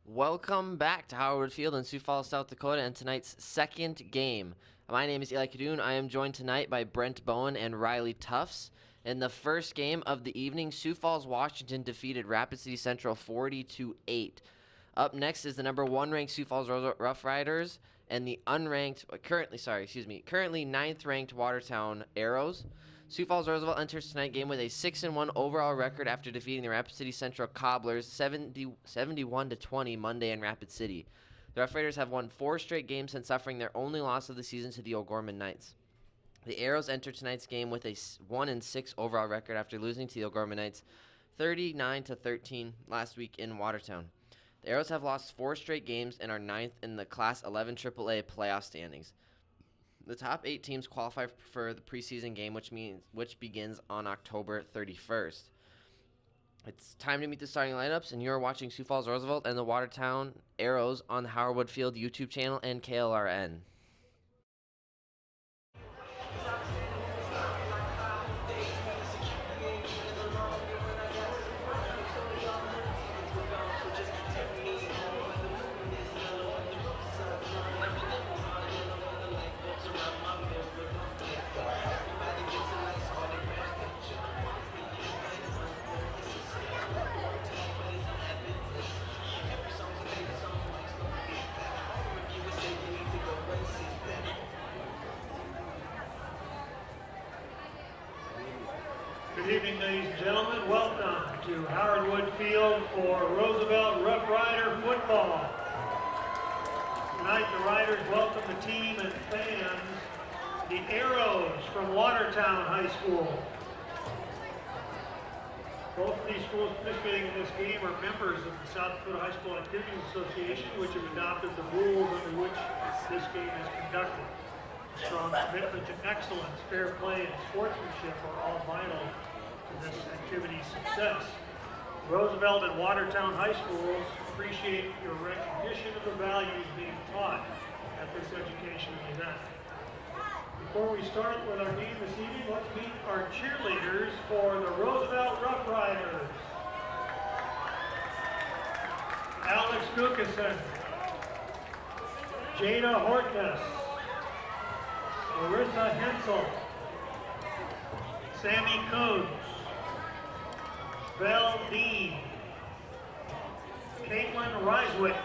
Welcome back to Howard Field in Sioux Falls, South Dakota, and tonight's second game. My name is Eli Kadoon. I am joined tonight by Brent Bowen and Riley Tufts. In the first game of the evening, Sioux Falls, Washington defeated Rapid City Central 40-8. Up next is the number 1 ranked Sioux Falls Rough Riders and the currently 9th ranked Watertown Arrows. Sioux Falls Roosevelt enters tonight's game with a 6-1 overall record after defeating the Rapid City Central Cobblers 71-20 Monday in Rapid City. The Rough Riders have won 4 straight games since suffering their only loss of the season to the O'Gorman Knights. The Arrows enter tonight's game with a 1-6 overall record after losing to the O'Gorman Knights 39-13 last week in Watertown. The Arrows have lost 4 straight games and are 9th in the Class 11 AAA playoff standings. The top 8 teams qualify for the preseason game, which begins on October 31st. It's time to meet the starting lineups, and you're watching Sioux Falls Roosevelt and the Watertown Arrows on the Howard Wood Field YouTube channel and KLRN. Good evening, ladies and gentlemen. Welcome to Howard Wood Field for Roosevelt Rough Rider football. Tonight, the Riders welcome the team and fans, the Arrows from Watertown High School. Both of these schools participating in this game are members of the South Dakota High School Activities Association, which have adopted the rules under which this game is conducted. Strong commitment to excellence, fair play, and sportsmanship are all vital to this activity's success. Roosevelt and Watertown High Schools appreciate your recognition of the values being taught at this educational event. Before we start with our game this evening, let's meet our cheerleaders for the Roosevelt Rough Riders. Alex Gukison, Jada Hortness, Marissa Hensel, Sammy Coons, Belle Dean, Caitlin Reiswick,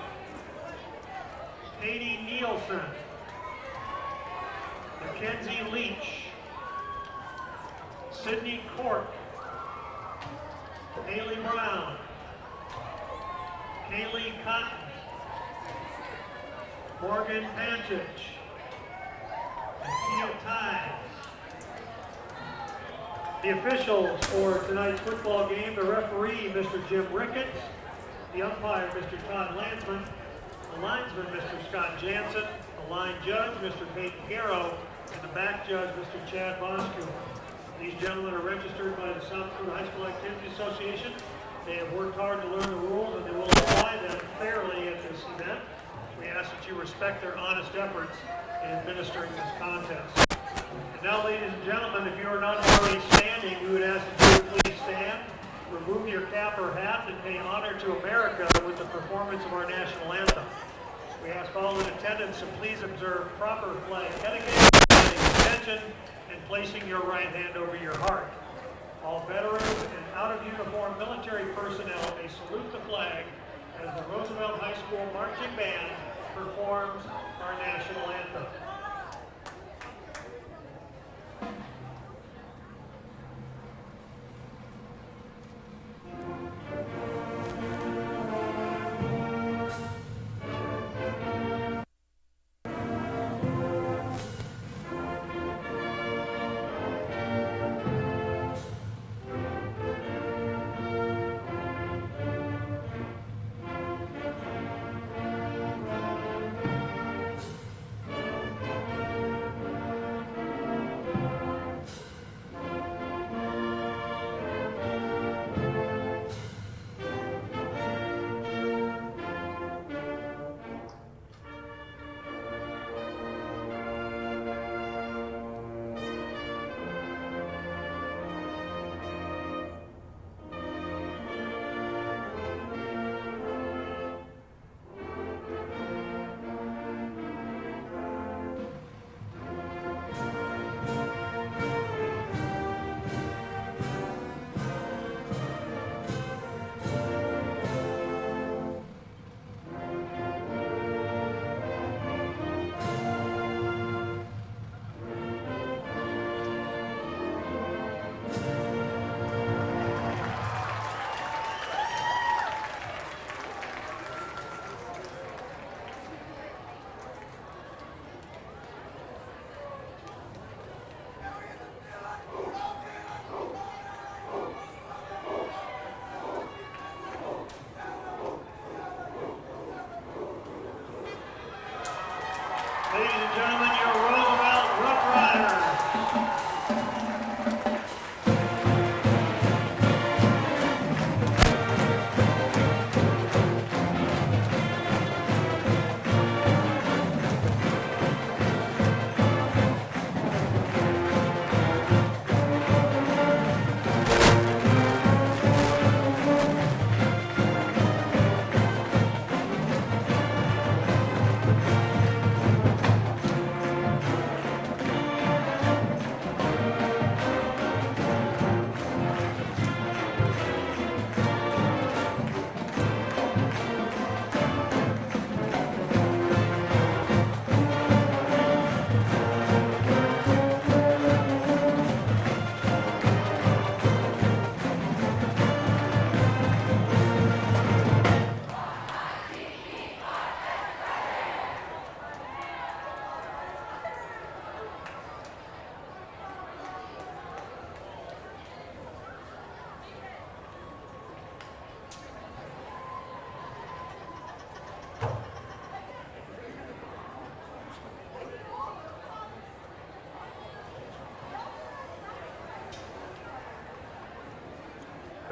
Katie Nielsen, Mackenzie Leach, Sydney Cork, Haley Brown, Kaylee Cotton, Morgan Panchich, Kia Ties. The officials for tonight's football game, the referee, Mr. Jim Ricketts, the umpire, Mr. Todd Landsman, the linesman, Mr. Scott Jansen, the line judge, Mr. Peyton Garrow, and the back judge, Mr. Chad Boscu. These gentlemen are registered by the South Dakota High School Activities Association. They have worked hard to learn the rules, and they will apply them fairly at this event. We ask that you respect their honest efforts in administering this contest. And now, ladies and gentlemen, if you are not already standing, we would ask that you would please stand, remove your cap or hat, and pay honor to America with the performance of our national anthem. We ask all in attendance to please observe proper flag etiquette, paying attention, and placing your right hand over your heart. All veterans and out-of-uniform military personnel may salute the flag as the Roosevelt High School Marching Band performs our national anthem.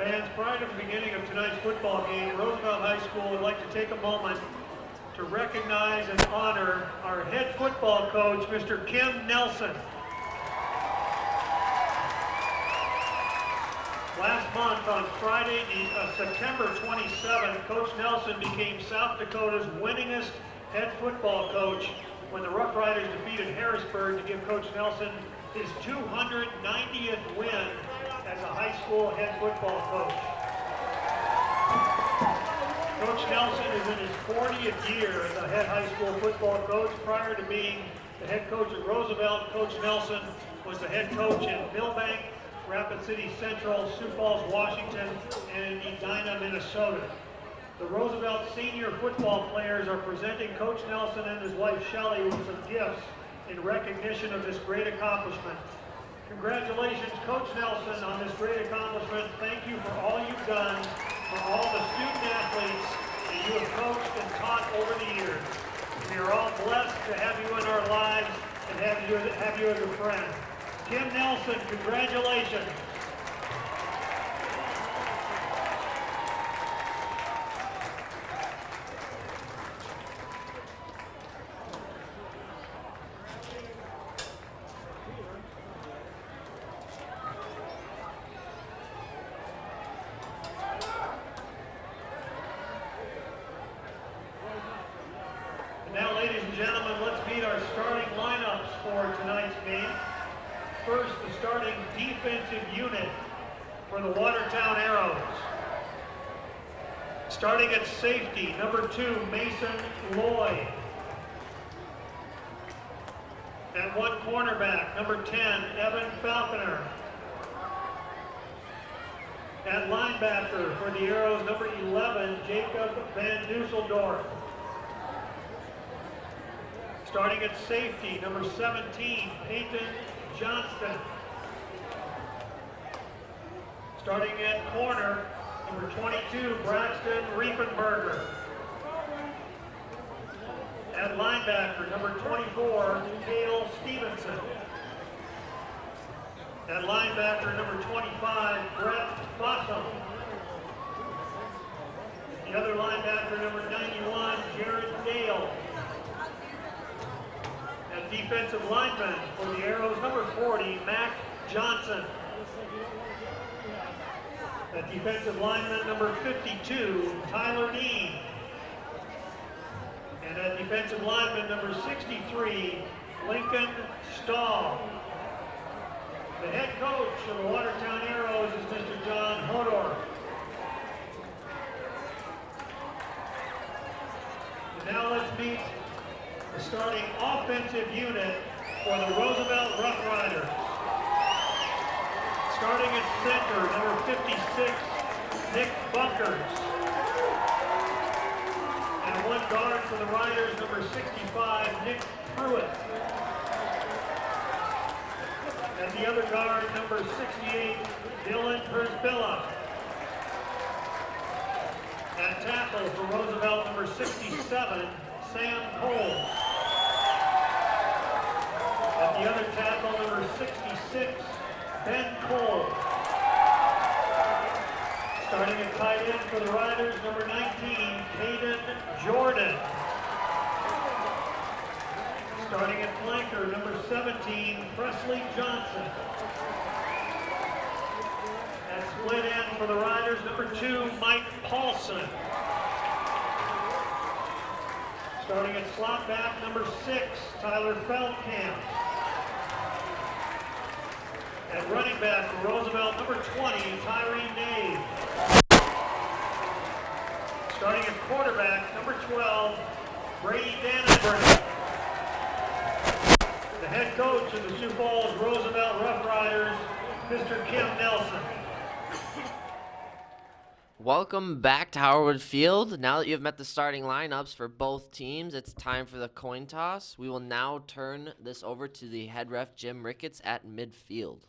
Fans, prior to the beginning of tonight's football game, Roosevelt High School would like to take a moment to recognize and honor our head football coach, Mr. Kim Nelson. Last month on Friday, September 27th, Coach Nelson became South Dakota's winningest head football coach when the Rough Riders defeated Harrisburg to give Coach Nelson his 290th win as a high school head football coach. Coach Nelson is in his 40th year as a head high school football coach. Prior to being the head coach at Roosevelt, Coach Nelson was the head coach in Millbank, Rapid City Central, Sioux Falls, Washington, and Edina, Minnesota. The Roosevelt senior football players are presenting Coach Nelson and his wife Shelley with some gifts in recognition of this great accomplishment. Congratulations, Coach Nelson, on this great accomplishment. Thank you for all you've done for all the student athletes that you have coached and taught over the years. We are all blessed to have you in our lives and have you as a friend. Kim Nelson, congratulations. Now, ladies and gentlemen, let's meet our starting lineups for tonight's game. First, the starting defensive unit for the Watertown Arrows. Starting at safety, number 2, Mason Lloyd. At one cornerback, number 10, Evan Falconer. At linebacker for the Arrows, number 11, Jacob Van Dusseldorf. Starting at safety, number 17, Peyton Johnston. Starting at corner, number 22, Braxton Riefenberger. At linebacker, number 24, Cale Stevenson. At linebacker, number 25, Brett Fossum. The other linebacker, number 91, Jared Dale. At defensive lineman for the Arrows, number 40, Mac Johnson. At defensive lineman, number 52, Tyler Dean. And at defensive lineman, number 63, Lincoln Stahl. The head coach of the Watertown Arrows is Mr. John Hodor. And now let's meet the starting offensive unit for the Roosevelt Rough Riders. Starting at center, number 56, Nick Bunkers. And one guard for the Riders, number 65, Nick Pruitt. And the other guard, number 68, Dylan Herzbilla. At tackle for Roosevelt, number 67, Sam Cole. At the other tackle, number 66, Ben Cole. Starting at tight end for the Riders, number 19, Caden Jordan. Starting at flanker, number 17, Presley Johnson. At split end for the Riders, number 2, Mike Paulson. Starting at slot back, number 6, Tyler Feldkamp. At running back for Roosevelt, number 20, Tyree Nave. Starting at quarterback, number 12, Brady Dannenberg. The head coach of the Sioux Falls Roosevelt Rough Riders, Mr. Kim Nelson. Welcome back to Howard Field. Now that you have met the starting lineups for both teams, it's time for the coin toss. We will now turn this over to the head ref, Jim Ricketts, at midfield.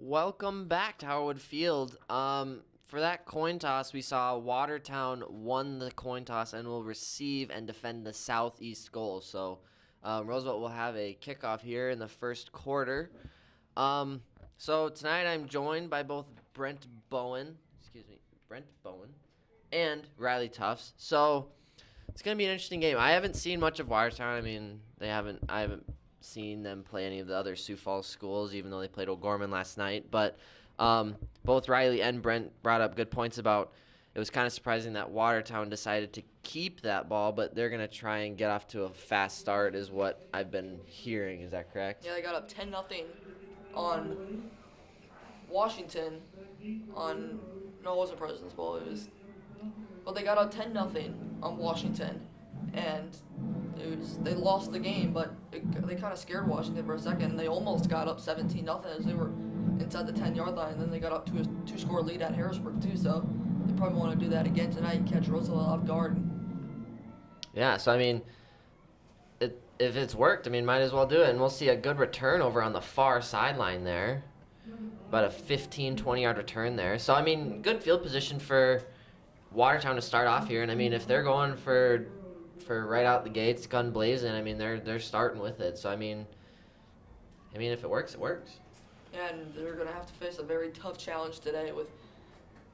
Welcome back to Howard Field. For that coin toss, we saw Watertown won the coin toss and will receive and defend the southeast goal. So Roosevelt will have a kickoff here in the first quarter. So tonight I'm joined by both Brent Bowen and Riley Tufts. So it's gonna be an interesting game. I haven't seen much of Watertown. I mean, I haven't seen them play any of the other Sioux Falls schools, even though they played O'Gorman last night. But both Riley and Brent brought up good points about it was kind of surprising that Watertown decided to keep that ball, but they're going to try and get off to a fast start is what I've been hearing. Is that correct? Yeah, they got up 10-0 on Washington no, it wasn't President's Bowl. But they got up 10-0 on Washington, and they lost the game, but they kind of scared Washington for a second, and they almost got up 17-0 as they were inside the 10-yard line, and then they got up to a 2-score lead at Harrisburg too, so they probably want to do that again tonight and catch Roosevelt off guard. Yeah, so I mean, if it's worked, I mean, might as well do it, and we'll see a good return over on the far sideline there, about a 15, 20-yard return there. So, I mean, good field position for Watertown to start off here, and I mean, if they're going for right out the gates, gun blazing, I mean, they're starting with it. So, I mean, if it works, it works. And they're going to have to face a very tough challenge today with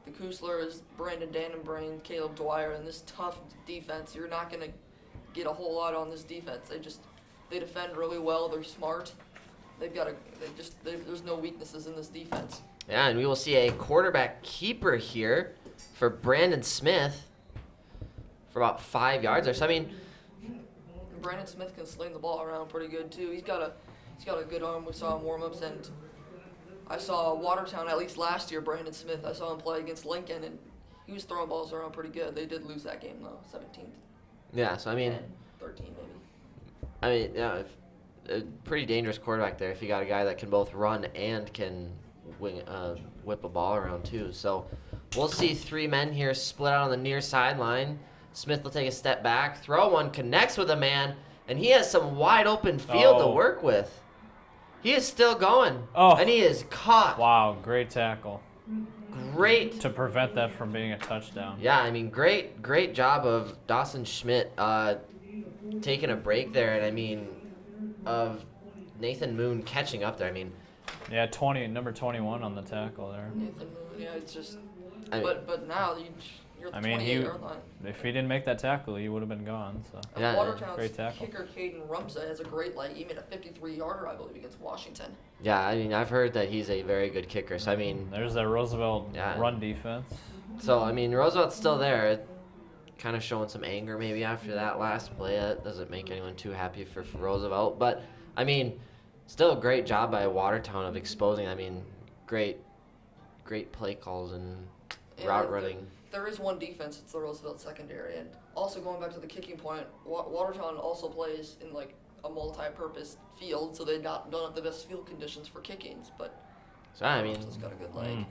the Kusslers, Brandon Dannenbrain, Caleb Dwyer, and this tough defense. You're not going to get a whole lot on this defense. They defend really well. They're smart. There's no weaknesses in this defense. Yeah, and we will see a quarterback keeper here for Brandon Smith for about 5 yards or so. I mean, Brandon Smith can sling the ball around pretty good too. He's got a good arm. We saw in warm-ups, and I saw Watertown at least last year. Brandon Smith, I saw him play against Lincoln, and he was throwing balls around pretty good. They did lose that game though, 17. Yeah, so I mean, 13 maybe. I mean, yeah, a pretty dangerous quarterback there if you got a guy that can both run and can whip a ball around too. So we'll see three men here split out on the near sideline. Smith will take a step back, throw one, connects with a man, and he has some wide open field to work with. He is still going, and he is caught. Wow, great tackle. Great. To prevent that from being a touchdown. Yeah, I mean, great job of Dawson Schmidt taking a break there, and I mean, of Nathan Moon catching up there. I mean, yeah, number 21 on the tackle there. Nathan Moon, yeah, it's just. I mean, but now you're I the mean, 28-yard line. if he didn't make that tackle, he would have been gone. So. Yeah, Watertown's great tackle. kicker Caden Rumsa has a great leg. He made a 53-yarder, I believe, against Washington. yeah, I mean, I've heard that he's a very good kicker. So I mean, There's that Roosevelt run defense. so I mean, Roosevelt's still there. Kind of showing some anger maybe after that last play. That doesn't make anyone too happy for Roosevelt. But, I mean, still a great job by Watertown of exposing. I mean, great play calls and route running. There is one defense. It's the Roosevelt secondary. And also going back to the kicking point, Watertown also plays in, like, a multi-purpose field, so they don't have the best field conditions for kickings. But So, I mean, Roosevelt got a good leg.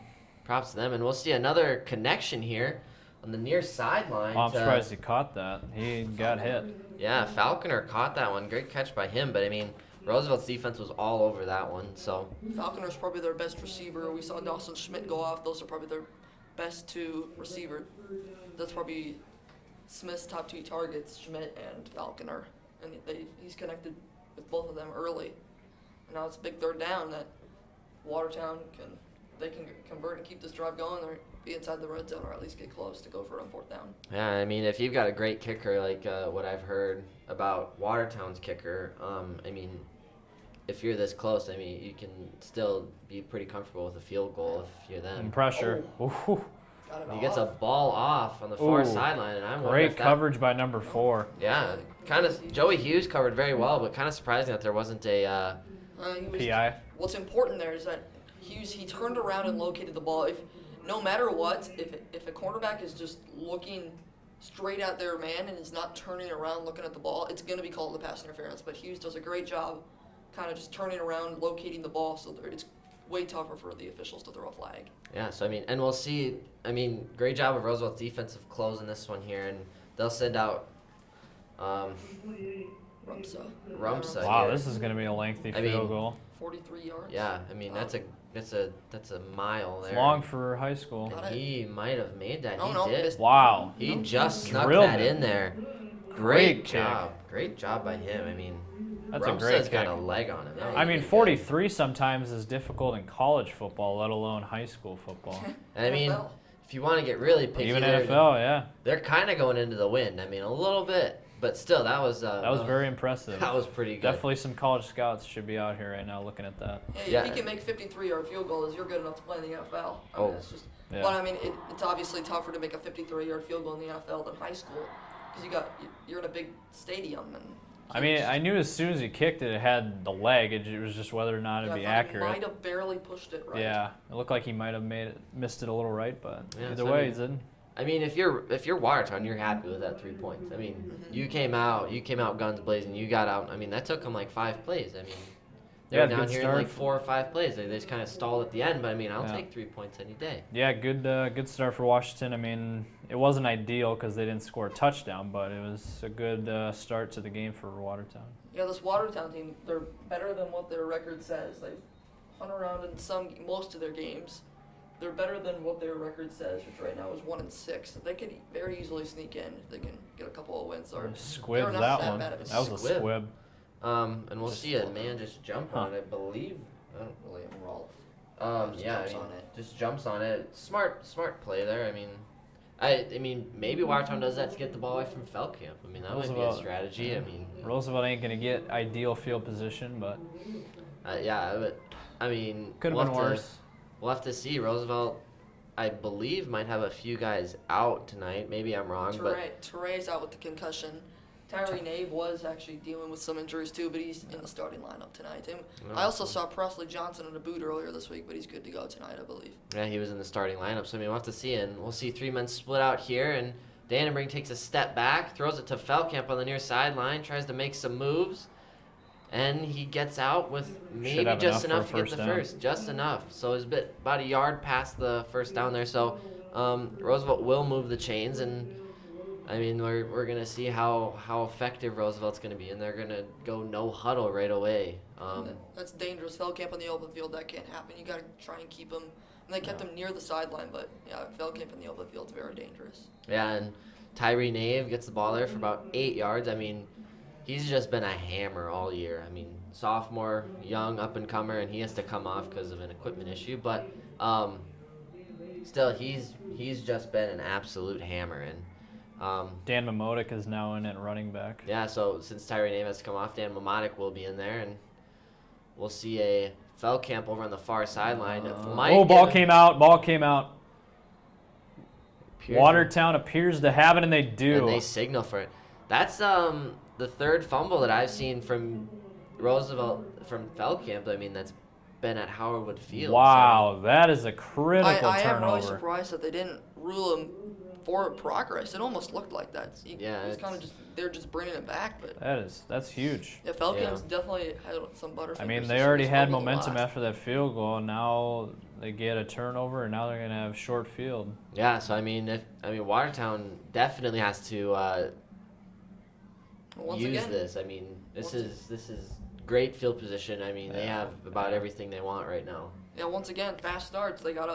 props to them. And we'll see another connection here on the near sideline. I'm surprised he caught that. He got hit. Yeah, Falconer caught that one. Great catch by him. But, I mean, Roosevelt's defense was all over that one. So Falconer's probably their best receiver. We saw Dawson Schmidt go off. Those are probably their best two receiver. That's probably Smith's top two targets, Schmidt and Falconer. And he's connected with both of them early. And now it's a big third down that Watertown can convert and keep this drive going, or be inside the red zone, or at least get close to go for it on fourth down. yeah, I mean, if you've got a great kicker like what I've heard about Watertown's kicker, I mean, if you're this close, I mean, you can still be pretty comfortable with a field goal if you're them. And pressure. Ooh. Got it He gets a off. ball off on the far Ooh. sideline, and I'm Great coverage by number 4. Yeah, kind of. Joey Hughes covered very well, but kind of surprising that there wasn't a. PI. What's important there is that Hughes, he turned around and located the ball. No matter what, if a cornerback is just looking straight at their man and is not turning around looking at the ball, it's going to be called a pass interference. But Hughes does a great job kind of just turning around, locating the ball, so it's way tougher for the officials to throw a flag. Yeah, so I mean, and we'll see. I mean, great job of Roosevelt's defensive closing this one here, and they'll send out Rumsa. Rumsa Wow, here. this is going to be a lengthy I mean, field goal. 43 yards. Yeah, I mean, Wow. That's a mile there. It's long for high school. Got it. He might have made that. Oh, He no, did. missed. Wow. He just snuck Drilled that it. in there. Great Great kick. job. Great job by him. I mean, That's a Rumstead's great got kick. a leg on him. Yeah, I mean, Good. 43 sometimes is difficult in college football, let alone high school football. I mean, NFL. if you want to get really picky, Even they're- NFL, yeah. they're kind of going into the wind. I mean, a little bit, but still, that was Very impressive. that was pretty good. Definitely some college scouts should be out here right now looking at that. Yeah, Yeah. if you can make 53-yard field goals, you're good enough to play in the NFL. I Oh. mean, it's just. Yeah. But I mean, it's obviously tougher to make a 53-yard field goal in the NFL than high school, because you're in a big stadium and. I mean, I knew as soon as he kicked it, it had the leg. It was just whether or not it'd be He accurate. might have barely pushed it right. Yeah, it looked like he might have missed it a little right, but Yeah, either so I way, mean- he's in. I mean, if you're Watertown, you're happy with that 3 points. I mean, Mm-hmm. you came out guns blazing. You got out. I mean, that took them like 5 plays. I mean, they Yeah, were down good here in start. like 4 or 5 plays. They just kind of stalled at the end. But I mean, I'll Yeah. take 3 points any day. Yeah, good start for Washington. I mean, it wasn't ideal because they didn't score a touchdown, but it was a good start to the game for Watertown. Yeah, this Watertown team, they're better than what their record says. They've hung around in most of their games. They're better than what their record says, which right now is 1-6. They could very easily sneak in if they can get a couple of wins. Or Squib they're not that that one. bad of a That was a squib. squib. And we'll see a man just jump on it. I believe. I don't William Rolfe. Yeah, Jumps I mean, on it. just jumps on it. Smart play there. I mean, maybe Watertown does that to get the ball away from Feldkamp. I mean, that might be a Roosevelt. strategy. I mean, Roosevelt ain't gonna get ideal field position, but yeah, but I mean, could have we'll been have to- worse. We'll have to see. Roosevelt, I believe, might have a few guys out tonight. Maybe I'm wrong, but Teray's out with the concussion. Tyree Nave was actually dealing with some injuries too, but he's in the starting lineup tonight. And I also saw Presley Johnson in a boot earlier this week, but he's good to go tonight, I believe. yeah, he was in the starting lineup. So I mean, we'll have to see, and we'll see 3 men split out here, and Dannenberg takes a step back, throws it to Feldkamp on the near sideline, tries to make some moves, and he gets out with maybe have just enough enough for to a get the first down. first, just enough. So he's about a yard past the first down there. So Roosevelt will move the chains, and I mean we're gonna see how effective Roosevelt's gonna be, and they're gonna go no huddle right away. That's dangerous. Feldkamp on the open field, that can't happen. You got to try and keep him. And they kept him near the sideline, but yeah, Feldkamp in the open field's very dangerous. Yeah, and Tyree Nave gets the ball there for about 8 yards. I mean, he's just been a hammer all year. I mean, sophomore, young, up-and-comer, and he has to come off because of an equipment issue. But still, he's just been an absolute hammer. And Dan Mamodik is now in at running back. yeah, so since Tyree Nave has to come off, Dan Mamodik will be in there, and we'll see a Feldkamp over on the far sideline. Ball came out. appears- Watertown appears to have it, and they do. And they signal for it. That's the third fumble that I've seen from Feldkamp. I mean, that's been at Howard Wood Field. Wow, that is a critical I am turnover. really surprised that they didn't rule him for progress. It almost looked like that. Yeah, it's kind of they're just bringing it back, but That's huge. yeah, Feldkamp's definitely had some butterfingers. I mean, this they year. already He's had fumbled a momentum lot. after that field goal. Now they get a turnover, and now they're gonna have short field. Yeah, so I mean, Watertown definitely has to Once use again, this. I mean, this is great field position. I mean, they have about everything they want right now. Yeah, once again, fast starts. They can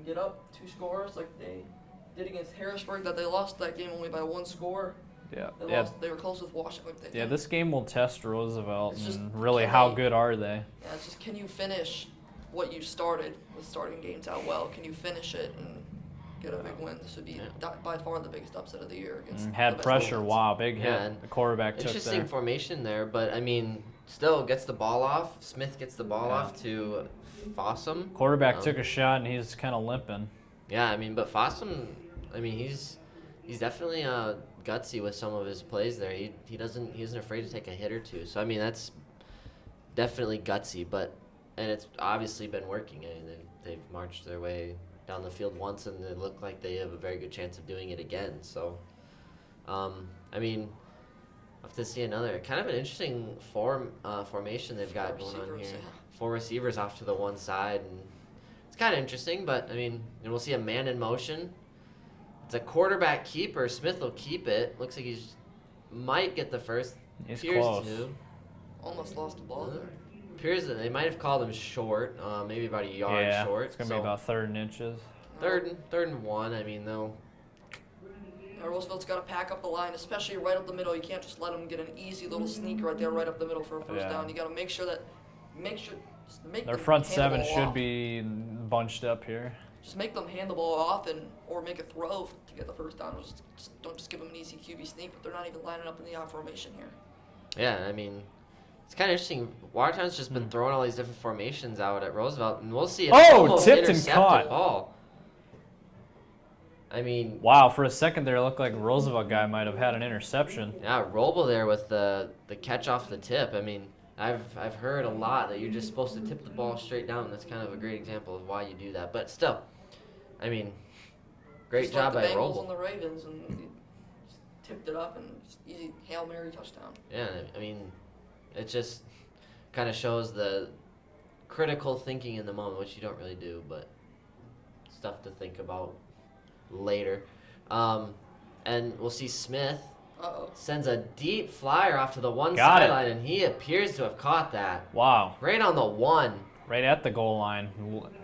get up 2 scores like they did against Harrisburg. That they lost that game only by 1 score. Yeah, They lost. They were close with Washington. Yeah, this game will test Roosevelt, It's just, and really, can how they- good are they? Yeah, it's just can you finish what you started with starting games out well? Can you finish it and get a big win? This would be by far the biggest upset of the year against. Had the best pressure. opponents. Wow, big hit. Yeah, and The quarterback took Interesting there. formation there, but I mean, still gets the ball off. Smith gets the ball Yeah. off to Fossum. Quarterback took a shot, and he's kind of limping. Yeah, I mean, but Fossum, I mean, he's definitely gutsy with some of his plays there. He isn't afraid to take a hit or two. So I mean, that's definitely gutsy, and it's obviously been working. I mean, they've marched their way down the field once, and they look like they have a very good chance of doing it again. So, I mean, I'll have to see another kind of an interesting formation they've got going on Receivers, here. yeah. 4 receivers off to the one side, and it's kind of interesting. But I mean, and we'll see a man in motion. It's a quarterback keeper. Smith will keep it. Looks like might get the first. He's Appears close. to. Almost lost the ball there. appears that they might have called him short, maybe about a yard Yeah, short. it's going to be about 3rd and inches. Third and 1. I mean, though. Roosevelt's got to pack up the line, especially right up the middle. You can't just let them get an easy little sneak right there, right up the middle for a first down. You got to make sure, just make Their them front hand the 7 ball should off. be bunched up here. Just make them hand the ball off or make a throw to get the first down. Don't just give them an easy QB sneak, but they're not even lining up in the I formation here. Yeah, I mean, it's kind of interesting. Watertown's just been throwing all these different formations out at Roosevelt, and we'll see if almost tipped and intercept caught. the ball. I mean, Wow, for a second there, it looked like Roosevelt guy might have had an interception. yeah, Roble there with the catch off the tip. I mean, I've heard a lot that you're just supposed to tip the ball straight down. That's kind of a great example of why you do that. But still, I mean, great Just job like by the Bengals Roble. and the Ravens, and he just tipped it up and just easy Hail Mary touchdown. Yeah, I mean, it just kind of shows the critical thinking in the moment, which you don't really do, but stuff to think about later. And we'll see Smith Uh-oh. sends a deep flyer off to the one Got it. sideline, and he appears to have caught that Wow, right on the 1. right at the goal line.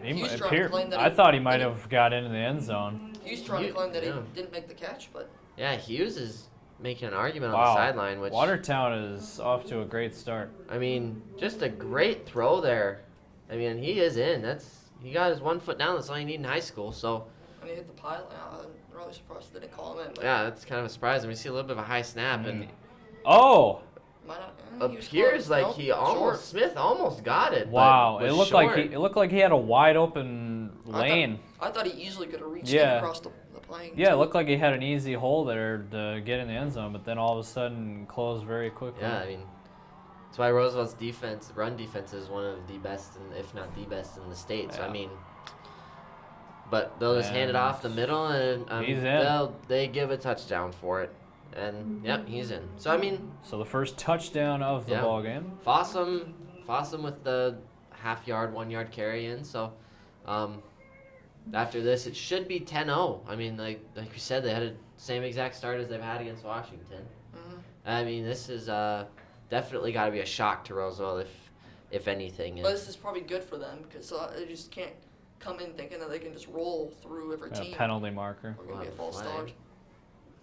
He's trying to claim that I he- thought he might have got into the end zone. He's trying to claim that yeah. he didn't make the catch, but Yeah, Hughes is making an argument on Wow, the sideline, which Watertown is off to a great start. I mean, just a great throw there. I mean, he is in. He got his 1 foot down. That's all you need in high school. So when he hit the pile, I'm really surprised they didn't call him in. But yeah, that's kind of a surprise. And we see a little bit of a high snap, and Oh, might not, he was appears close. like Nope, he almost short. Smith almost got it. wow! but It was looked like he had a wide open I thought- lane. I thought he easily could have reached Yeah. across the plane. Yeah, it too. looked like he had an easy hole there to get in the end zone, but then all of a sudden closed very quickly. Yeah, I mean, that's why Roosevelt's run defense is one of the best, if not the best in the state. So I Yeah. mean, but they'll just hand it And off the middle, and he's in. they give a touchdown for it, and yep, he's in. So I mean, So the first touchdown of the Yeah. ball game. Fossum with the half-yard, 1-yard carry in. So after this, it should be 10-0. I mean, like we said, they had the same exact start as they've had against Washington. Mhm. I mean, this is definitely got to be a shock to Roosevelt, if anything. But this is probably good for them because they just can't come in thinking that they can just roll through every A team. penalty marker. We're gonna be a Wow, false flag. start.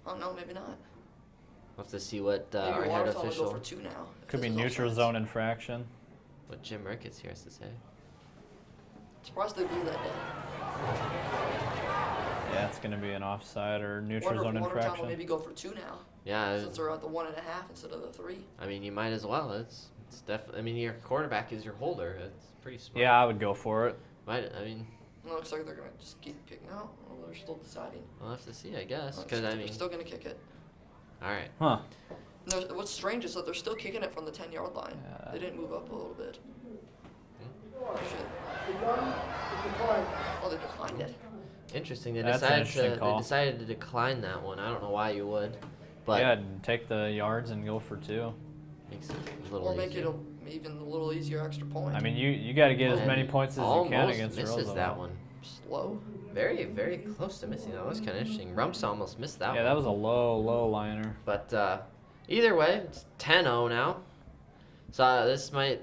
Oh no, maybe not. We'll have to see what Maybe our head Watertown will go official, for 2 now. if Could be this is neutral offense. zone infraction. what Jim Ricketts here has to say. Surprised they blew that day. Yeah, it's going to be an offside or neutral Wonder if zone Watertown will infraction. maybe go for 2 now Yeah, since they're at the 1.5 instead of the 3. I mean, you might as well. It's definitely. I mean, your quarterback is your holder. It's pretty smart. Yeah, I would go for it. Might. I mean, It looks like they're gonna just keep kicking out. Well, they're still deciding. we'll have to see, I guess. Well, Because I they're mean, still gonna kick it. all right. Huh. And what's strange is that they're still kicking it from the 10-yard line. Yeah. They didn't move up a little bit. Hmm. Oh, shit. Oh, they declined it. Interesting. They That's an decided interesting to. call. They decided to decline that one. I don't know why you would, but Yeah, take the yards and go for 2. makes it a little Or make easier. it even a little easier extra point. I mean, you got to get as And many points as you can almost against misses Roosevelt. that one. Slow. Very, very close to missing. That was kind of interesting. Rumps almost missed that Yeah, one. that was a low liner. But either way, it's 10-0 now. So this might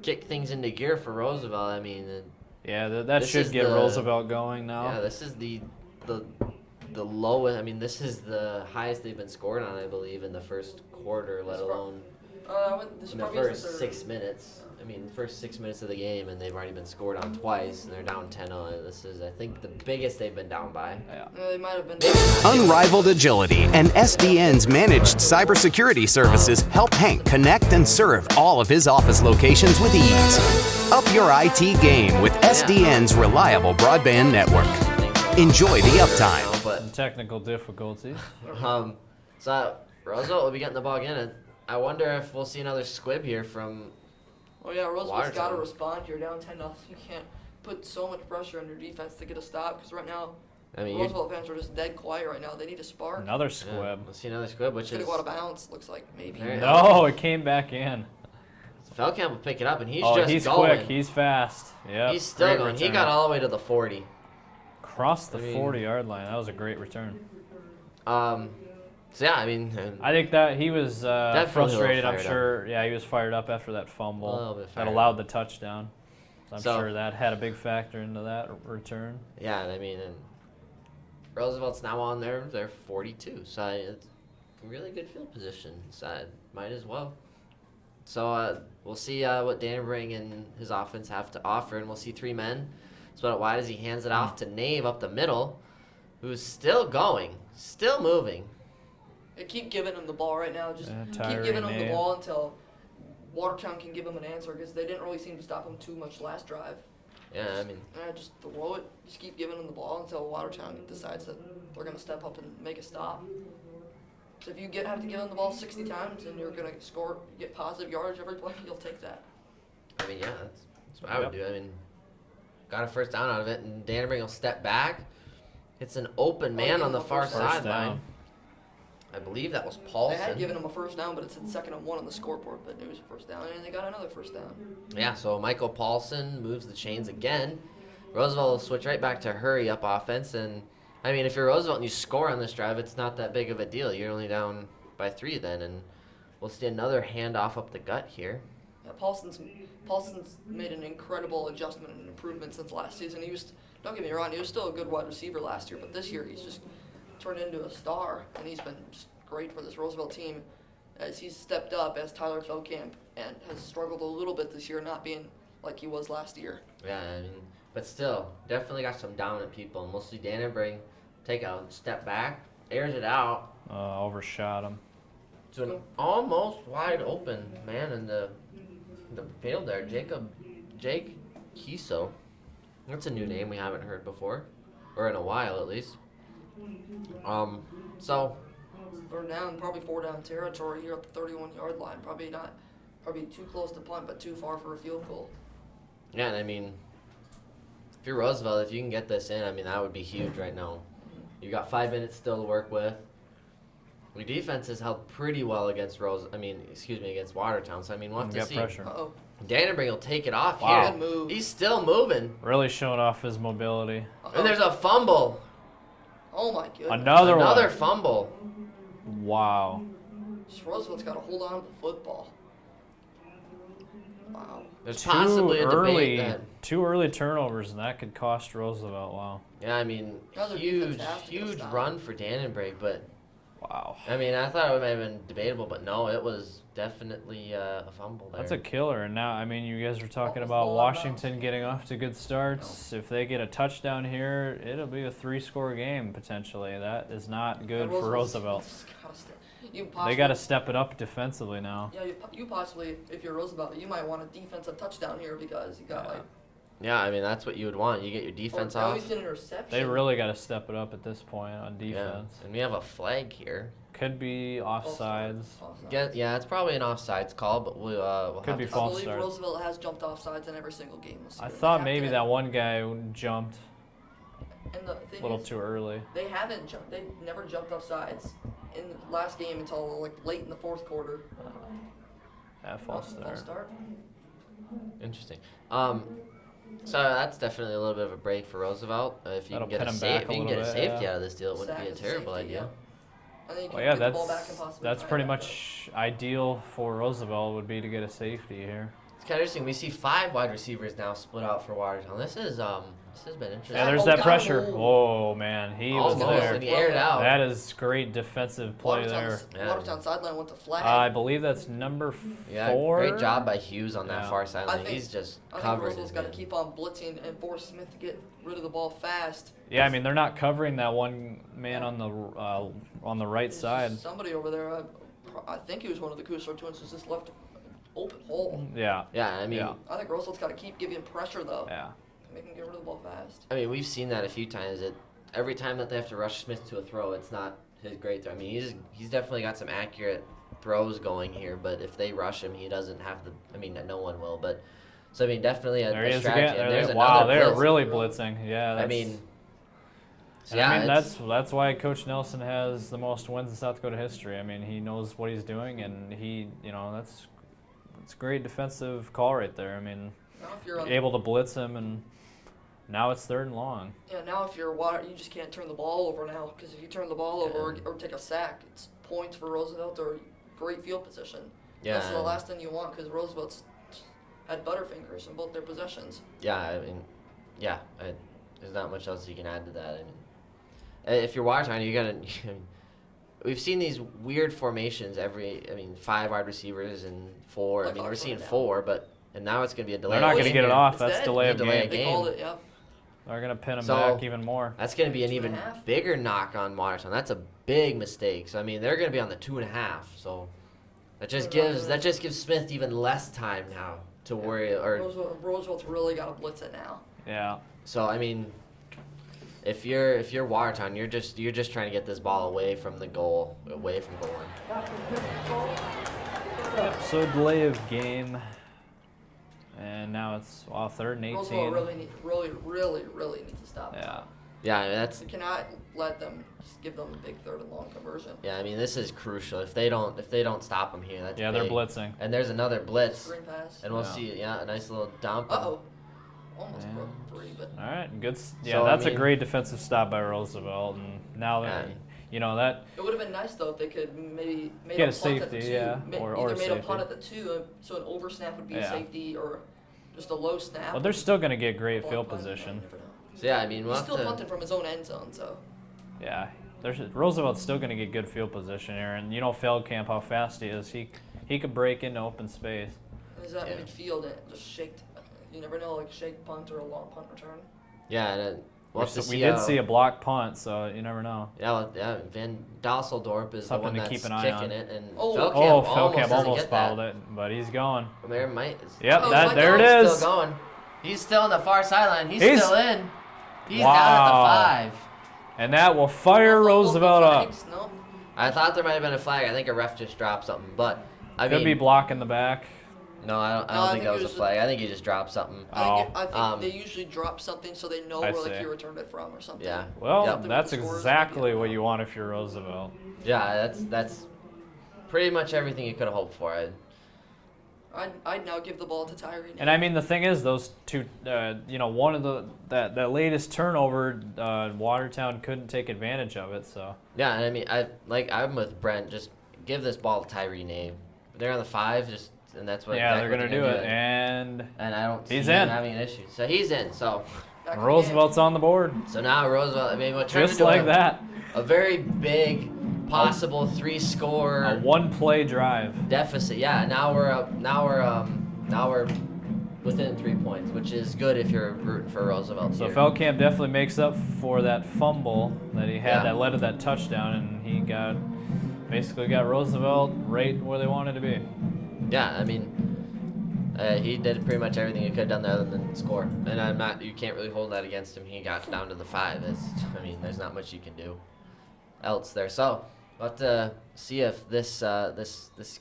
kick things into gear for Roosevelt. I mean, Yeah, that This should is get the- Roosevelt going yeah, now. this is the lowest. I mean, this is the highest they've been scored on, I believe, in the first quarter, let It's pro- alone This in the probably isn't first their- 6 minutes. I mean, first 6 minutes of the game, and they've already been scored on twice, and they're down 10-0. This is, I think, the biggest they've been down by. Yeah. They might have been. Unrivaled agility and SDN's managed cybersecurity services help Hank connect and serve all of his office locations with ease. Up your IT game with SDN's reliable broadband network. Enjoy the uptime. But Technical difficulties. so Roosevelt will be getting the ball again, and I wonder if we'll see another squib here from. Oh yeah, Roosevelt's got to Watertown. respond. You're down 10-0. You can't put so much pressure on your defense to get a stop because right now, I mean, you're, Roosevelt fans are just dead quiet right now. They need a spark. Another yeah, squib. we'll see another squib, which It's gonna is go out of bounds. Looks like maybe. Very- No, it came back in. Feldkamp will pick it up, and he's Oh, just he's going. quick. He's fast. Yep. He's still great going. He return. got all the way to the 40. Crossed the I mean- 40-yard line. That was a great return. So yeah, I mean, I think that he was Definitely a little frustrated. I'm fired up. sure. Yeah, he was fired up after that A little fumble bit that fired allowed up. the touchdown. So I'm So- sure that had a big factor into that return. yeah, I mean, and Roosevelt's now on their 42, so it's a really good field position. So might as well. So we'll see what Danbury and his offense have to offer, and we'll see three men split out wide as he hands it off to Nave up the middle, who's still going, still moving. They keep giving him the ball right now. Just Yeah, keep giving him Tyree the Nave. ball until Watertown can give him an answer because they didn't really seem to stop him too much last drive. Yeah, I mean, Just throw it. Just keep giving him the ball until Watertown decides that they're going to step up and make a stop. So if you have to give him the ball 60 times and you're going to score, get positive yardage every play, you'll take that. I mean, yeah, that's what I would do. I mean, got a first down out of it, and Danbury will step back. It's an open man give on him the a far first First sideline. down. I believe that was They had Paulson. given him a first down, but it said 2nd and 1 on the scoreboard, but it was a first down, and they got another first down. Yeah, so Michael Paulson moves the chains again. Roosevelt will switch right back to hurry up offense, and I mean, if you're Roosevelt and you score on this drive, it's not that big of a deal. You're only down by 3 then, and we'll see another handoff up the gut here. Yeah, Paulson's made an incredible adjustment and improvement since last season. Don't get me wrong, he was still a good wide receiver last year, but this year he's just turned into a star, and he's been just great for this Roosevelt team as he's stepped up as Tyler Feldkamp and has struggled a little bit this year, not being like he was last year. Yeah, I mean, but still, definitely got some dominant people, and we'll see Danbury take a step back, airs it out Overshot him. to an almost wide open man in the field there, Jake Kiso. That's a new name we haven't heard before, or in a while at least. So They're down, probably 4-down territory here at the 31-yard line. Probably too close to punt, but too far for a field goal. yeah, and I mean, if you're Roosevelt, if you can get this in, I mean, that would be huge right now. You got 5 minutes still to work with. Your defense has held pretty well against against Watertown. So I mean, we'll have to Get see. pressure. Uh-oh. Danbury will take it off Wow. here. Good move. He's still moving, Really showing off his mobility. and there's a fumble. Oh my goodness. Another one. fumble. Wow. Roosevelt's got to hold on to the football. Wow. There's possibly a debate that. Two early turnovers, and that could cost Roosevelt. Wow. Yeah, I mean, Other huge, defense has to get a huge stop. run for Danbury, but Wow. I mean, I thought it might have been debatable, but no, it was definitely a fumble there. That's a killer. And now, I mean, you guys were talking Almost about all out of Washington getting off to good starts. If they get a touchdown here, it'll be a 3-score game potentially. That is not good for Roosevelt. They got to step it up defensively now. Yeah, you possibly, if you're Roosevelt, you might want a defensive touchdown here because you got Yeah, I mean, that's what you would want. You get your defense or at off. least an interception. They really got to step it up at this point on Yeah, defense. and we have a flag here. Could be offsides. Offsides. Yeah, it's probably an offsides call, but we'll Could have be to I false believe start. Roosevelt has jumped offsides in every single game this year. I They thought have maybe to. that one guy jumped And the a thing little is, too early. they haven't jumped. They never jumped offsides in the last game until like late in the fourth quarter. Yeah, false False start. start. Interesting. So that's definitely a little bit of a break for Roosevelt. If you That'll can get pin a him safe, back if a you can little get a bit, safety yeah. out of this deal, it wouldn't Sack be a is terrible safety, idea. And then you can Well, yeah, get the ball back and possibly that's tie it pretty up. much ideal for Roosevelt would be to get a safety here. It's kind of interesting. We see 5 wide receivers now split out for Watertown. This has been interesting. Yeah, there's Oh, that God, pressure. oh. Oh man, he was Almost, there. and he aired out. That is great defensive play there. Yeah. Watertown sideline went to flag. I believe that's number Yeah, 4. great job by Hughes on that Yeah. far sideline. think- He's just I think covering Roosevelt's his got to man. keep on blitzing and force Smith to get rid of the ball fast. Yeah, I mean they're not covering that one man on the right There's side. Somebody over there, I think he was one of the Kusar twins, was just left open hole. Yeah. Yeah, I mean, Yeah. I think Roosevelt's got to keep giving pressure though. Yeah. Make him get rid of the ball fast. we've seen that a few times. That every time that they have to rush Smith to a throw, it's not his great throw. I mean, he's definitely got some accurate throws going here, but if they rush him, he doesn't have the. I mean, no one will. But so I mean, definitely There a he is strategy. again. And There there's they- wow, another they're blitz. really blitzing. Yeah. I That's, mean, and yeah, I mean it's- that's why Coach Nelson has the most wins in South Dakota history. I mean he knows what he's doing, and that's great defensive call right there. I mean, Now if you're on, able to blitz him, and now it's 3rd and long. now if you're Water, you just can't turn the ball over now because if you turn the ball over or take a sack, it's points for Roosevelt or great field position. Yeah. That's the last thing you want because Roosevelt's had Butterfingers in both their possessions. Yeah, I mean, yeah. There's not much else you can add to that. I mean, if you're Watertown, you gotta. We've seen these weird formations 5 wide receivers and 4. Like We're seeing now. 4, and now it's gonna be a delay. They're not going to get it off. It's That's dead. delay of Delay game. of They game. called it, yep. They're going to pin them So- back even more. That's gonna be an 2.5. even bigger knock on Watertown. That's a big mistake. So I mean, they're gonna be on the 2.5. So that just gives Smith even less time now to worry. Or Roosevelt's really got to blitz it now. Yeah. so I mean, if you're Watertown, you're just trying to get this ball away from the goal, away from goal line. So delay of game. And now it's 3rd and 18. Roosevelt really needs to stop. Yeah. Yeah, I mean, that's You cannot let them just give them a big 3rd and long conversion. yeah. I mean, this is crucial. If they don't stop them here, that's Yeah, they're big. blitzing. And there's another blitz, Screen pass. and we'll Yeah. see. Yeah, a nice little dump. Uh-oh. Almost Yeah. broke free, but All right, good. Yeah, So, I that's mean- a great defensive stop by Roosevelt, and now that that it would have been nice though if they could maybe made Get a a punt at the safety, 2. yeah, Either or made a safety. punt at the 2, so an over snap would be a Yeah. safety, or just a low snap. well, they're still going to get great Long field punt, position. you never know. So yeah, I mean, we'll He's have still to. punting from his own end zone, so Yeah, Roosevelt's still going to get good field position here, and you know Feldkamp how fast he is. He could break into open space. he's at Yeah. midfield and just shaked. You never know, like shake punt or a long punt return. Yeah, and we'll have to We see did how- see a block punt, so you never know. Yeah, Van Dusseldorp is Something the to one keep that's an eye kicking on. it, and Oh. Feldkamp Feldkamp doesn't almost get that. fouled it, but he's going. There might. Yep, Oh, that my there it God. is. Still going. He's still on the far sideline. He's He's- still in. He's down Wow. at the 5. And that will fire Roosevelt up. No. I thought there might have been a flag. I think a ref just dropped something, but I Could mean, be blocking the back. no, I don't I think think that it was a was- flag. I think he just dropped something. I think Um, they usually drop something so they know I where like see. he returned it from or something. Yeah. Well, Yep. that's Something with the scores, exactly maybe. what you want if you're Roosevelt. Yeah, that's pretty much everything you could have hoped for. I'd now give the ball to Tyree. And I mean, the thing is, those two, one of that latest turnover, Watertown couldn't take advantage of it. So Yeah, and I mean, I'm with Brent. Just give this ball to Tyree Nave. They're on the 5, and that's what. yeah, exactly they're what gonna do it, and And I don't see He's him in. having an issue. So he's in. So Back in the Roosevelt's on the board, so now Roosevelt. I mean, what turned just into like that. a very big possible 3-score A one-play drive. deficit. Yeah, now we're up. Now we're within 3 points, which is good if you're rooting for Roosevelt. So here. Feldkamp definitely makes up for that fumble that he had Yeah. that led to that touchdown, and he basically got Roosevelt right where they wanted to be. Yeah, I mean, he did pretty much everything he could have done there other than score. And you can't really hold that against him. He got down to the 5. There's not much you can do else there. So we'll have to see if this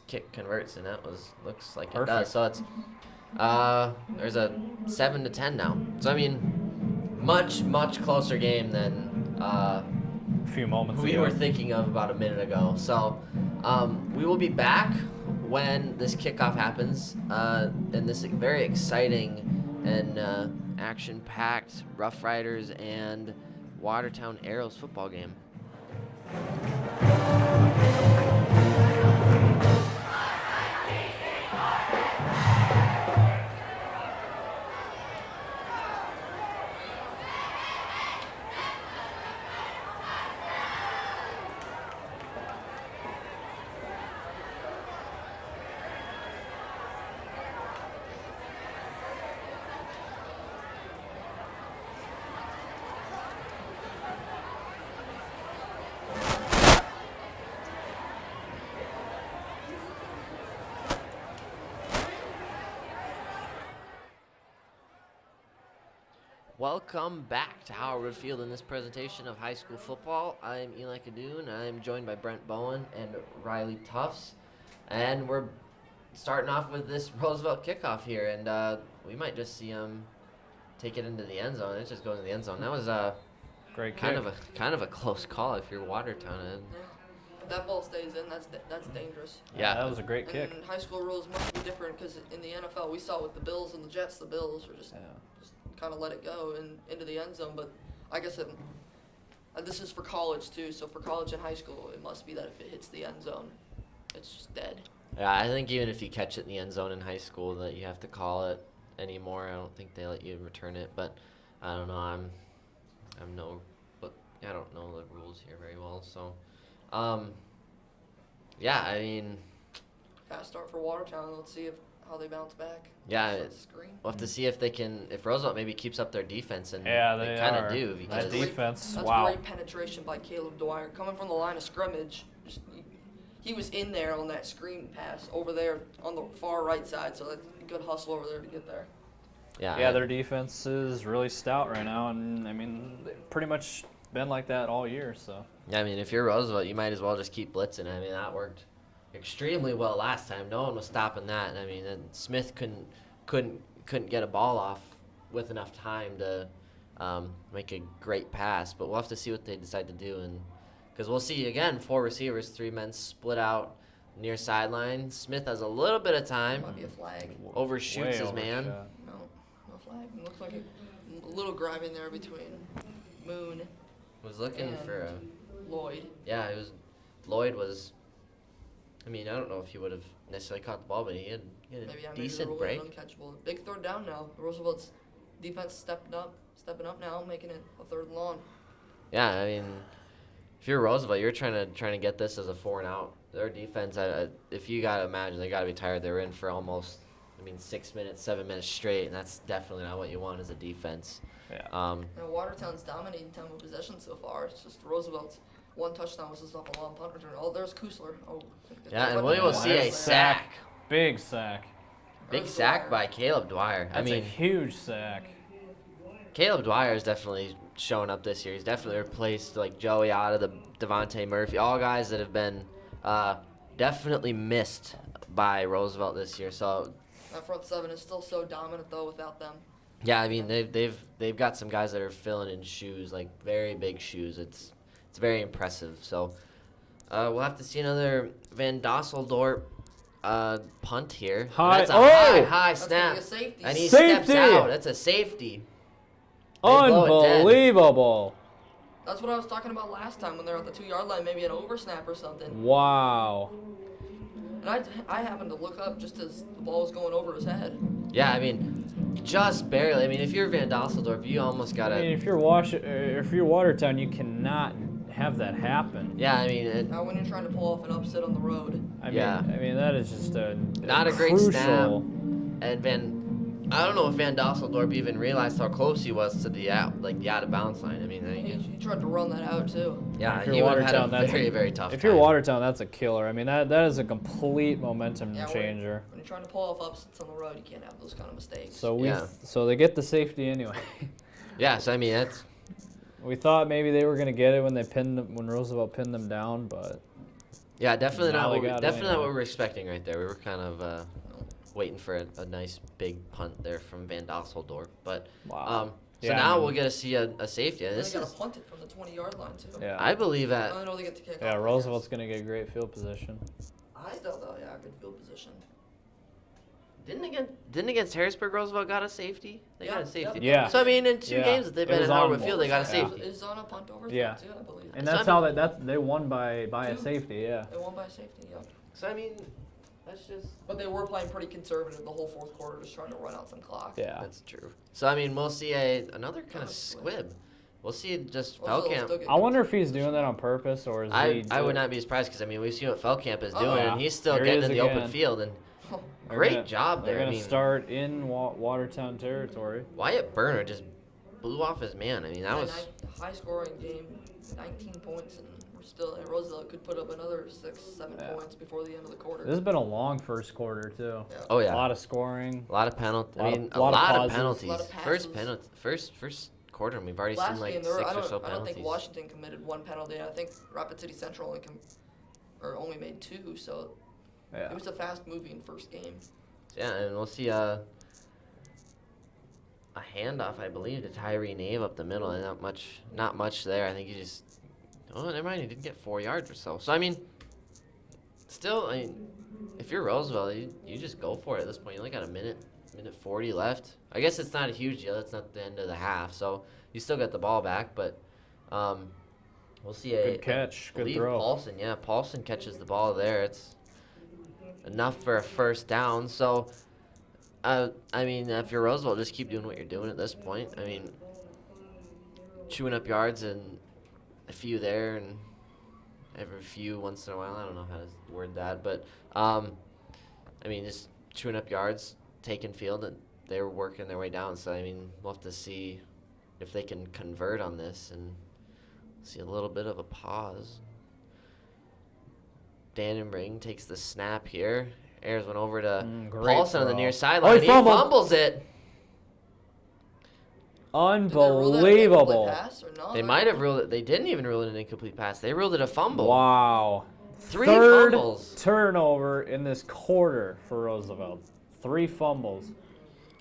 kick converts, and looks like it Perfect. does. So it's there's a 7-10 now. So I mean, much closer game than A few moments we ago. were thinking of about a minute ago. So we will be back when this kickoff happens in this very exciting and action-packed Rough Riders and Watertown Arrows football game. Welcome back to Howard Field in this presentation of high school football. I'm Eli Cadoon. I'm joined by Brent Bowen and Riley Tufts. And we're starting off with this Roosevelt kickoff here. And we might just see him take it into the end zone. It just goes in the end zone. That was Great kind kick. of a close call if you're Watertown. And Yeah. If that ball stays in, that's dangerous. yeah, That was a great kick. And high school rules must be different because in the NFL we saw with the Bills and the Jets, the Bills were just Yeah. kind of let it go and into the end zone. But I guess This is for college too. So for college and high school, it must be that if it hits the end zone, it's just dead. Yeah, I think even if you catch it in the end zone in high school, that you have to call it anymore. I don't think they let you return it, but I don't know. I don't know the rules here very well. So, yeah, I mean, Fast start for Watertown. Let's see how they bounce back. yeah, Screen. we'll have to see if Roosevelt maybe keeps up their defense, and Yeah, they they kind are. of do That because defense, That's wow. great penetration by Caleb Dwyer. Coming from the line of scrimmage, he was in there on that screen pass over there on the far right side, so that's a good hustle over there to get there. Yeah, their defense is really stout right now, and I mean, they've pretty much been like that all year. So Yeah, I mean, if you're Roosevelt, you might as well just keep blitzing. I mean, that worked extremely well last time. No one was stopping that. I mean, and Smith couldn't get a ball off with enough time to make a great pass. But we'll have to see what they decide to do, and because we'll see again 4 receivers, 3 men split out near sideline. Smith has a little bit of time, Might be a flag. overshoots his man. overshot. No flag. It looks like a little grinding there between Moon Was looking and for a. Lloyd. Yeah, it was. Lloyd was. I mean, I don't know if he would have necessarily caught the ball, but he had Maybe a the decent rule break. is uncatchable. Big third down now. Roosevelt's defense stepping up now, making it a third and long. Yeah, I mean, if you're Roosevelt, you're trying to get this as a 4-and-out. Their defense, if you gotta imagine, they gotta be tired. They were in for almost, 6 minutes, 7 minutes straight, and that's definitely not what you want as a defense. Yeah. Watertown's dominating time of possession so far. It's just Roosevelt's one touchdown was just off a long punt return. Oh, there's Kusler. Oh, Yeah, and we will see a sack. Big sack. Big There's sack Dwyer. by Caleb Dwyer. That's a huge sack. Caleb Dwyer is definitely showing up this year. He's definitely replaced like Joey Otta, the Devontae Murphy, all guys that have been definitely missed by Roosevelt this year. So That front seven is still so dominant though without them. yeah, I mean they've got some guys that are filling in shoes, like very big shoes. It's very impressive. So we'll have to see another Van Dosseldorp punt here. High- That's a oh! high That's gonna snap, be a safety. and he Safety! steps out. That's a safety. They blow it dead. Unbelievable. That's what I was talking about last time when they were at the 2-yard line, maybe an oversnap or something. Wow. And I happened to look up just as the ball was going over his head. Yeah, I mean, just barely. I mean, if you're Van Dosseldorp, you almost gotta. I mean, if you're Watertown, you cannot have that happen. Yeah, I mean, Now when you're trying to pull off an upset on the road. I Yeah. mean that is just not a great crucial. snap. And I don't know if Van Dosseldorp even realized how close he was to the out of bounds line. I mean, He tried to run that out too. yeah, If he you're would have had a Watertown, that's very, very tough If time. you're Watertown, that's a killer. I mean that is a complete momentum Yeah, changer. When you're trying to pull off upsets on the road, you can't have those kind of mistakes. So so they get the safety anyway. Yeah, so I mean, that's. We thought maybe they were gonna get it when Roosevelt pinned them down, but Yeah, definitely Now not. they What we, got it definitely not anyway. what we were expecting right there. We were kind of waiting for a nice big punt there from Van Dosseldorp, but wow. so Yeah, now I mean- we'll get to see a safety. And Then this they got is, to punt it from the 20-yard line too. Yeah. I believe that. I know they get to kick Yeah, off. Roosevelt's gonna get great field position. I still though, yeah, good field position. Didn't against Harrisburg, Roosevelt got a safety. They got a safety. Yeah. So I mean, in 2 Yeah. games that they've It been was in Howard on Field, they got a both. Yeah. safety. Is on a punt over Yeah. too, I believe. And So that's I how mean- they won by a Two. safety. Yeah. They won by safety, yeah. So I mean, that's just. But they were playing pretty conservative the whole fourth quarter, just trying to run out some clock. Yeah. That's true. So I mean, we'll see another kind of Another squib. We'll see just Also, they'll Feldkamp. still get I good wonder if field he's doing position. that on purpose or is I he? would not be surprised because I mean we've seen what Feldkamp is doing Uh-oh. and he's still Here he getting is in the open again. field and They're great gonna- job there. They're I gonna mean, start in Watertown territory. Wyatt Burner just blew off his man. I mean that And was high scoring game, 19 points, and we're still. And Roosevelt could put up another 6-7 Yeah. points before the end of the quarter. This has been a long first quarter too. Yeah. oh A yeah, lot of scoring. a lot of penalties. I lot of- mean lot of of pauses. penalties. Lot of First passes. penalty, first quarter, and we've already Last seen like game, there were, 6 I or don't, so I don't penalties. think Washington committed one penalty. I think Rapid City Central only made 2. So Yeah. it was a fast-moving first game. Yeah, and we'll see a handoff, I believe, to Tyree Nave up the middle, and not much there. I think he just. Oh, never mind. He didn't get 4 yards or so. So I mean, still, I mean, if you're Roosevelt, you just go for it at this point. You only got a minute 40 left. I guess it's not a huge deal. It's not the end of the half, so you still get the ball back. But We'll see Good catch, I good believe throw. Paulson, Paulson catches the ball there. It's enough for a first down. So, I mean, if you're Roosevelt, just keep doing what you're doing at this point. I mean, chewing up yards and a few there and every few once in a while. I don't know how to word that, but I mean, just chewing up yards, taking field, and they were working their way down. So, I mean, we'll have to see if they can convert on this and see a little bit of a pause. Dannenring takes the snap here. Ayers went over to Paulson on the near sideline. He fumbles it. Unbelievable. They might have ruled it. They didn't even rule it an incomplete pass. They ruled it a fumble. Wow. Third fumbles. Turnover in this quarter for Roosevelt. 3 fumbles.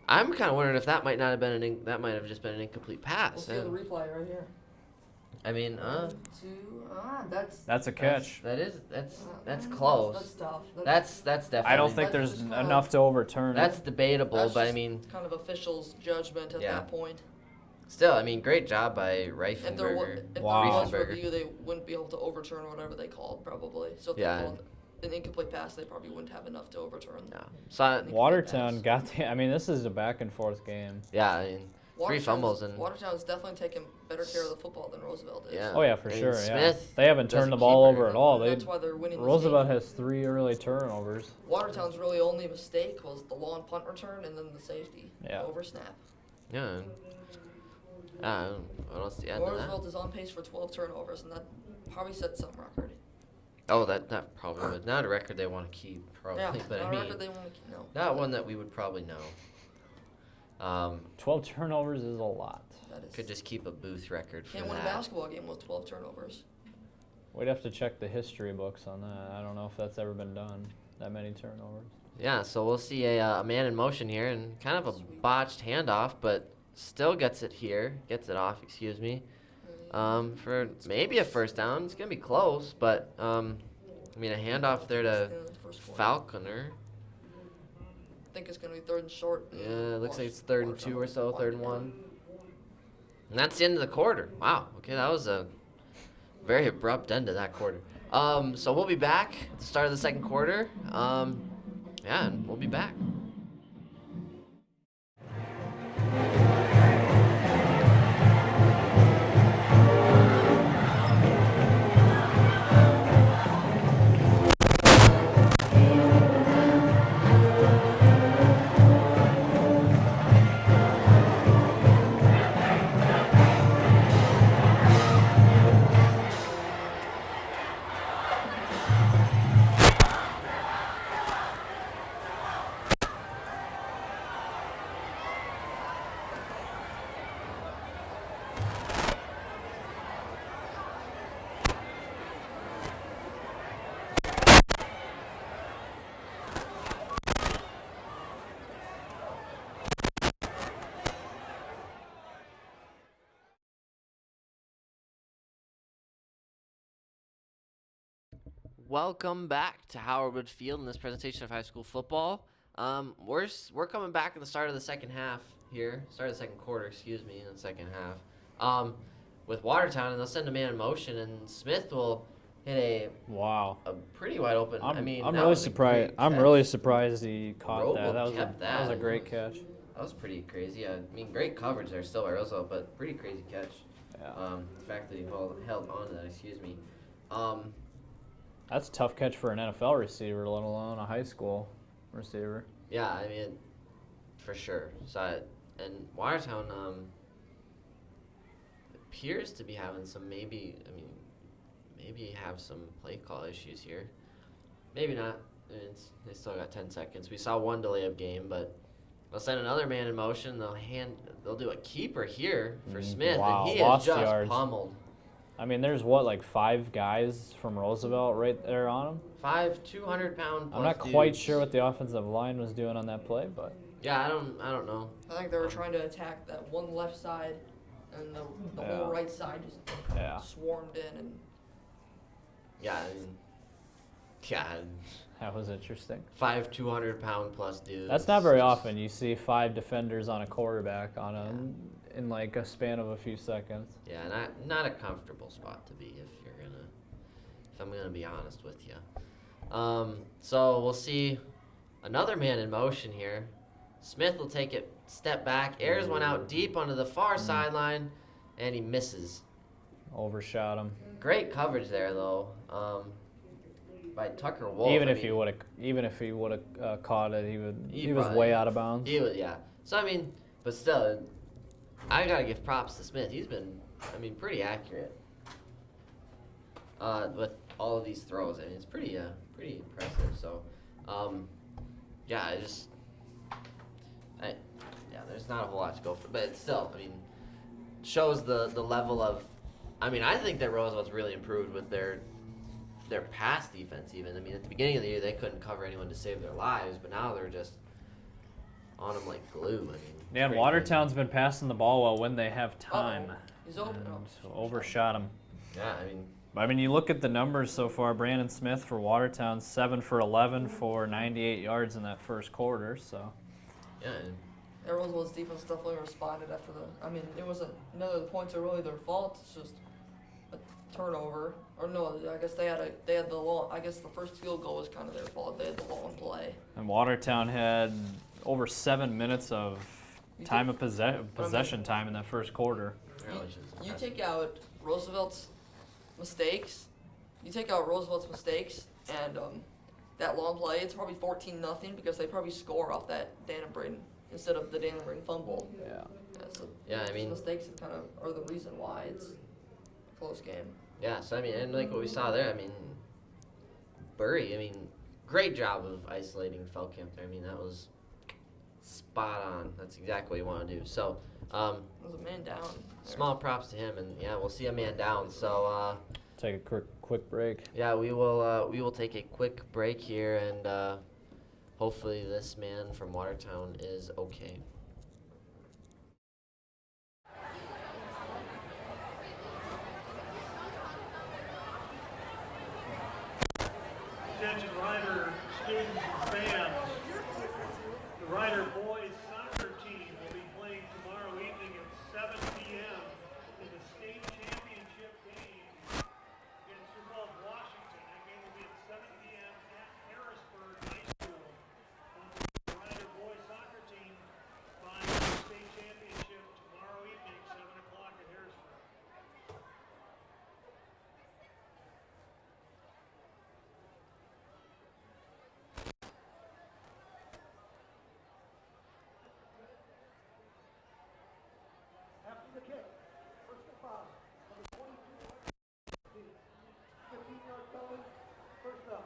I'm kind of wondering if that might not have been that might have just been an incomplete pass. We'll see the replay right here. I mean, that's a catch. That's close. That's tough. That's definitely. I don't think there's enough to overturn. That's debatable, that's but I mean, kind of official's judgment at that point. Still, I mean, great job by Reifenberger. If there was review, they wouldn't be able to overturn whatever they called, probably. So if they called an incomplete pass, they probably wouldn't have enough to overturn. Yeah. So Watertown got the. I mean, this is a back and forth game. Yeah, I mean, 3 fumbles and Watertown's definitely taken better care of the football than Roosevelt is. Yeah. Oh yeah, for sure. Smith They haven't turned the ball over at all. That's why they're winning. Roosevelt has 3 early turnovers. Watertown's really only mistake was the long punt return and then the safety. Yeah. Over snap. Yeah. I don't see the end of that. Roosevelt is on pace for 12 turnovers, and that probably sets some record. Oh, that probably would. Not a record they want to keep, probably. Yeah, but not I mean, a record they want to keep, no. Not one that we would probably know. 12 turnovers is a lot. That is. Could just keep a booth record for Can't win a that. basketball game with 12 turnovers. We'd have to check the history books on that. I don't know if that's ever been done, that many turnovers. Yeah, so we'll see a man in motion here and kind of a botched handoff, but still gets it off, excuse me, for maybe a first down. It's going to be close, but, I mean, a handoff there to Falconer. I think it's going to be 3rd and short. Yeah, it looks like it's 3rd and 2 or so, 3rd and 1. And that's the end of the quarter. Wow, okay, that was a very abrupt end to that quarter. So we'll be back at the start of the second quarter. Yeah, and we'll be back. Welcome back to Howard Wood Field in this presentation of high school football. We're coming back in the start of the second half here, start of the second quarter, excuse me, in the second half. With Watertown, and they'll send a man in motion, and Smith will hit a pretty wide open. I'm really surprised. I'm really surprised he caught that. That was a great catch. That was pretty crazy. I mean, great coverage there still by Roosevelt, but pretty crazy catch. Yeah. The fact that he held on to that, excuse me. That's a tough catch for an NFL receiver, let alone a high school receiver. Yeah, I mean, for sure. So, and Watertown appears to be having some maybe have some play call issues here. Maybe not. They still got 10 seconds. We saw one delay of game, but they'll send another man in motion. They'll do a keeper here for Smith, wow, and he is just pummeled. I mean, there's like 5 guys from Roosevelt right there on him. 5 200-pound. I'm not quite sure what the offensive line was doing on that play, but yeah, I don't know. I think they were trying to attack that one left side, and the whole right side just swarmed in and. Yeah, I mean, yeah. That was interesting. 5 200-pound plus dudes. That's not very often. You see 5 defenders on a quarterback on a in like a span of a few seconds. Yeah, not a comfortable spot to be if I'm gonna be honest with you. So we'll see another man in motion here. Smith will take it step back, airs one out deep onto the far sideline, and he misses. Overshot him. Great coverage there though, by Tucker Wolf. Even if he would have caught it, he was probably, way out of bounds. He was, yeah. So I mean, but still, I gotta give props to Smith. He's been, pretty accurate with all of these throws. I mean, it's pretty impressive. So, yeah, there's not a whole lot to go for, but still, shows the level of. I think that Roosevelt's really improved with their pass defense. Even at the beginning of the year, they couldn't cover anyone to save their lives, but now they're just on them like glue. Yeah, and Watertown's been passing the ball well when they have time. He's open. So overshot him. Yeah, you look at the numbers so far. Brandon Smith for Watertown, 7 for 11 for 98 yards in that first quarter. So. Yeah. Roosevelt's defense definitely responded after it wasn't none of the points are really their fault. It's just a turnover. Or no, I guess they had the long. I guess the first field goal was kind of their fault. They had the long play. And Watertown had over 7 minutes of possession time in that first quarter. You take out Roosevelt's mistakes. And that long play, it's probably 14-0 because they probably score off that Dannenbrink instead of the Dannenbrink fumble. Yeah. Mistakes are the reason why it's a close game. Yeah. So and like what we saw there, Burry. Great job of isolating Feldkamp there. That was spot on. That's exactly what you want to do. So, it was a man down. Small props to him, and yeah, we'll see a man down. So, take a quick break. Yeah, we will take a quick break here, and hopefully this man from Watertown is okay. Attention Rider students and fans. The Rider boys soccer team will be playing tomorrow evening at 7 p.m. in the state championship game against Sioux, Washington. That game will be at 7 p.m. at Harrisburg High School. The Rider boys soccer team vying for the state championship tomorrow evening, 7 o'clock at Harrisburg. After the kick, first and 5, number 22, 15-yard penalty, first up.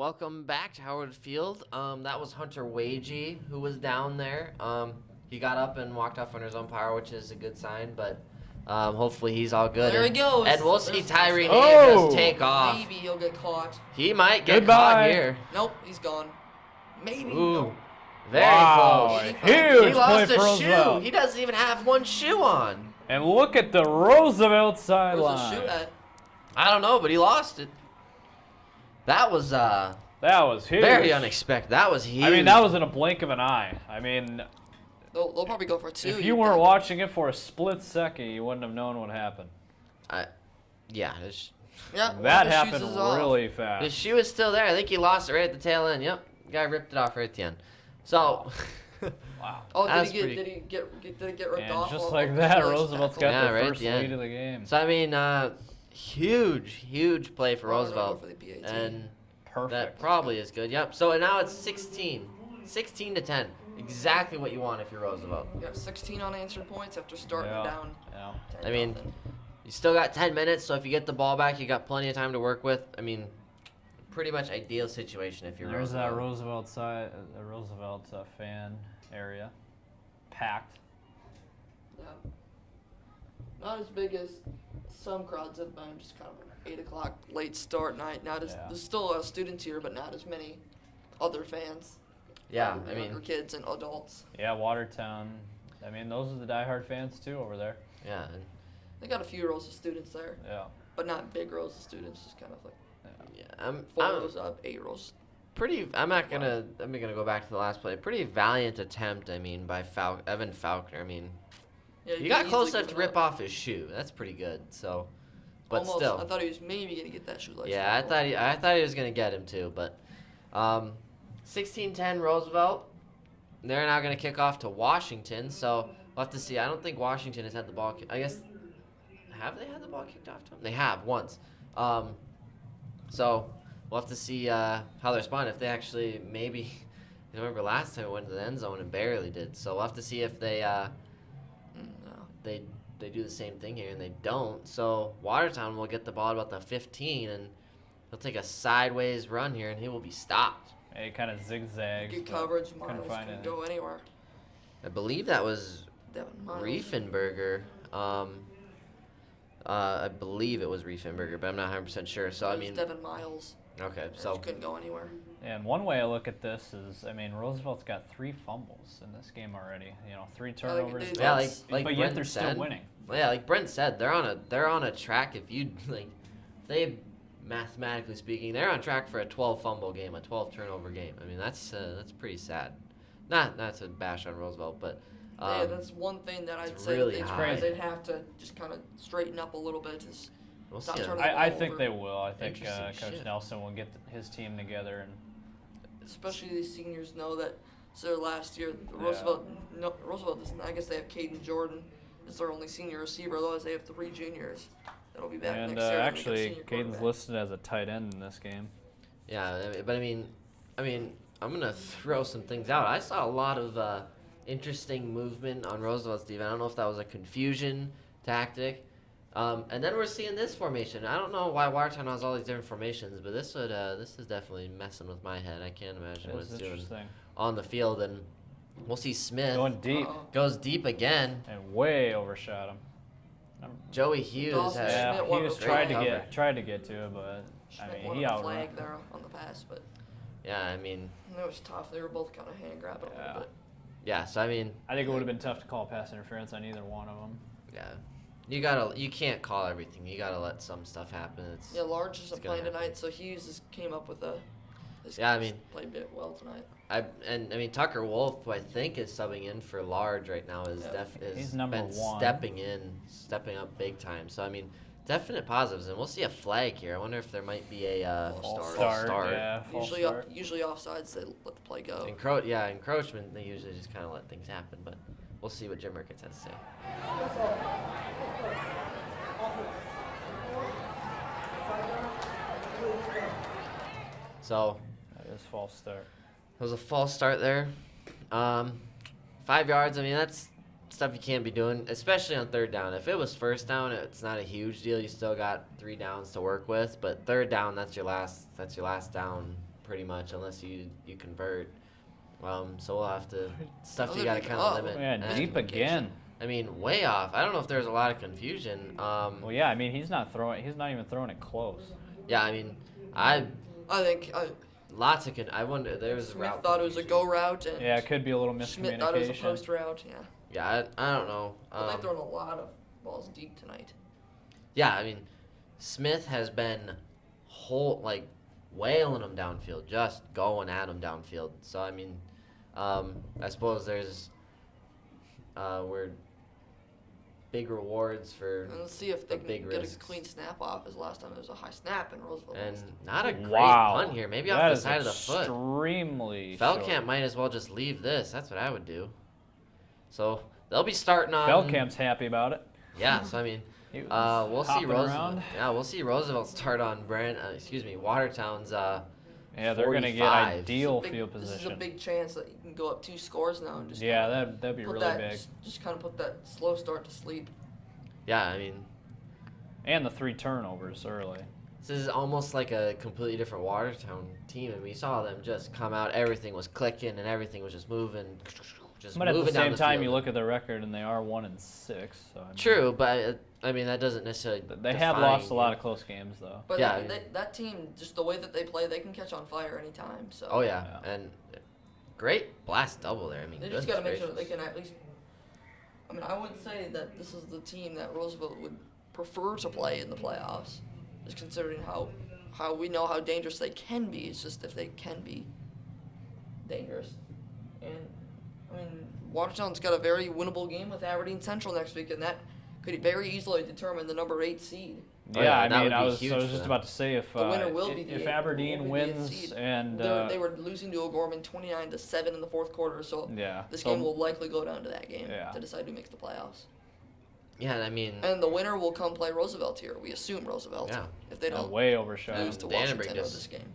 welcome back to Howard Field. That was Hunter Wagey who was down there. He got up and walked off on his own power, which is a good sign, but hopefully he's all good. There he goes. And we'll see Tyree Oh! just take off. Maybe he'll get caught. He might get Goodbye. caught here. Nope, he's gone. Maybe. Ooh, Nope. very Wow, close. huge He play lost for a shoe. Roosevelt. He doesn't even have one shoe on. And look at the Roosevelt Where's sideline. the shoot at? I don't know, but he lost it. That was That was huge. very unexpected. That was huge. I mean, that was in a blink of an eye. I mean, They'll probably go for 2. if you weren't watching it for a split second, you wouldn't have known what happened. Yeah, his Yeah, one That of the shoes happened is off. really fast. his shoe is still there. I think he lost it right at the tail end. Yep, guy ripped it off right at the end. So, Wow. Oh, That's did pretty- it get ripped And off? just Oh, like oh, that, oh, Roosevelt's tackle. got Yeah, the right at first the end. lead of the game. so I mean, huge play for Oh, no, Roosevelt, go for the PAT. and Perfect. that probably is good. Yep. So now it's 16 to 10. Exactly what you want if you're Roosevelt. You got 16 unanswered points after starting Yeah. down. Yeah. 10 I mean, nothing. you still got 10 minutes, so if you get the ball back, you got plenty of time to work with. I mean, pretty much ideal situation if you're There's Roosevelt. that Roosevelt side, the Roosevelt fan area, packed. Yeah. Not as big as some crowds have been, just kind of an 8 o'clock late start night. Not as Yeah. There's still students here, but not as many other fans. Yeah, I Younger mean, kids and adults. Yeah, Watertown. I mean, those are the diehard fans too over there. yeah. And, They got a few rows of students there, Yeah. but not big rows of students. Just kind of like yeah, 4 I'm rows up, 8 rows. pretty. I'm gonna go back to the last play. Pretty valiant attempt. I mean, by Evan Faulkner. I mean, Yeah, you could got easily close enough give to it rip up. off his shoe. That's pretty good. So, but Almost. still, I thought he was maybe gonna get that shoelace. yeah, I fumble. thought he was gonna get him too. But 16-10 Roosevelt. They're now gonna kick off to Washington. So we'll have to see. I don't think Washington has had the ball. I guess have they had the ball kicked off to them? They have once. So we'll have to see how they respond. If they actually maybe. I remember last time it went to the end zone and barely did. So we'll have to see if they No. they do the same thing here, and they don't. So Watertown will get the ball about the 15, and he'll take a sideways run here, and he will be stopped. It kind of zigzags. Good but coverage. couldn't Miles find couldn't it. go anywhere. I believe that was Devin Miles. Riefenberger. I believe it was Riefenberger, but I'm not 100% sure. So It I was mean, Devin Miles. okay. Just So couldn't go anywhere. And one way I look at this is, I mean, Roosevelt's got 3 fumbles in this game already. 3 turnovers. they- yeah, that's- like but yet Brent they're said, still winning. Well, yeah, like Brent said, they're on a track. If you like, they mathematically speaking, they're on track for a 12 fumble game, a 12 turnover game. I mean, that's pretty sad. Not to bash on Roosevelt, but Yeah, that's one thing that I'd it's say really that high. they'd have to just kind of straighten up a little bit. Is we'll stop see. turning I ball think over. they will. I think Interesting Coach shit. Nelson will get his team together and especially these seniors know that it's their last year. Yeah. Roosevelt doesn't. I guess they have Caden Jordan as their only senior receiver. Otherwise, they have 3 juniors that'll be back and next year. actually, Caden's listed as a tight end in this game. Yeah, but I mean, I'm gonna throw some things out. I saw a lot of interesting movement on Roosevelt's team. I don't know if that was a confusion tactic. And then we're seeing this formation. I don't know why Watertown has all these different formations, but this is definitely messing with my head. I can't imagine what It's it's doing interesting. on the field. And we'll see Smith Going deep goes deep again. and way overshot him. Joey Hughes Dawson has Yeah, Schmidt he won was the tried to cover. get to it, but I mean won he the outrun. flag there on the pass, but yeah. I mean, it was tough. They were both kind of hand grabbing a Yeah. little bit. yeah. So I mean, I think it would have been tough to call pass interference on either one of them. yeah. You can't call everything. You gotta let some stuff happen. It's Yeah, Large isn't it's gonna playing happen. tonight, so Hughes came up with this Yeah, I mean- played bit well tonight. Tucker Wolf, who I think is subbing in for Large right now, is Yeah. He's number been 1. stepping up big time. So I mean, definite positives, and we'll see a flag here. I wonder if there might be a False false start. Yeah, false Usually, start. usually offsides they let the play go. encroachment. They usually just kind of let things happen, but we'll see what Jim Ricketts has to say. So That is false start. it was a false start there. 5 yards. I mean, that's stuff you can't be doing, especially on third down. If it was first down, it's not a huge deal. You still got 3 downs to work with. But third down, that's your last down pretty much, unless you convert. So we'll have to stuff you Other got to people- kind of oh, limit. Yeah, And, deep again. I mean, way off. I don't know if there's a lot of confusion. Well, yeah, I mean, he's not even throwing it close. Yeah, I mean, I think lots of I wonder there was Smith route thought it was a confusion. go route, and Yeah, it could be a little Schmidt thought it was a miscommunication. post route. Yeah, Yeah, I don't know. but they've thrown a lot of balls deep tonight. Yeah, I mean, Smith has been wailing them downfield, just going at them downfield. So I mean, I suppose there's we're big rewards for And let's see if they the can big get risks. a clean snap off. As last time there was a high snap in Roosevelt. And missed. not a great Wow. punt here. Maybe That off the is side of the foot. extremely Feldkamp short. might as well just leave this. That's what I would do. So they'll be starting on. Feldkamp's happy about it. Yeah, so I mean, He was we'll see hopping Roosevelt. around. Yeah, we'll see Roosevelt start on Watertown's. Yeah, they're going to get 45. ideal Big- field This is a position. big chance that you can go up 2 scores now and just Yeah, kinda that'd be put really that, big. Just kind of put that slow start to sleep. Yeah, I mean, And the 3 turnovers early. this is almost like a completely different Watertown team, and we saw them just come out. Everything was clicking, and everything was just moving, just But at moving the down same time, field. you look at their record, and they are 1-6. So I mean, True, but I mean that doesn't necessarily. They have define lost a lot you. of close games, though. But Yeah, that team, just the way that they play, they can catch on fire anytime. So Oh yeah, Yeah. and great blast double there. I mean, they just goodness got to make sure that they gracious. can at least. I mean, I wouldn't say that this is the team that Roosevelt would prefer to play in the playoffs, just considering how we know how dangerous they can be. It's just if they can be dangerous. And I mean, Watertown's got a very winnable game with Aberdeen Central next week, and that could very easily determine the number 8 seed. Oh, Yeah, yeah, I that mean, would I be was huge just for them. about to say if The winner will be if the Aberdeen wins seed. and They were losing to O'Gorman 29-7 in the fourth quarter, so yeah, this so- game will likely go down to that game Yeah. to decide who makes the playoffs. Yeah, I mean, And the winner will come play Roosevelt here. We assume Roosevelt. Yeah. If they don't way overshot. lose to Danbury Washington in just- this game.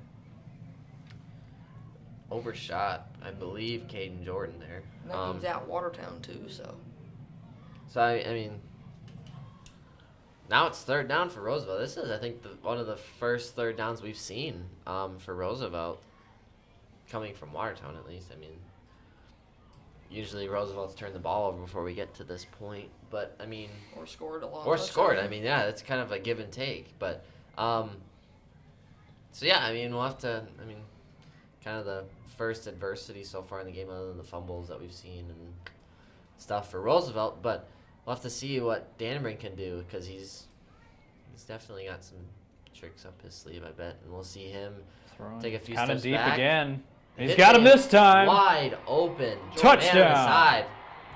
overshot, I believe, Caden Jordan there. And that game's at Watertown too, so. So I mean, now it's third down for Roosevelt. This is, I think, one of the first third downs we've seen for Roosevelt, coming from Watertown at least. I mean, usually Roosevelt's turned the ball over before we get to this point, but I mean, Or scored a long or touchdown. scored. I mean, yeah, it's kind of a give and take. But so yeah, I mean, we'll have to. I mean, kind of the first adversity so far in the game, other than the fumbles that we've seen and stuff for Roosevelt. But we'll have to see what Danbury can do, because he's definitely got some tricks up his sleeve, I bet, and we'll see him take a few kind of steps deep back. again. He's Hit got him this time. Wide open. Touchdown. Man on the side.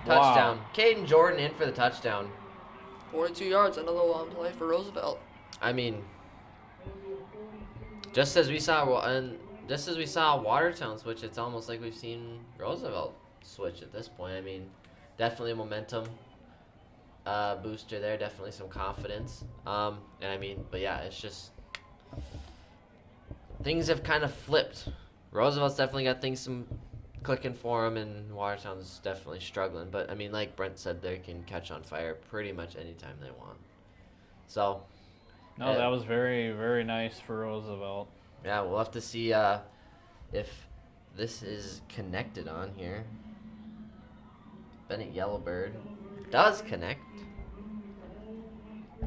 Wow. Touchdown. Caden Jordan in for the touchdown. 42 yards, another long play for Roosevelt. I mean, just as we saw Watertown switch, it's almost like we've seen Roosevelt switch at this point. I mean, definitely a momentum booster there, definitely some confidence. And I mean, but yeah, it's just things have kind of flipped. Roosevelt's definitely got things some clicking for him, and Watertown's definitely struggling. But I mean, like Brent said, they can catch on fire pretty much anytime they want. So. No, that was very, very nice for Roosevelt. Yeah, we'll have to see if this is connected on here. Bennett Yellowbird does connect.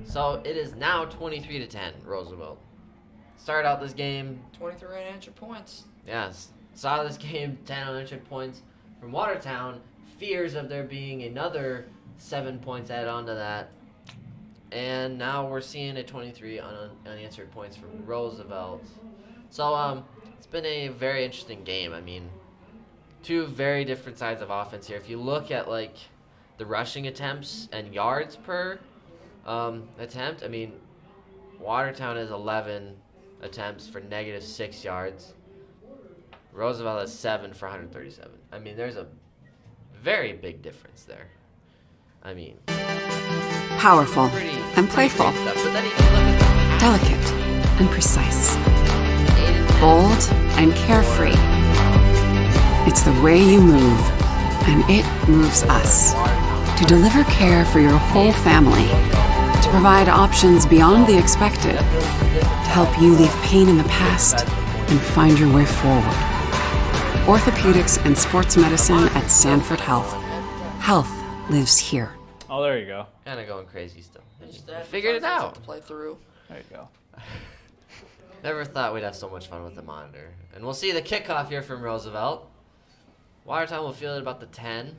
So it is now 23-10, Roosevelt. Started out this game, 23 unanswered points. yes, saw this game, 10 unanswered points from Watertown. Fears of there being another 7 points added on to that. And now we're seeing a 23 unanswered points from Roosevelt. So it's been a very interesting game. I mean, two very different sides of offense here. If you look at like the rushing attempts and yards per attempt, I mean, Watertown has 11 attempts for -6 yards. Roosevelt has 7 for 137. I mean, there's a very big difference there. I mean, Powerful pretty and playful, big stuff. But then if you look at delicate and precise, the bold and carefree. It's the way you move, and it moves us. To deliver care for your whole family, to provide options beyond the expected, to help you leave pain in the past and find your way forward. Orthopedics and sports medicine at Sanford Health. Health lives here. Oh, there you go. Kind of going crazy still. Just We that figured it have out. to play through. There you go. Never thought we'd have so much fun with the monitor. And we'll see the kickoff here from Roosevelt. Watertown will field it about the 10.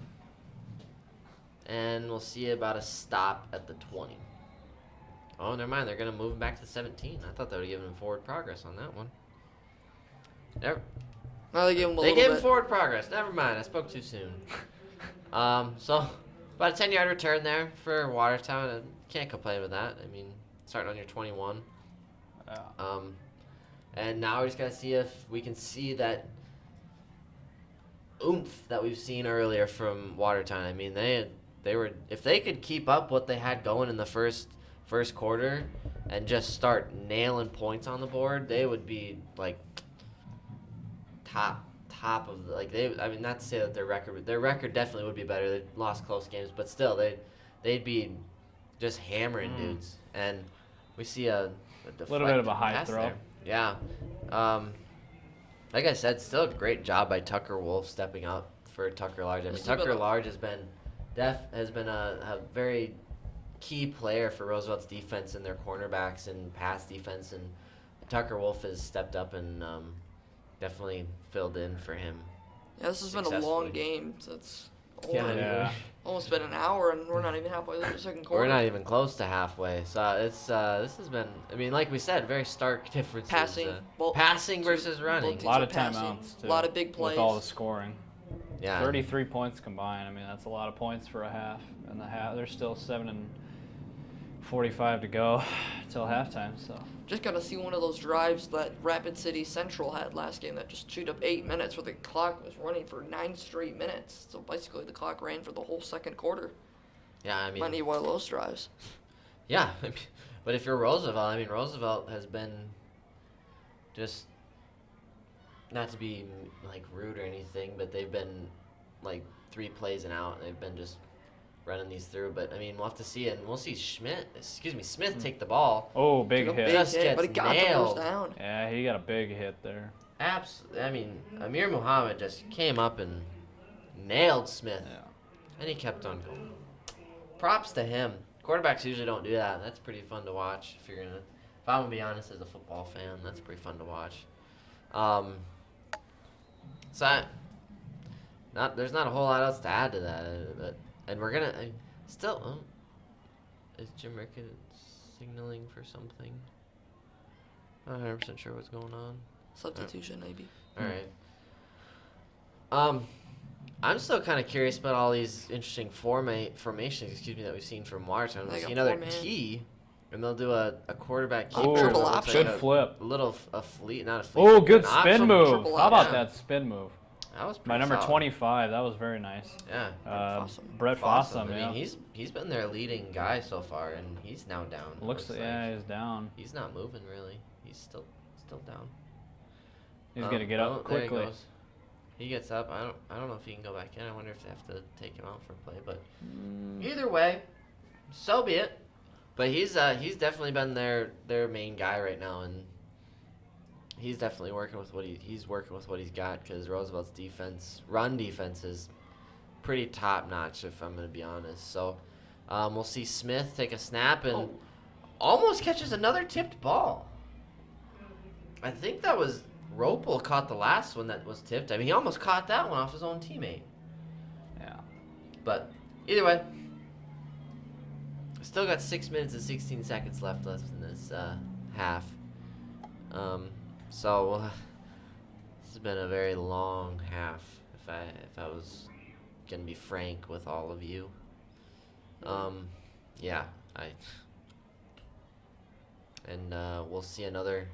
And we'll see about a stop at the 20. Oh, never mind. They're going to move him back to the 17. I thought they would have given him forward progress on that one. Never. No, they gave him a They little gave him bit. forward progress. Never mind. I spoke too soon. So, about a 10-yard return there for Watertown. Can't complain with that. I mean, starting on your 21. And now we just got to see if we can see that oomph that we've seen earlier from Watertown. I mean, they were, if they could keep up what they had going in the first quarter and just start nailing points on the board, they would be like top of the, like they. I mean, not to say that their record definitely would be better. They lost close games, but still they'd be just hammering dudes. And we see a little bit of a deflected high pass throw. there. Yeah. Like I said, still a great job by Tucker Wolf stepping up for Tucker Large. I mean, This has been Tucker a- Large has been a very key player for Roosevelt's defense and their cornerbacks and pass defense, and Tucker Wolf has stepped up and definitely filled in for him. Yeah, this has been a successfully. long game. So it's Yeah. almost been an hour, and we're not even halfway through the second quarter. We're not even close to halfway. So it's this has been. I mean, like we said, very stark differences. Passing, versus running. both A lot of teams are passing. timeouts, too. A lot of big plays. With all the scoring. Yeah. 33 points combined. I mean, that's a lot of points for a half. And there's still 7:45 to go till halftime. So Just got to see one of those drives that Rapid City Central had last game that just chewed up 8 minutes where the clock was running for 9 straight minutes. So basically the clock ran for the whole second quarter. Yeah, I mean. Might need one of those drives. Yeah, but if you're Roosevelt, I mean, Roosevelt has been just, not to be like rude or anything, but they've been like 3 plays and out. They've been just running these through. But I mean, we'll have to see it, and we'll see Smith take the ball. oh, big Took a hit. big Just hit, gets but he got nailed. the first down. Yeah, he got a big hit there. I mean, Amir Muhammad just came up and nailed Smith, Yeah. and he kept on going. Props to him. Quarterbacks usually don't do that. That's pretty fun to watch. If I'm gonna be honest, as a football fan, that's pretty fun to watch. There's not a whole lot else to add to that. And we're gonna still. Is Jim Ricketts signaling for something? I'm not 100% sure what's going on. Substitution, maybe. All right. I'm still kind of curious about all these interesting formations, that we've seen from Watertown. They We'll got see another 4-man. T, and they'll do a quarterback Oh, keeper. triple that looks option. Good flip. A little a fleet, not a fleet. Oh, but good an spin option. move. triple How about option. that spin move? That was My pretty number solid. 25. That was very nice. Yeah. Fossum. Brett Awesome. Fossum, I yeah. mean, he's been their leading guy so far, and he's now down. it Looks like, like. yeah, he's down. He's not moving really. He's still down. He's gonna get oh, up there he quickly. goes. He gets up. I don't know if he can go back in. I wonder if they have to take him out for a play. But either way, so be it. But he's definitely been their main guy right now, and he's definitely working with what he's got, because Roosevelt's run defense is pretty top notch, if I'm gonna be honest. So we'll see Smith take a snap and almost catches another tipped ball. I think that was Ropel caught the last one that was tipped. I mean, he almost caught that one off his own teammate. Yeah. But either way, still got 6 minutes and 16 seconds left in this half. So this has been a very long half. If I was gonna be frank with all of you, yeah, we'll see another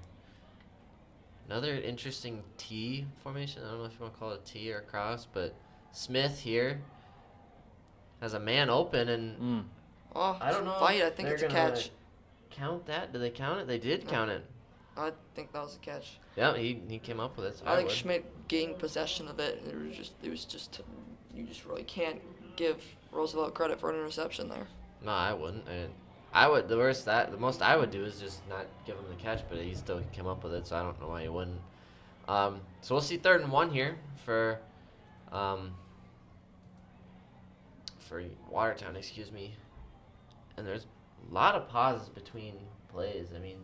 interesting T formation. I don't know if you want to call it a T or a cross, but Smith here has a man open, and Oh, I don't know. Fight. if I think they're it's a gonna catch. Count that? Did they count it? They did count it. I think that was a catch. Yeah, he came up with it. So I think would. Schmidt gained possession of it. You just really can't give Roosevelt credit for an interception there. No, I wouldn't. I would. The most I would do is just not give him the catch, but he still came up with it, so I don't know why he wouldn't. So we'll see 3rd and 1 here for Watertown, excuse me. And there's a lot of pauses between plays. I mean,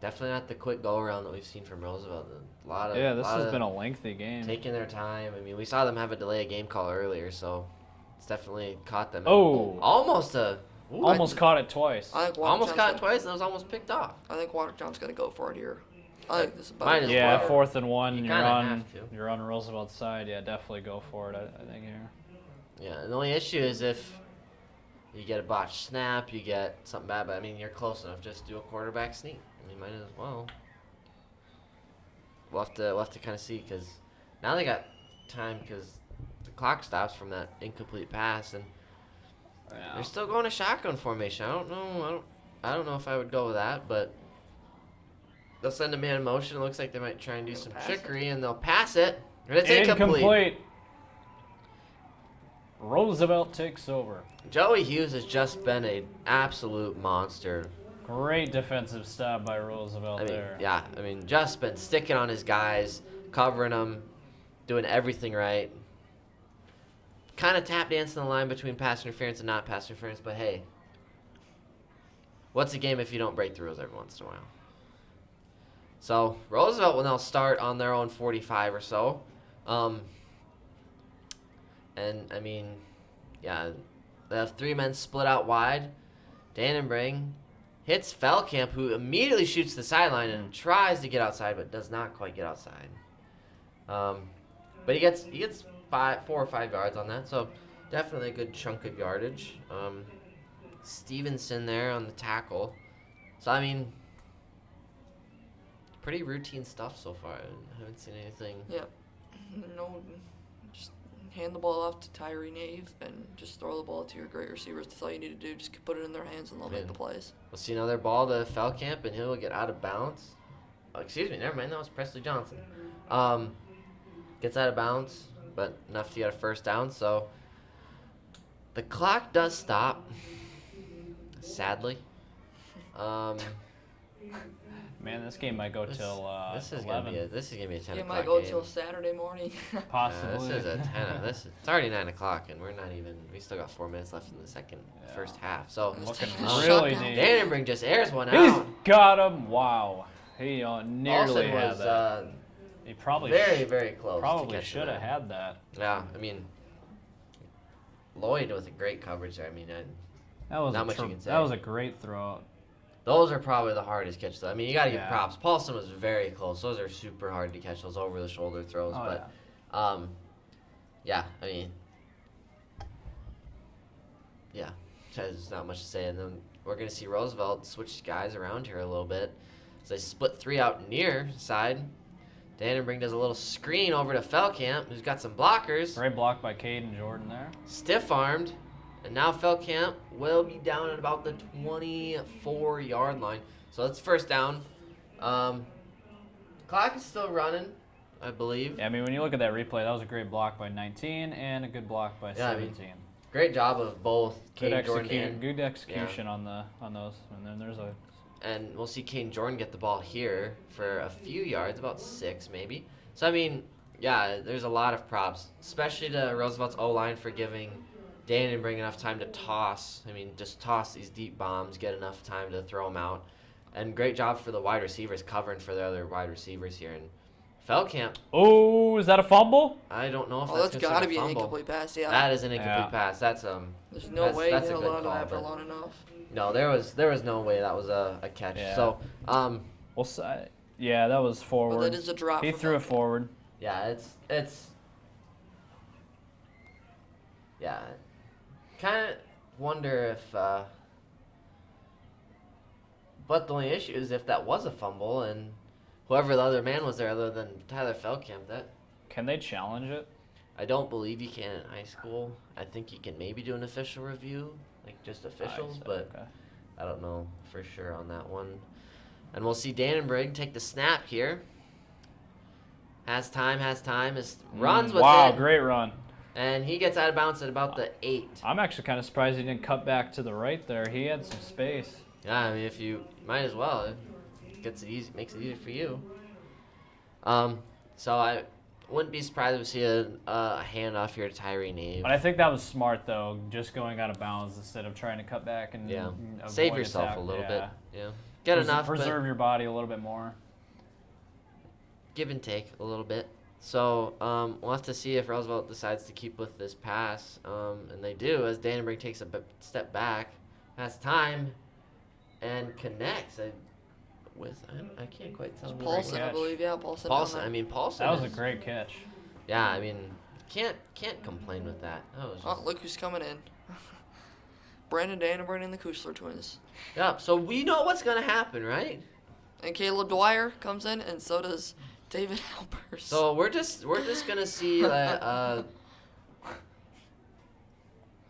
definitely not the quick go-around that we've seen from Roosevelt. This has been a lengthy game. Taking their time. I mean, we saw them have a delay of game call earlier, so it's definitely caught them. Almost caught it twice. Almost caught it twice, and it was almost picked off. I think Watertown's going to go for it here. I think this is Might about as well. 4th and 1. You're on Roosevelt's side. Yeah, definitely go for it. I think here. Yeah, the only issue is if you get a botched snap, you get something bad. But I mean, you're close enough. Just do a quarterback sneak. I mean, might as well. We'll have to kind of see, because now they got time, because the clock stops from that incomplete pass, and they're still going to shotgun formation. I don't know if I would go with that, but they'll send a man in motion. It looks like they might try and do some trickery, and they'll pass it, and it's incomplete. Roosevelt takes over. Joey Hughes has just been an absolute monster. Great defensive stop by Roosevelt there. Yeah, I mean, just been sticking on his guys, covering them, doing everything right. Kind of tap dancing the line between pass interference and not pass interference, but hey, what's a game if you don't break the rules every once in a while? So Roosevelt will now start on their own 45 or so. And, I mean, yeah, they have 3 men split out wide. Dannenberg hits Feldkamp, who immediately shoots the sideline and tries to get outside, but does not quite get outside. But he gets 4 or 5 yards on that, so definitely a good chunk of yardage. Stevenson there on the tackle. So, I mean, pretty routine stuff so far. I haven't seen anything. Yeah. No, just hand the ball off to Tyree Nave and just throw the ball to your great receivers. That's all you need to do. Just put it in their hands and they'll make the plays. We'll see another ball to Feldkamp, and he'll get out of bounds. Oh, excuse me, never mind. That was Presley Johnson. Gets out of bounds, but enough to get a first down. So the clock does stop, sadly. Man, this game might go till 11. This is gonna be a 10 It o'clock might go game. till Saturday morning. Possibly. This is a 10. It's already 9 o'clock, and we still got 4 minutes left in the first half. So Looking Shut really down. deep. Dannenberg just airs one He's out. got him. Wow. He nearly Olsen had was that. He probably very, very close. to Probably catching should have that. had that. Yeah, I mean, Lloyd with a great coverage there. I mean, That was not much you can say. That was a great throw. Those are probably the hardest catches. I mean, you got to give Yeah. props. Paulson was very close. Those are super hard to catch, those over-the-shoulder throws. Oh, but, yeah, I mean, yeah, there's not much to say. And then we're going to see Roosevelt switch guys around here a little bit. So they split 3 out near side. Dannenberg does a little screen over to Feldkamp, who's got some blockers. Great block by Caden Jordan there. Stiff-armed. And now Feldkamp will be down at about the 24-yard line. So that's first down. Clock is still running, I believe. Yeah, I mean, when you look at that replay, that was a great block by 19 and a good block by 17. Great job of both Kane Jordan and good execution on those. And then there's a. And we'll see Kane Jordan get the ball here for a few yards, about 6 maybe. So I mean, yeah, there's a lot of props, especially to Roosevelt's O-line for giving Dannenberg enough time to toss. I mean, just toss these deep bombs, get enough time to throw them out. And great job for the wide receivers covering for the other wide receivers here. And Feldkamp. Oh, is that a fumble? I don't know if that's considered got to a be an fumble. incomplete pass. Yeah. That is an incomplete pass. That's There's no way that's he a held good on to call, that for but- long enough. No, there was no way that was a catch. Yeah. So, yeah, that was forward. But that is a drop. He from threw it that. forward. yeah, yeah. Kind of wonder if, but the only issue is if that was a fumble and whoever the other man was there other than Tyler Feldkamp, that Can they challenge it? I don't believe you can in high school. I think you can maybe do an official review, like just officials, but okay. I don't know for sure on that one. And we'll see Dannenberg take the snap here. Has time, runs with Wow, it. great run. And he gets out of bounds at about the 8. I'm actually kind of surprised he didn't cut back to the right there. He had some space. Yeah, I mean, if you might as well. It gets it easy, makes it easier for you. So I wouldn't be surprised if we see a handoff here to Tyree Nave. But I think that was smart, though, just going out of bounds instead of trying to cut back and avoid Save yourself attack. a little bit. Yeah. Get enough. Preserve your body a little bit more. Give and take a little bit. So we'll have to see if Roosevelt decides to keep with this pass. And they do, as Dannenberg takes a step back, has time, and connects. I can't quite tell. Paulson, I believe. Yeah, Paulson. Paulson. Paulson. That was a great catch. Yeah, can't complain with that. Look who's coming in. Brandon Dannenberg and the Kusler twins. Yeah, so we know what's gonna happen, right? And Caleb Dwyer comes in, and so does David Alpers. So we're just gonna see that.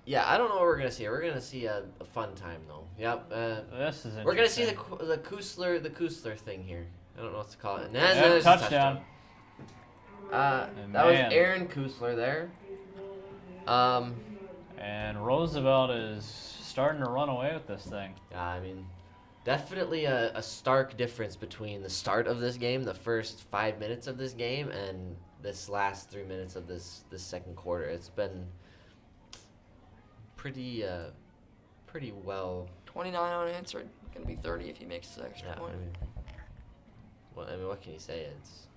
Yeah, I don't know what we're gonna see. We're gonna see a fun time though. Yep. This is interesting. We're gonna see the Kusler thing here. I don't know what to call it. And Yep, touchdown. That was Aaron Kusler there. And Roosevelt is starting to run away with this thing. Yeah, definitely a stark difference between the start of this game, the first 5 minutes of this game, and this last 3 minutes of this second quarter. It's been pretty well. 29 unanswered. Gonna be 30 if he makes the extra point. What can you say? It's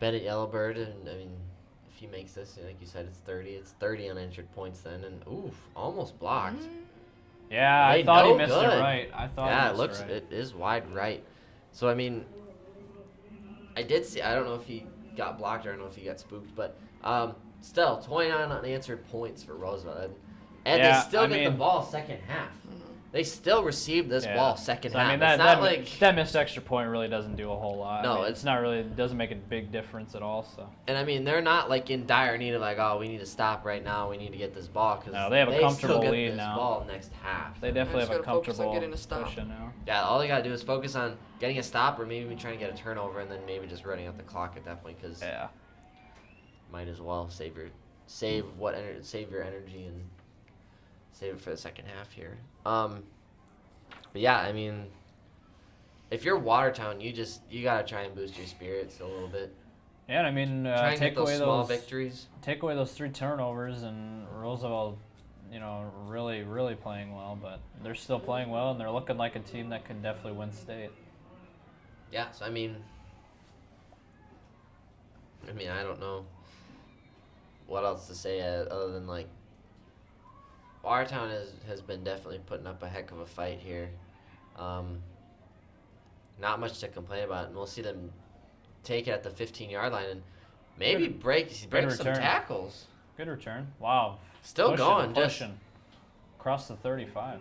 Bennett Yellowbird, and if he makes this, like you said, it's 30. It's 30 unanswered points then, and almost blocked. Yeah, I thought he missed it right. It is wide right. So I did see. I don't know if he got blocked or I don't know if he got spooked, but still 29 unanswered points for Roosevelt, and they still get the ball second half. They still received this ball second half. That missed extra point really doesn't do a whole lot. No, it's not really. It doesn't make a big difference at all. So. And they're not in dire need of we need to stop right now. We need to get this ball because they have a comfortable still get lead this now. Ball next half. They definitely have a comfortable stop. cushion now. Yeah, all they gotta do is focus on getting a stop or maybe trying to get a turnover and then maybe just running out the clock at that point because might as well save your energy and save it for the second half here. But yeah, if you're Watertown, you gotta try and boost your spirits a little bit. Yeah, try and take get away those small those victories. Take away those 3 turnovers, and Roosevelt, really, really playing well. But they're still playing well, and they're looking like a team that can definitely win state. Yeah, so I don't know what else to say other than Watertown has been definitely putting up a heck of a fight here. Not much to complain about, and we'll see them take it at the 15-yard line and maybe break some tackles. Good return. Wow. Still going. Pushing. Across the 35.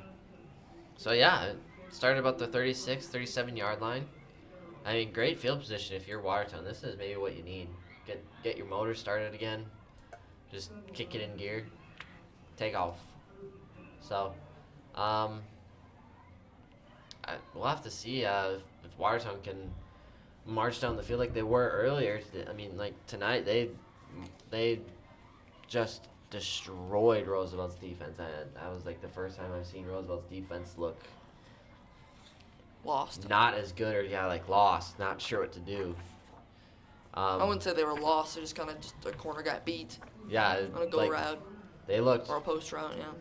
So, yeah, it started about the 36, 37-yard line. Great field position if you're Watertown. This is maybe what you need. Get your motor started again. Just kick it in gear. Take off. So, we'll have to see if Watertown can march down the field like they were earlier. Tonight they just destroyed Roosevelt's defense. That was the first time I've seen Roosevelt's defense look lost. Not as good or lost. Not sure what to do. I wouldn't say they were lost. They just a corner got beat. Yeah, on a go route. They looked or a post route. Yeah.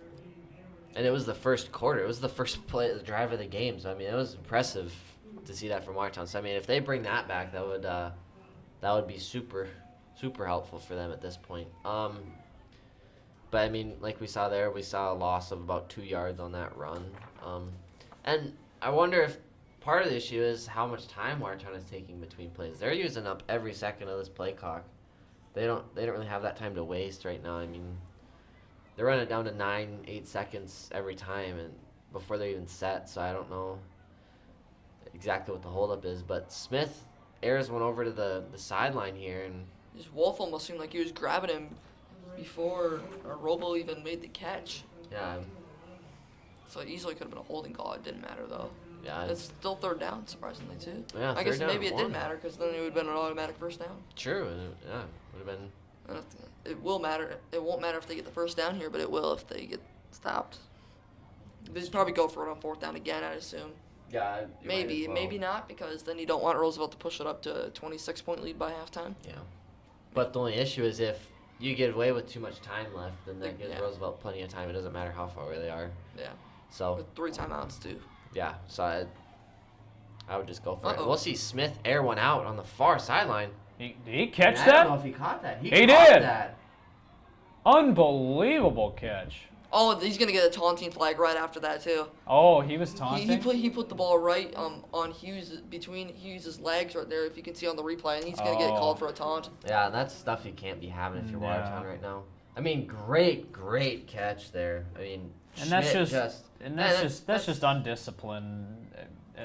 And it was the first quarter. It was the first drive of the game. So it was impressive to see that from Watertown. So if they bring that back, that would be super, super helpful for them at this point. But like we saw there, we saw a loss of about 2 yards on that run. And I wonder if part of the issue is how much time Watertown is taking between plays. They're using up every second of this play clock. They don't really have that time to waste right now. They're running it down to 9-8 seconds every time, and before they're even set. So I don't know exactly what the holdup is. But Smith airs one over to the sideline here, and Wolf almost seemed like he was grabbing him before Robo even made the catch. Yeah. So it easily could have been a holding call. It didn't matter though. Yeah. It's still third down, surprisingly too. Yeah. I guess maybe it did matter because then it would have been an automatic first down. True. Yeah. Would have been. It will matter. It won't matter if they get the first down here, but it will if they get stopped. They'd probably go for it on fourth down again, I'd assume. Yeah, you might Maybe, as well. maybe not, because then you don't want Roosevelt to push it up to a 26-point lead by halftime. Yeah. But the only issue is if you get away with too much time left, then that gives Yeah. Roosevelt plenty of time. It doesn't matter how far away they are. Yeah. So, With 3 timeouts, too. yeah. So I would just go for it. Uh-oh. We'll see Smith air one out on the far sideline. Did he catch I that? don't know if he caught that. He He caught did. that. Unbelievable catch. Oh, he's going to get a taunting flag right after that, too. Oh, he was taunting? He put the ball right on Hughes, between Hughes' legs right there, if you can see on the replay, and he's going to get called for a taunt. Yeah, that's stuff you can't be having if you're Yeah. Watertown right now. I mean, great catch there. I mean, And that's Schmidt that's just undisciplined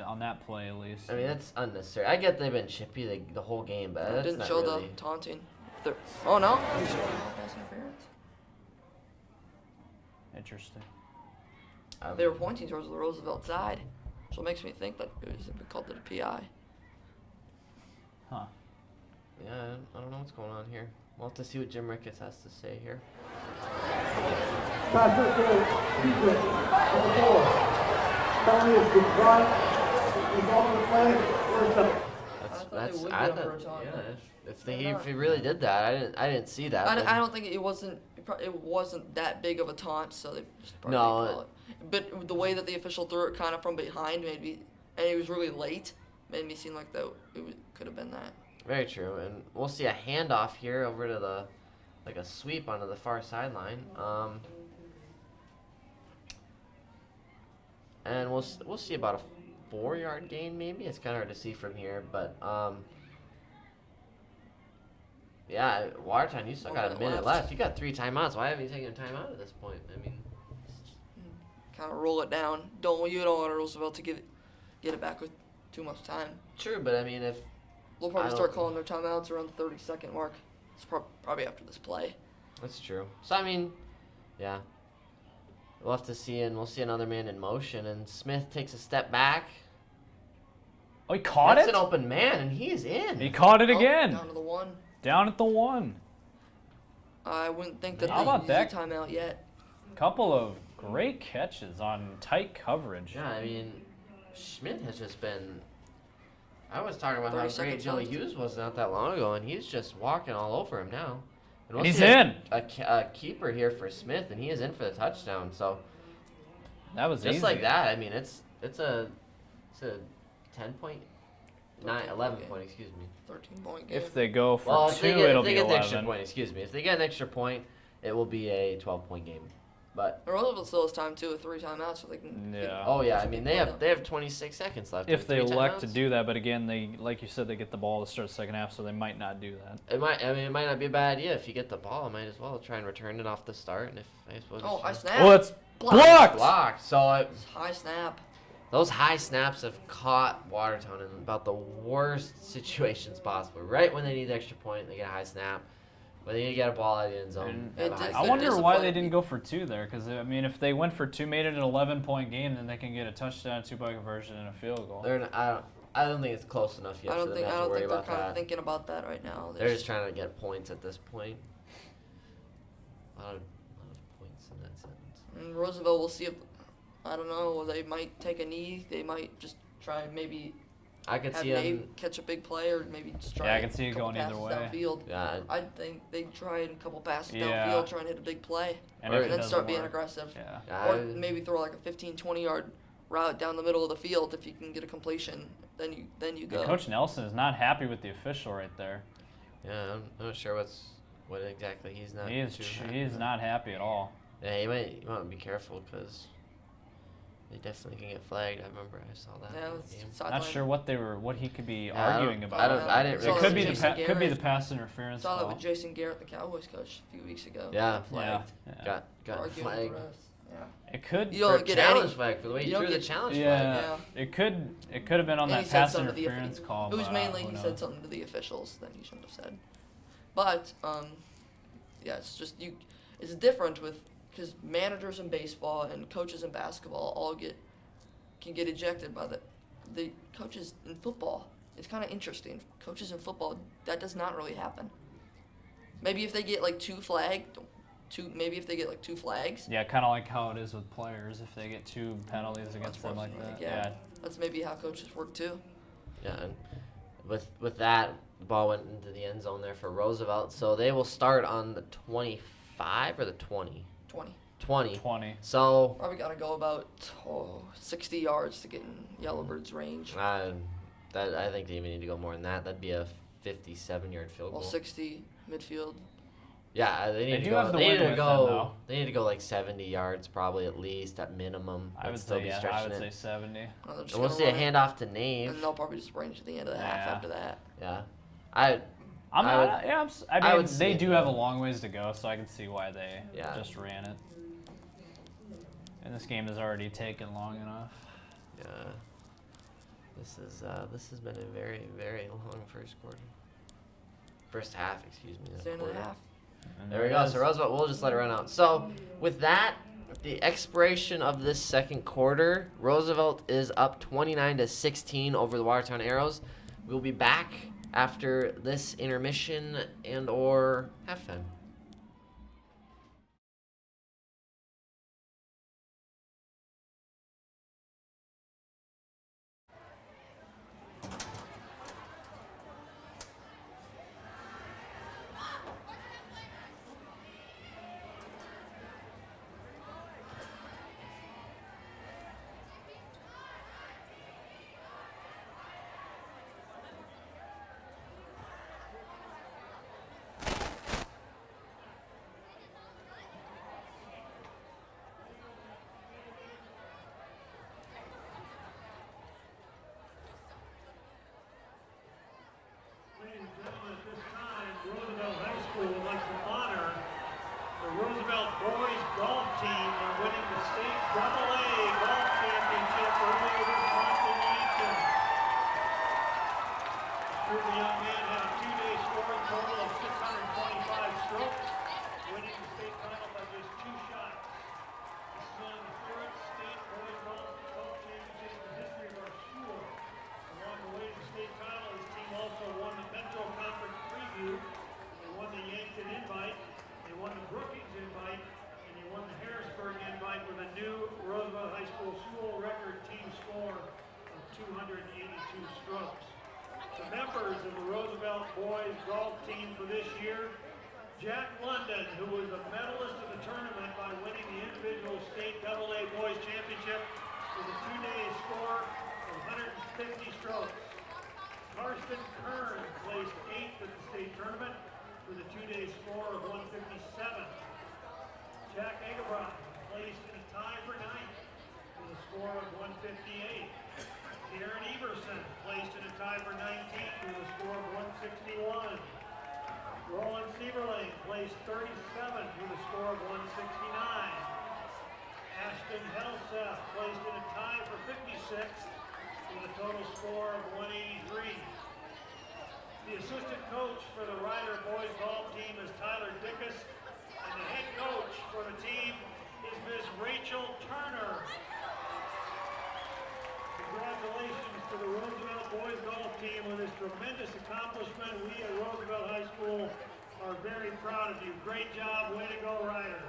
on that play at least. I mean, that's unnecessary. I get they've been chippy the whole game, but It that's didn't not show really. the taunting. Oh, no. Pass interference. Interesting. They were pointing towards the Roosevelt side, so it makes me think that it was called it a PI. Huh. Yeah, I don't know what's going on here. We'll have to see what Jim Ricketts has to say here. That's I thought they would get him for a taunt, yeah. but If he really did that, I didn't see that. I don't think it wasn't that big of a taunt, so they just probably No, didn't call it. But the way that the official threw it kind of from behind made me, and it was really late, made me seem like that could have been that. Very true, and we'll see a handoff here over to like a sweep onto the far sideline. And we'll see about a 4-yard gain maybe. It's kind of hard to see from here, but yeah, Watertown, you still 1 got a minute minute left. left. You got 3 timeouts. Why haven't you taken a timeout at this point? I mean, Kind of roll it down. You don't want Roosevelt to get it back with too much time. true, but I mean if They'll I probably don't- start calling their timeouts around the 30-second mark. It's probably after this play. that's true. So I mean, yeah, we'll have to see, and we'll see another man in motion, and Smith takes a step back. Oh, he caught That's it? an open man, and he is in. He caught it Oh, again. Down to the 1. Down at the 1. I wouldn't think that How they about used a that? timeout yet. Couple of great catches on tight coverage. Yeah, I mean, Schmidt has just been. I was talking about 30 how great seconds Joey left. Hughes was not that long ago, and he's just walking all over him now. And he's see in. A keeper here for Smith, and he is in for the touchdown. So That was just easy. like that, I mean, it's a 10-point, 11 game. point, excuse me. 13-point game. If they go for Well, 2, if it'll they be get the extra 11. point, excuse me. If they get an extra point, it will be a 12-point game. But Roosevelt still has time too with 3 timeouts, so they can. Yeah. oh yeah, I mean they have 26 seconds left. If with they 3 elect to timeouts. do that, but again, they like you said, they get the ball to start the second half, so they might not do that. It might. I mean, it might not be a bad idea if you get the ball. Might as well try and return it off the start. And if I suppose. Oh, if high you- snap. Oh, it's blocked. blocked. So High snap. those high snaps have caught Watertown in about the worst situations possible. Right when they need the extra point, they get a high snap. When they need to get a ball out of the end zone, And they have a it high did- I snap. wonder why they disappointed. didn't go for 2 there, because I mean, if they went for 2, made it an 11-point game, then they can get a touchdown, 2-point conversion, and a field goal. I don't think it's close enough yet I for don't them think to I have to don't worry think they're about kind of that. thinking about that right now. They're just trying to get points at this point. A lot of points in that sentence. And Roosevelt will see if I don't know. They might take a knee. They might just try and maybe I could have see Nave them. catch a big play, or maybe just try. Yeah, I can see a it couple going either passes way. Downfield. Yeah, I think they try a couple passes Yeah. downfield, try and hit a big play, And Or if it it then doesn't start being work, aggressive. Yeah. Or maybe throw like a 15, 20-yard route down the middle of the field. If you can get a completion, then you go. And Coach Nelson is not happy with the official right there. Yeah, I'm not sure what exactly he's not. He is too happy he is with. not happy at all. Yeah, you might be careful because they definitely can get flagged. I remember I saw that. Yeah, in the it's game. sideline. Not sure what he could be Yeah, I arguing don't- about. I didn't Saw really It that could be with the Jason could be the Garrett. pass interference Saw that call. with Jason Garrett, the Cowboys coach, a few weeks ago. Yeah, Flagged. Yeah. got Arguing flagged. with refs. Yeah. It could. You don't For get challenge any. flag for the way you he don't threw the get- challenge Yeah. flag. It could have been on And he that said pass something to the interference call. It was but, mainly who he knows? said something to the officials that he shouldn't have said. But yeah, it's just it's different because managers in baseball and coaches in basketball all can get ejected by the coaches in football. It's kind of interesting. Coaches in football, that does not really happen. Maybe if they get like two maybe if they get like 2 flags. Yeah, kind of like how it is with players. If they get 2 penalties against them like that. Yeah. That's maybe how coaches work too. Yeah, and with that, the ball went into the end zone there for Roosevelt. So they will start on the 25 or the 20? 20. 20. 20. So Probably got to go about 60 yards to get in Yellowbird's range. that I think they even need to go more than that. That'd be a 57-yard field goal. Well, 60 midfield. Yeah, they need They to do go. have the They need wind to with them, go. though. They need to go like 70 yards, probably at least at minimum. I would still say be I stretching would say it. 70. And And we'll see a handoff to Nave. And they'll probably just range at the end of the half Yeah. after that. Yeah, I mean, see they it, do yeah. have a long ways to go, so I can see why they just ran it. And this game has already taken long enough. Yeah. This has been a very, very long first half, excuse me. Stand and a half. And There we go. So Roosevelt, we'll just let it run out. So with that, the expiration of this second quarter, Roosevelt is up 29-16 over the Watertown Arrows. We'll be back after this intermission and/or halftime. Ladies and gentlemen, at this time, Roosevelt High School would like to honor the Roosevelt boys golf team on winning the state AA golf championship earlier this month in Yankton. The young man had a 2-day scoring total of 625 strokes, winning the state title by just 2 shots. This is only the 3rd state boys golf championship in the history of our school. Along the way to the state title, his team also won the Metro Conference Preview. They won the Yankton Invite. They won the Brookings Invite. And they won the Harrisburg Invite with a new Roosevelt High School record team score of 282 strokes. The members of the Roosevelt boys golf team for this year: Jack London, who was a medalist of the tournament by winning the individual state AA boys championship with a 2-day score of 150 strokes. Karsten Kern placed 8th at the state tournament with a 2-day score of 157. Jack Egerbrock placed in a tie for 9th with a score of 158. Darren Everson placed in a tie for 19th with a score of 161. Roland Sieberling placed 37th with a score of 169. Ashton Helseth placed in a tie for 56th with a total score of 183. The assistant coach for the Ryder boys golf team is Tyler Dickus, and the head coach for the team is Miss Rachel Turner. Congratulations to the Roosevelt boys golf team on this tremendous accomplishment. We at Roosevelt High School are very proud of you. Great job. Way to go, Riders.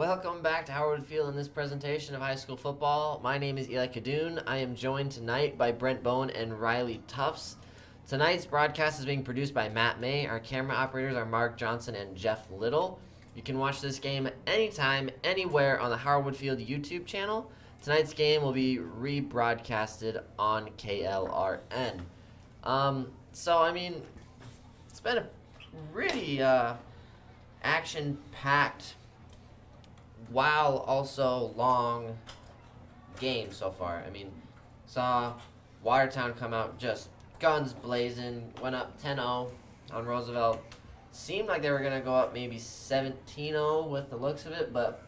Welcome back to Howard Field in this presentation of high school football. My name is Eli Kadoon. I am joined tonight by Brent Bone and Riley Tufts. Tonight's broadcast is being produced by Matt May. Our camera operators are Mark Johnson and Jeff Little. You can watch this game anytime, anywhere on the Howard Field YouTube channel. Tonight's game will be rebroadcasted on KLRN. It's been a really action-packed while also long game so far. Saw Watertown come out just guns blazing, went up 10-0 on Roosevelt. Seemed like they were going to go up maybe 17-0 with the looks of it, but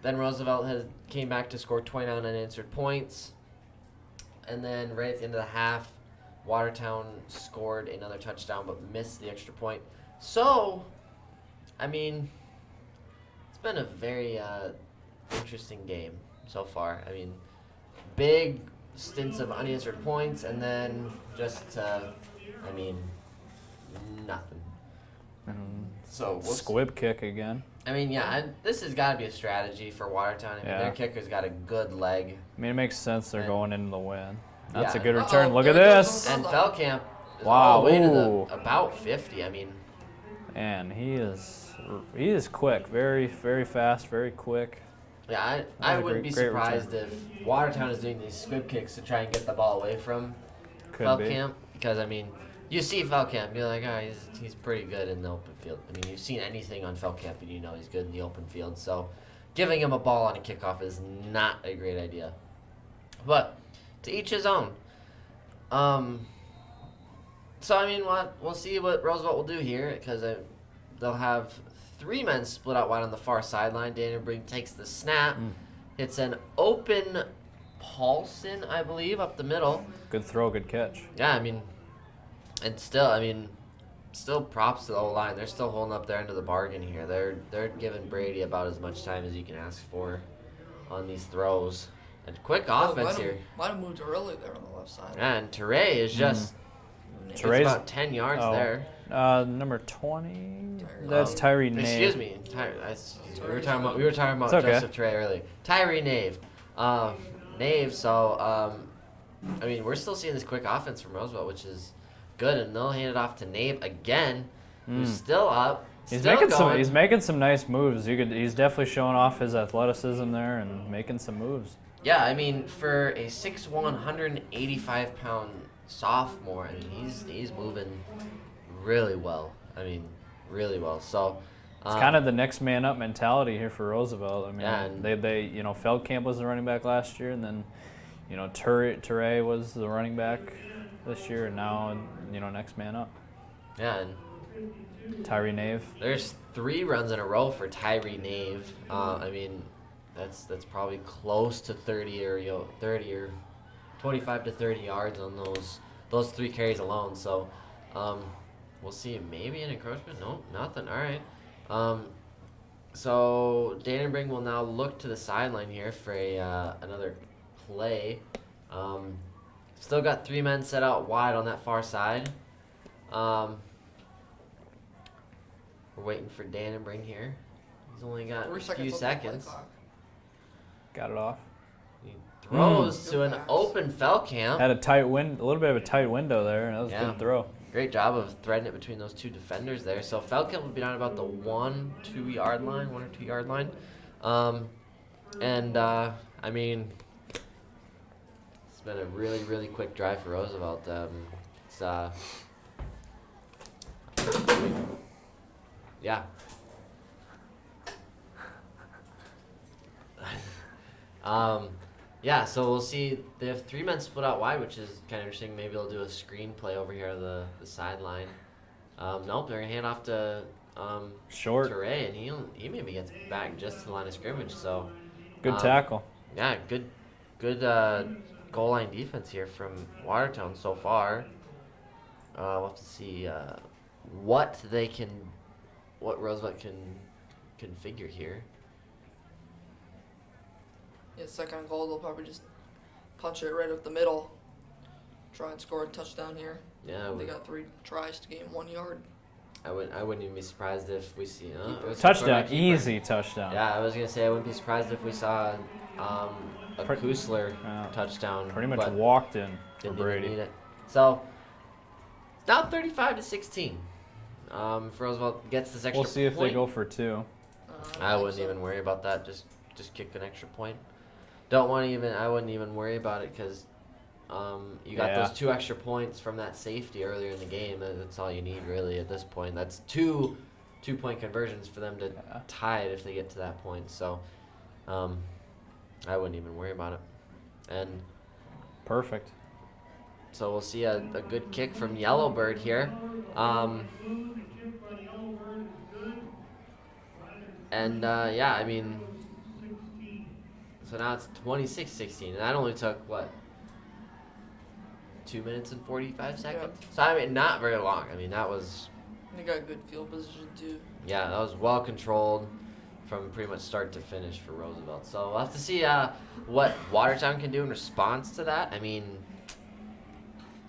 then Roosevelt came back to score 29 unanswered points. And then right at the end of the half, Watertown scored another touchdown but missed the extra point. So, it's been a very interesting game so far. Big stints of unanswered points and then just, nothing. So Squib kick again. This has got to be a strategy for Watertown. Their kicker's got a good leg. It makes sense they're going into the win. That's a good Uh-oh, return. Look at this. And Feldkamp is Wow. all the way to the about 50. And he is quick. Very, very fast, very quick. Yeah, That I was a wouldn't be great surprised if Watertown is doing these squib kicks to try and get the ball away from Could be. Feldkamp. Because, you see Feldkamp, you're like, oh, he's pretty good in the open field. You've seen anything on Feldkamp and you know he's good in the open field. So giving him a ball on a kickoff is not a great idea. But to each his own. We'll see what Roosevelt will do here because they'll have three men split out wide on the far sideline. Daniel Brink takes the snap. It's an open Paulson, I believe, up the middle. Good throw, good catch. Yeah, and still props to the O-line. They're still holding up their end of the bargain here. They're giving Brady about as much time as you can ask for on these throws. And quick offense here. Might have moved early there on the left side. And Teray is just it's about 10 yards there. Number 20. That's Tyree Nave. Excuse me. We were talking about okay. Joseph Teray earlier. Tyree Nave. Nave, so we're still seeing this quick offense from Roosevelt, which is good, and they'll hand it off to Nave again. Who's still up. He's making some nice moves. He's definitely showing off his athleticism there and making some moves. Yeah, for a 6'1", 185-pound sophomore, he's moving really well. Really well. So it's kind of the next man up mentality here for Roosevelt. and they Feldkamp was the running back last year, and then Teray was the running back this year, and now next man up. Yeah, and Tyree Nave. There's 3 runs in a row for Tyree Nave. That's probably close to 30 or 25 to 30 yards on those 3 carries alone. So we'll see. Maybe an encroachment. Nope, nothing. All right. So Dannenberg will now look to the sideline here for another play. Still got 3 men set out wide on that far side. We're waiting for Dannenberg here. He's only got a few seconds. Got it off. He throws to an open Feldkamp. Had a little bit of a tight window there. That was a good throw. Great job of threading it between those 2 defenders there. So Feldkamp will be down about the 1 or 2 yard line. It's been a really, really quick drive for Roosevelt. Yeah. So we'll see. They have 3 men split out wide, which is kind of interesting. Maybe they'll do a screen play over here on the sideline. Nope, they're going to hand off to Short. Teray, and he maybe gets back just to the line of scrimmage. So Good tackle. Yeah, good goal line defense here from Watertown so far. We'll have to see what Roosevelt can configure here. Yeah, second and goal, they'll probably just punch it right up the middle. Try and score a touchdown here. Yeah, They got 3 tries to gain 1 yard. I wouldn't even be surprised if we see Touchdown, easy touchdown. Yeah, I was gonna say I wouldn't be surprised if we saw a Kusler touchdown. Pretty much walked in for didn't Brady. even need it. So it's now 35-16. Roosevelt gets this extra. We'll see if point. they go for 2. I wouldn't even worry about that. Just kick an extra point. I wouldn't even worry about it because you got those 2 extra points from that safety earlier in the game. That's all you need really at this point. That's 2 2-point conversions for them to tie it if they get to that point. So I wouldn't even worry about it. And perfect. so we'll see a good kick from Yellowbird here. I mean, so now it's 26-16, and that only took, 2 minutes and 45 seconds? Yeah. So, I mean, not very long. I mean, that was... They got good field position, too. Yeah, that was well controlled from pretty much start to finish for Roosevelt. So, we'll have to see what Watertown can do in response to that. I mean,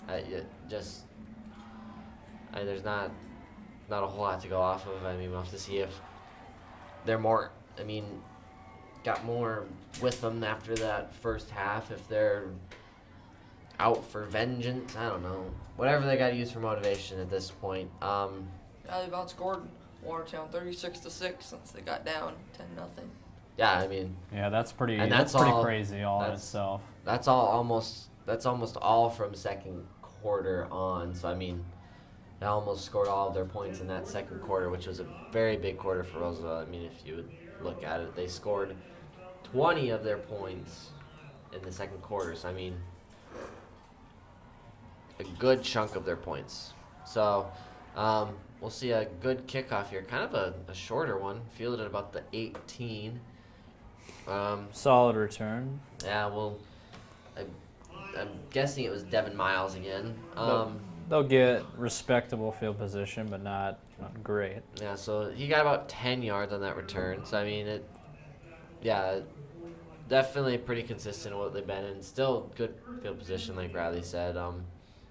there's not a whole lot to go off of. I mean, we'll have to see if they're more, got more with them after that first half, if they're out for vengeance. I don't know. Whatever they got to use for motivation at this point. They've outscored Watertown 36-6 since they got down 10-0. Yeah, I mean. Yeah, that's pretty. And that's pretty crazy all in itself. That's almost all from second quarter on. So I mean, they almost scored all of their points in that second quarter, which was a very big quarter for Roosevelt. I mean, if you would look at it, they scored 20 of their points in the second quarter. So I mean, a good chunk of their points. So we'll see a good kickoff here. Kind of a shorter one, fielded at about the 18. Solid return. Yeah, well, I'm guessing it was Devin Miles again. They'll get respectable field position, but not great. Yeah, so he got about 10 yards on that return. So, I mean, definitely pretty consistent with what they've been in. Still good field position, like Bradley said.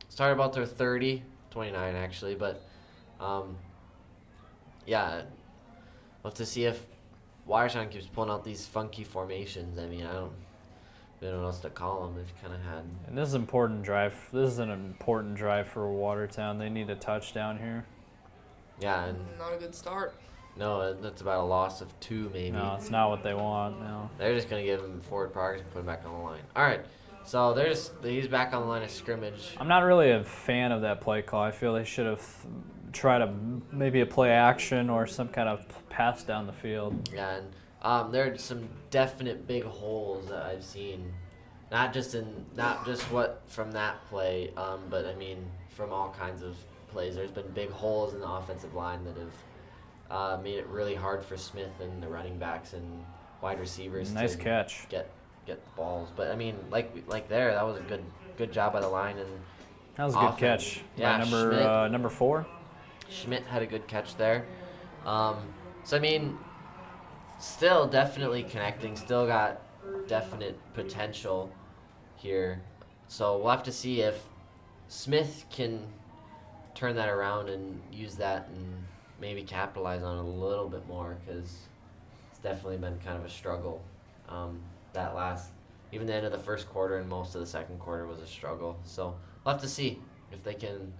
Started about their 30, 29 actually, but we'll have to see if Watertown keeps pulling out these funky formations. I mean, I don't know what else to call them. They've kind of had. And this is an important drive. This is an important drive for Watertown. They need a touchdown here. Yeah, and not a good start. No, that's about a loss of 2 maybe. No, it's not what they want. No. They're just gonna give him forward progress and put him back on the line. All right, so he's back on the line of scrimmage. I'm not really a fan of that play call. I feel they should have tried maybe a play action or some kind of pass down the field. Yeah, and there are some definite big holes that I've seen, not just what from that play, but I mean from all kinds of plays. There's been big holes in the offensive line that have made it really hard for Smith and the running backs and wide receivers. Nice to catch. Get balls, but I mean, like there, that was a good job by the line and. That was a good catch. Yeah, by number 4. Schmidt had a good catch there. So I mean, still definitely connecting. Still got definite potential here. So we'll have to see if Smith can turn that around and use that and maybe capitalize on it a little bit more, because it's definitely been kind of a struggle. Even the end of the first quarter and most of the second quarter was a struggle. So we'll have to see if they can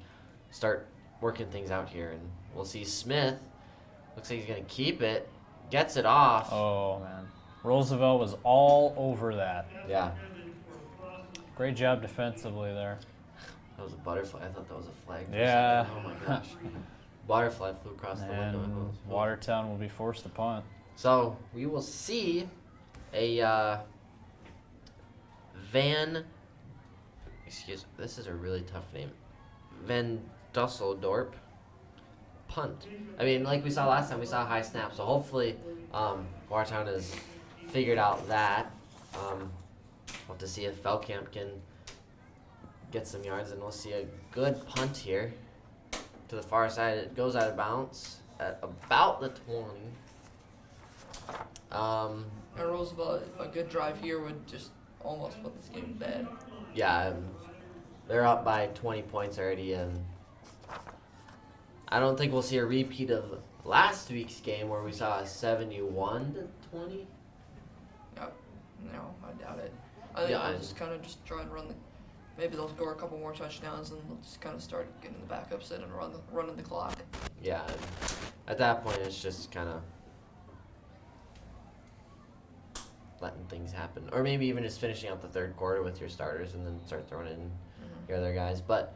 start working things out here. And we'll see Smith. Looks like he's going to keep it. Gets it off. Oh, man. Roosevelt was all over that. Yeah. Great job defensively there. That was a butterfly. I thought that was a flag. Yeah. Oh, my gosh. Butterfly flew across the window. And Watertown will be forced to punt. So we will see a this is a really tough name. Van Dusseldorp punt. I mean, like we saw last time, we saw a high snap. So hopefully Watertown has figured out that. We'll have to see if Feldkamp can get some yards, and we'll see a good punt here to the far side. It goes out of bounds at about the 20. And Roosevelt, a good drive here would just almost put this game to bed. Yeah, they're up by 20 points already, and I don't think we'll see a repeat of last week's game where we saw a 71-20. Yep. No, I doubt it. I think they'll just kind of try and run the. Maybe they'll score a couple more touchdowns and they'll just kind of start getting the backups in and running the clock. Yeah. At that point, it's just kind of letting things happen, or maybe even just finishing out the third quarter with your starters and then start throwing in your other guys. But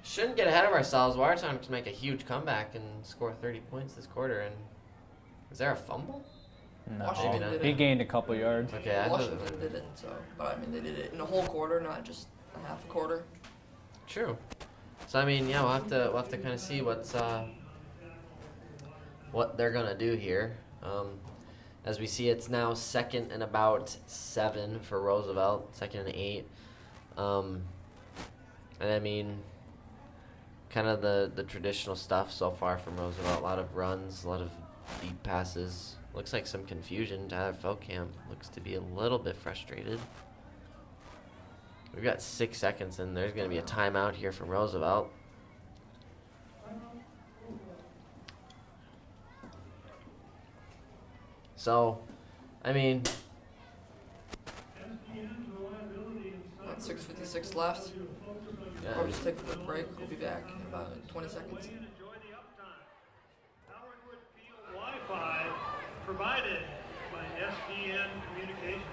shouldn't get ahead of ourselves. Watertown can make a huge comeback and score 30 points this quarter. And is there a fumble? No, Washington did he it. gained a couple yards. Okay, I thought Washington did it, so but I mean they did it in a whole quarter, not just a half a quarter. True. So I mean, yeah, we'll have to kind of see what they're gonna do here. As we see, it's now 2nd and about 7 for Roosevelt, 2nd and 8. And I mean, kind of the traditional stuff so far from Roosevelt. A lot of runs, a lot of deep passes. Looks like some confusion. Tyler Feldkamp looks to be a little bit frustrated. We've got 6 seconds, and there's going to be a timeout here from Roosevelt. So, I mean, 6:56 left. yeah, We'll just take a quick break. We'll be back in about 20 seconds. Enjoy the uptime. Howardwood Field Wi-Fi provided by SDN Communications.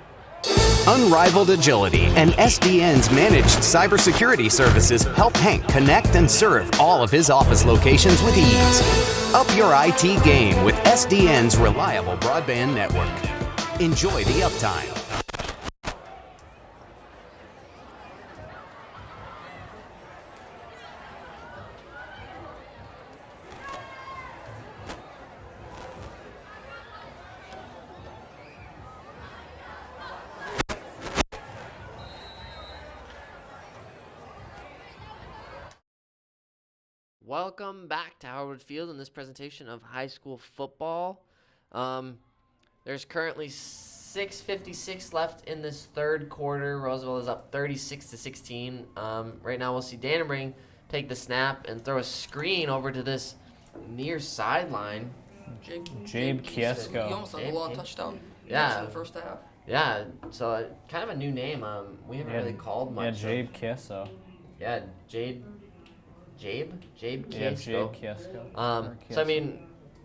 Unrivaled agility and SDN's managed cybersecurity services help Hank connect and serve all of his office locations with ease. Up your IT game with SDN's reliable broadband network. Enjoy the uptime. welcome back to Howard Field in this presentation of high school football. There's currently 6:56 left in this third quarter. Roosevelt is up 36-16. Right now we'll see Dannenberg take the snap and throw a screen over to this near sideline. Jabe Kiesko. He almost had a long touchdown. Yeah. In the first half. Yeah, so kind of a new name. We haven't really called much. Yeah, Jabe Kiesko. Yeah, Jabe Kiesko. Yeah, Jabe Kiesko. So I mean,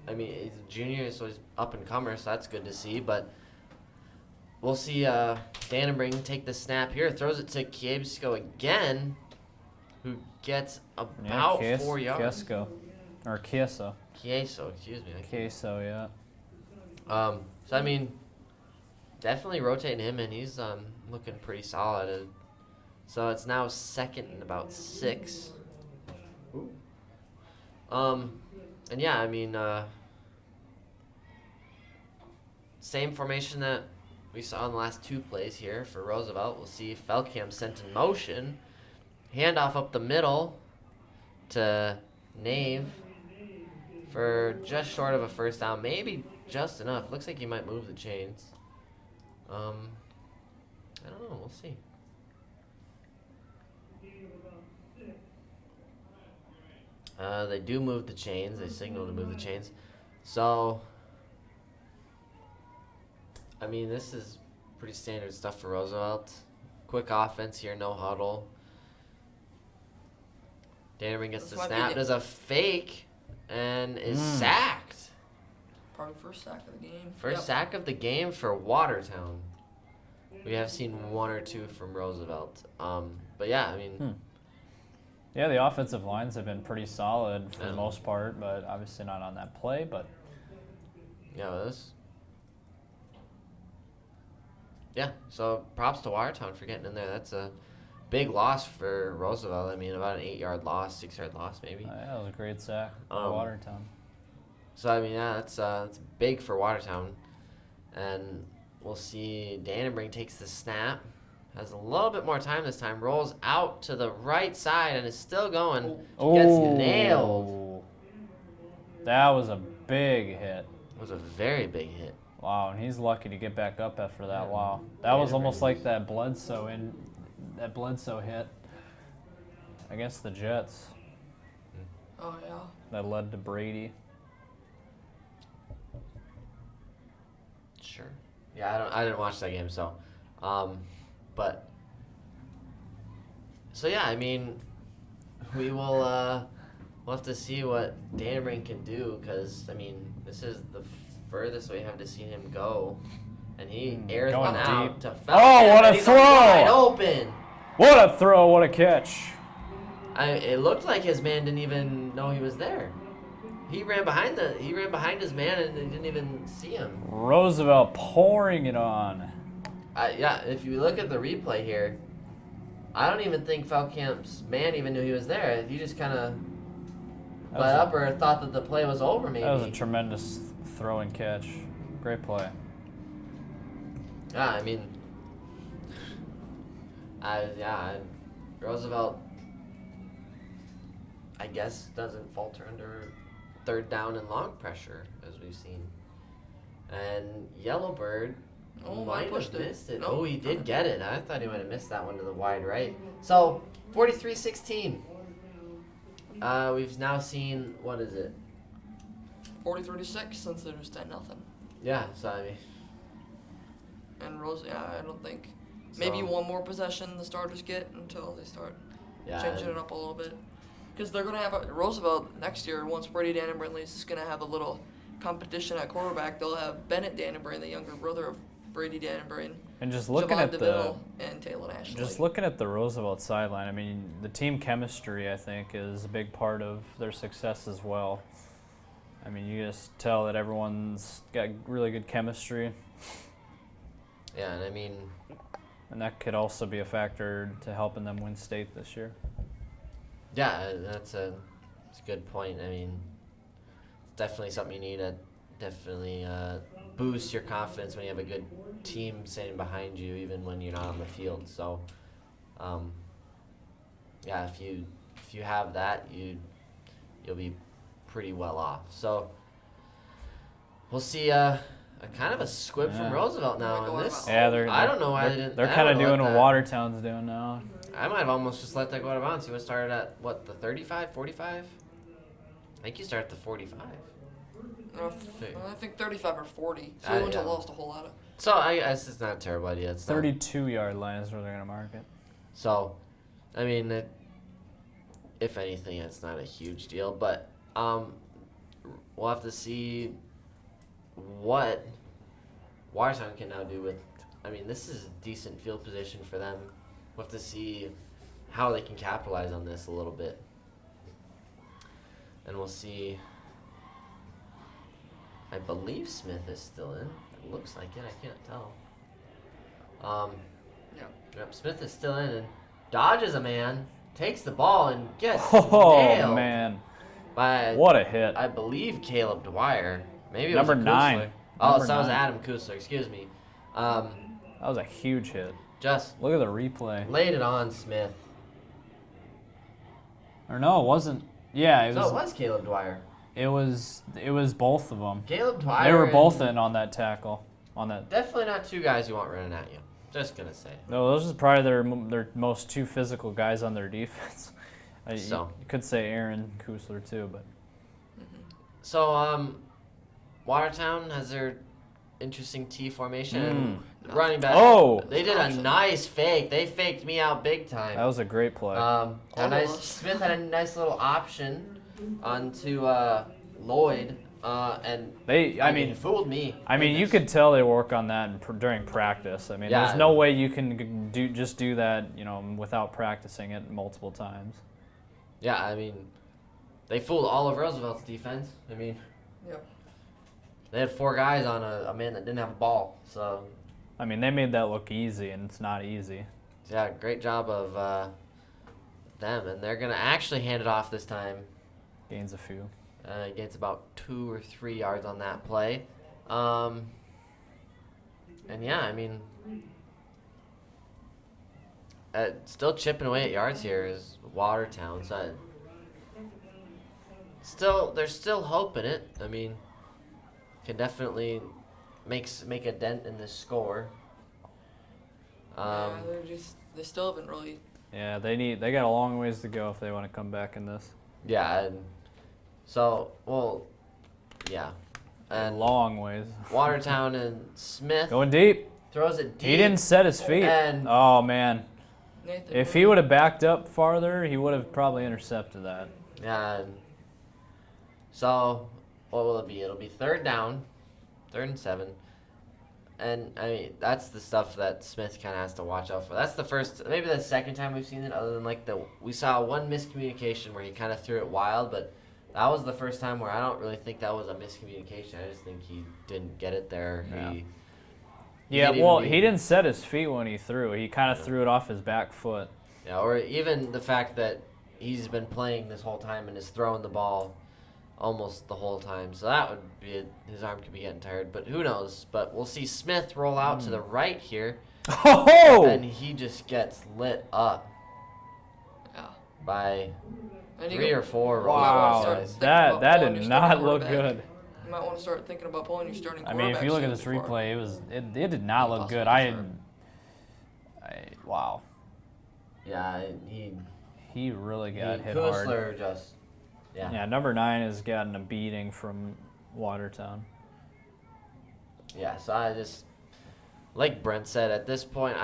he's a junior, so he's up and comer, so that's good to see. But we'll see Dannenberg take the snap here, throws it to Kiesko again, who gets about 4 yards. Kiesko, or Kieso. Kieso, excuse me. Kieso, yeah. So I mean, definitely rotating him, and he's looking pretty solid. So it's now 2nd and about 6. And yeah, I mean, same formation that we saw in the last 2 plays here for Roosevelt. We'll see Feldkamp sent in motion. Handoff up the middle to Nave for just short of a first down. Maybe just enough. Looks like he might move the chains. I don't know. We'll see. They do move the chains. They signal to move the chains. So, I mean, this is pretty standard stuff for Roosevelt. Quick offense here, no huddle. Dannenberg gets the snap, does a fake, and is sacked. Probably first sack of the game. First sack of the game for Watertown. We have seen 1 or 2 from Roosevelt. But yeah, I mean... Yeah, the offensive lines have been pretty solid for the most part, but obviously not on that play. But so props to Watertown for getting in there. That's a big loss for Roosevelt. I mean, about an 8-yard loss, 6-yard loss maybe. Yeah, that was a great sack for Watertown. So I mean, yeah, that's big for Watertown, and we'll see Dannenberg takes the snap. Has a little bit more time this time. Rolls out to the right side and is still going. Gets nailed. That was a big hit. It was a very big hit. Wow, and he's lucky to get back up after that. Wow, that was almost like that Bledsoe hit against the Jets. Oh, yeah. that led to Brady. Sure. Yeah, I didn't watch that game, so, but, so yeah, I mean, we'll have to see what Danbury can do, because, I mean, this is the furthest we have to see him go, and he airs Going one out deep. to Oh, what a he's throw! wide open. What a throw! What a catch! It looked like his man didn't even know he was there. He ran behind his man and they didn't even see him. Roosevelt pouring it on. Yeah, if you look at the replay here, I don't even think Feldkamp's man even knew he was there. He just kind of let up or thought that the play was over, maybe. That was a tremendous throw and catch. Great play. Yeah, I mean, Roosevelt, I guess, doesn't falter under third down and long pressure, as we've seen. And Yellowbird might have missed it. Oh, he did get it. I thought he might have missed that one to the wide right. So, 43-16. We've now seen, what is it? 40-36 since it was 10-0. Yeah, so I mean. And I don't think. Maybe one more possession the starters get until they start changing it up a little bit. Because they're going to have Roosevelt next year, once Brady Dannenbrand leaves, is going to have a little competition at quarterback. They'll have Bennett Dannenbrand, the younger brother of Brady Dannenbrand. And just looking Javon at DeVille and Taylor Ashley. Just looking at the Roosevelt sideline, I mean, the team chemistry, I think, is a big part of their success as well. I mean, you just tell that everyone's got really good chemistry. Yeah, and I mean. And that could also be a factor to helping them win state this year. Yeah, that's a good point. I mean, it's definitely something you need to definitely boost your confidence when you have a good team standing behind you, even when you're not on the field. So, yeah, if you have that, you'll be pretty well off. So, we'll see. Kind of a squib from Roosevelt now on this. Yeah, I don't know why they didn't. They're kind of doing what Watertown's doing now. I might have almost just let that go out of bounds. He was started at, what, the 35, 45? I think he started at the 45. No, I think 35 or 40. So he went to lost a whole lot of. So I guess it's not a terrible idea. It's 32-yard line is where they're going to mark it. So, I mean, if anything, it's not a huge deal. But we'll have to see what Watertown can now do with. I mean, this is a decent field position for them. We'll have to see how they can capitalize on this a little bit. And we'll see. I believe Smith is still in. It looks like it. I can't tell. Yep, Smith is still in and dodges a man, takes the ball and gets nailed. Oh, man. By, what a hit. I believe Caleb Dwyer. Maybe it Number was 9. Oh, so that was Adam Kusler. Excuse me. That was a huge hit. Just look at the replay. Laid it on Smith. Or no, it wasn't. Yeah, it was. So it was Caleb Dwyer. It was both of them. Caleb Dwyer. They were both in on that tackle. On that. Definitely not two guys you want running at you. Just gonna say. No, those are probably their most two physical guys on their defense. So you could say Aaron Kusler too, but. So Watertown has their interesting T formation. Running back. Oh! They did a nice fake. They faked me out big time. That was a great play. Smith had a nice little option onto Lloyd, and I mean, it fooled me. I mean, you could tell they work on that during practice. I mean, there's no way you can do that, without practicing it multiple times. Yeah, I mean, they fooled all of Roosevelt's defense. I mean, they had 4 guys on a man that didn't have a ball. So, I mean, they made that look easy, and it's not easy. Yeah, great job of them, and they're gonna actually hand it off this time. Gains a few. Gains about 2 or 3 yards on that play. And yeah, I mean, still chipping away at yards here is Watertown. So they're still hope in it. I mean, can definitely make a dent in this score. They still haven't really. Yeah, they got a long ways to go if they want to come back in this. Yeah, So, well, yeah. A long ways. Watertown and Smith Going deep. throws it deep. He didn't set his feet. And Oh, man. Nathan If he would have backed up farther, he would have probably intercepted that. And so, what will it be? It'll be 3rd down, 3rd and 7. And, I mean, that's the stuff that Smith kind of has to watch out for. That's the first, maybe the second time we've seen it, other than, like, we saw one miscommunication where he kind of threw it wild, but that was the first time where I don't really think that was a miscommunication. I just think he didn't get it there. Yeah. He didn't set his feet when he threw. He kind of threw it off his back foot. Yeah, or even the fact that he's been playing this whole time and is throwing the ball almost the whole time. So that would be his arm could be getting tired, but who knows? But we'll see Smith roll out to the right here. Oh! And he just gets lit up by 3 or 4 rolls. Wow, that did not look good. You might want to start thinking about pulling your starting I quarterback. mean, if you look at this before. replay, it did not look good. Wow. Yeah, He really got hit Kusler hard. just Yeah, number 9 has gotten a beating from Watertown. Yeah, so I just, like Brent said, at this point,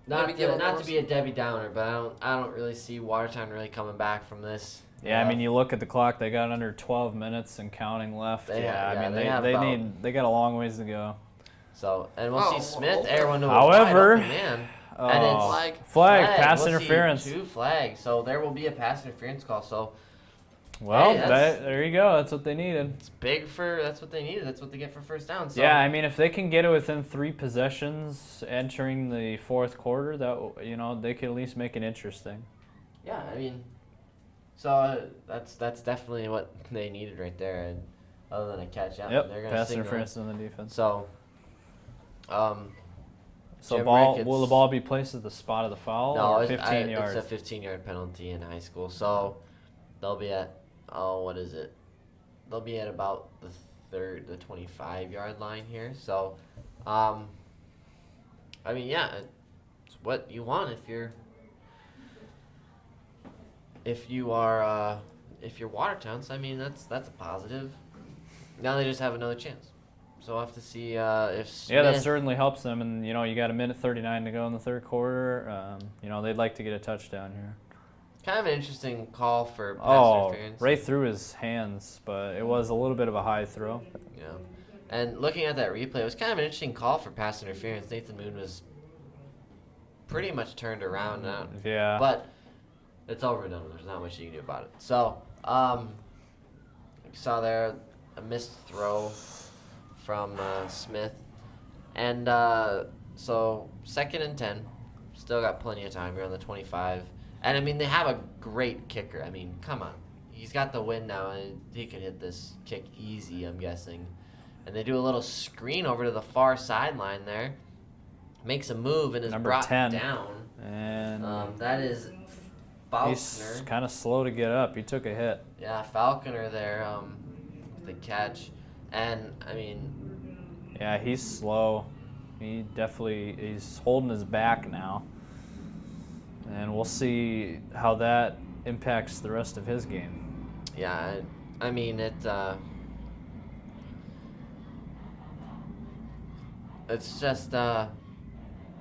not to be a Debbie Downer, but I don't really see Watertown really coming back from this. Yeah, I mean, you look at the clock; they got under 12 minutes and counting left. They got a long ways to go. So, and we'll see Smith air one to a however, wide open man. And it's flag, pass we'll interference. See 2 flags, so there will be a pass interference call. So, well, there you go. That's what they needed. It's big that's what they needed. That's what they get for 1st down. So. Yeah, I mean, if they can get it within 3 possessions entering the 4th quarter, that they could at least make it interesting. Yeah, I mean, so that's definitely what they needed right there. And other than a catch, they're going to pass interference on the defense. So, will the ball be placed at the spot of the foul? No, or 15 yards. It's a 15-yard penalty in high school. So they'll be at what is it? They'll be at about the 25-yard line here. So, I mean, yeah, it's what you want if you're Watertown. So I mean, that's a positive. Now they just have another chance. So we'll have to see if Smith... that certainly helps them. And, you got a minute 39 to go in the 3rd quarter. They'd like to get a touchdown here. Kind of an interesting call for pass interference. Right through his hands, but it was a little bit of a high throw. Yeah. And looking at that replay, it was kind of an interesting call for pass interference. Nathan Moon was pretty much turned around now. Yeah. But it's over and done. There's not much you can do about it. So, you saw there a missed throw from Smith. And so 2nd and 10. Still got plenty of time. You're on the 25. And, I mean, they have a great kicker. I mean, come on. He's got the win now, and he could hit this kick easy, I'm guessing. And they do a little screen over to the far sideline there. Makes a move and is brought 10. down. And that is Falconer. He's kind of slow to get up. He took a hit. Yeah, Falconer there with the catch. And, I mean... Yeah, he's slow. He's holding his back now. And we'll see how that impacts the rest of his game. Yeah, I mean, it's just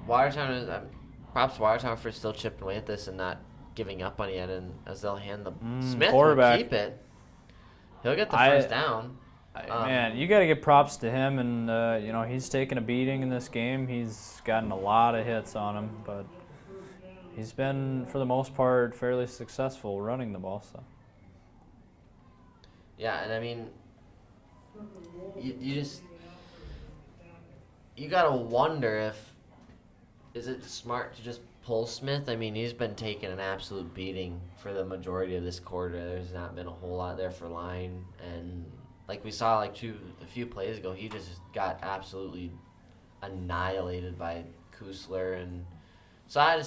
Watertown is props to Watertown for still chipping away at this and not giving up on it, and as they'll hand the Smith quarterback. will keep it. He'll get the 1st down. Man, you got to give props to him, and he's taken a beating in this game. He's gotten a lot of hits on him, but he's been, for the most part, fairly successful running the ball. So. Yeah, and I mean, you gotta wonder is it smart to just pull Smith? I mean, he's been taking an absolute beating for the majority of this quarter. There's not been a whole lot there for line, and like we saw a few plays ago, he just got absolutely annihilated by Kusler, and so I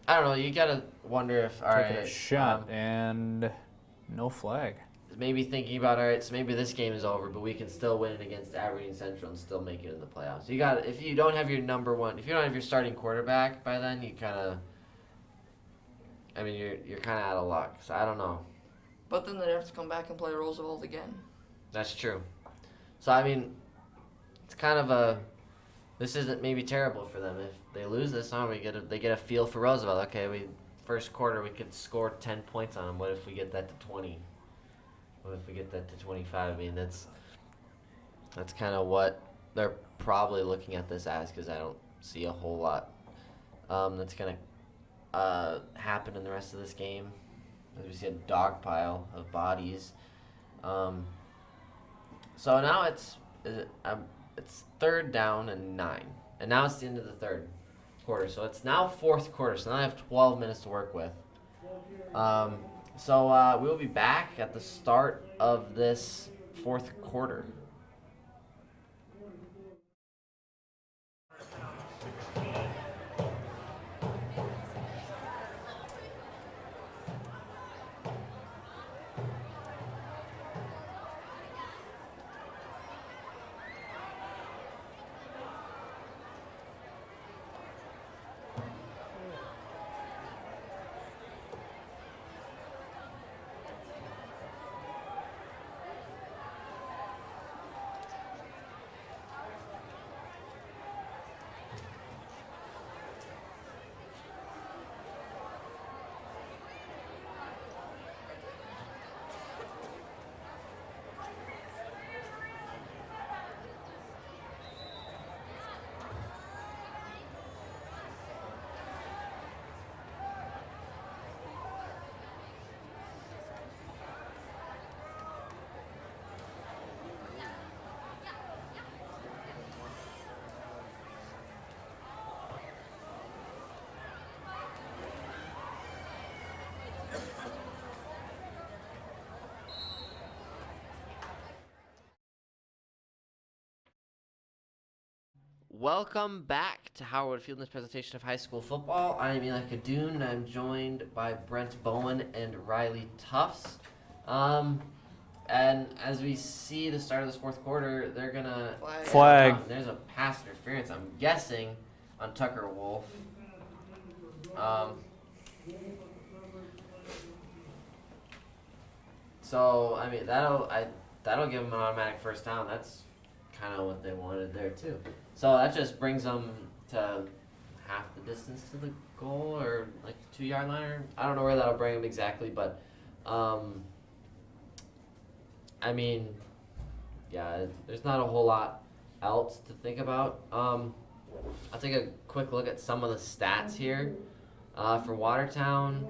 don't know. You gotta wonder if Taking a shot and no flag. Maybe thinking about so maybe this game is over, but we can still win it against Aberdeen Central and still make it in the playoffs. You got if you don't have your number one, if you don't have your starting quarterback by then, you kind of, I mean, you're kind of out of luck. So I don't know. But then they have to come back and play Roosevelt again. That's true. So, I mean, it's kind of a... This isn't maybe terrible for them. If they lose this one, they get a feel for Roosevelt. Okay, first quarter we could score 10 points on them. What if we get that to 20? What if we get that to 25? I mean, that's kind of what they're probably looking at this as, because I don't see a whole lot that's going to happen in the rest of this game. As we see a dog pile of bodies. So now it's 3rd down and 9. And now it's the end of the third quarter. So it's now 4th quarter. So now I have 12 minutes to work with. So we'll be back at the start of this 4th quarter. Welcome back to Howard Field in this presentation of high school football. I'm Eli Kadoon, and I'm joined by Brent Bowen and Riley Tufts. And as we see the start of this 4th quarter, they're going to... Flag. There's a pass interference, I'm guessing, on Tucker Wolf. So, I mean, that'll give them an automatic first down. That's kind of what they wanted there, too. So that just brings them to half the distance to the goal, or like the 2-yard line. Or I don't know where that'll bring them exactly, but I mean, yeah, there's not a whole lot else to think about. I'll take a quick look at some of the stats here for Watertown.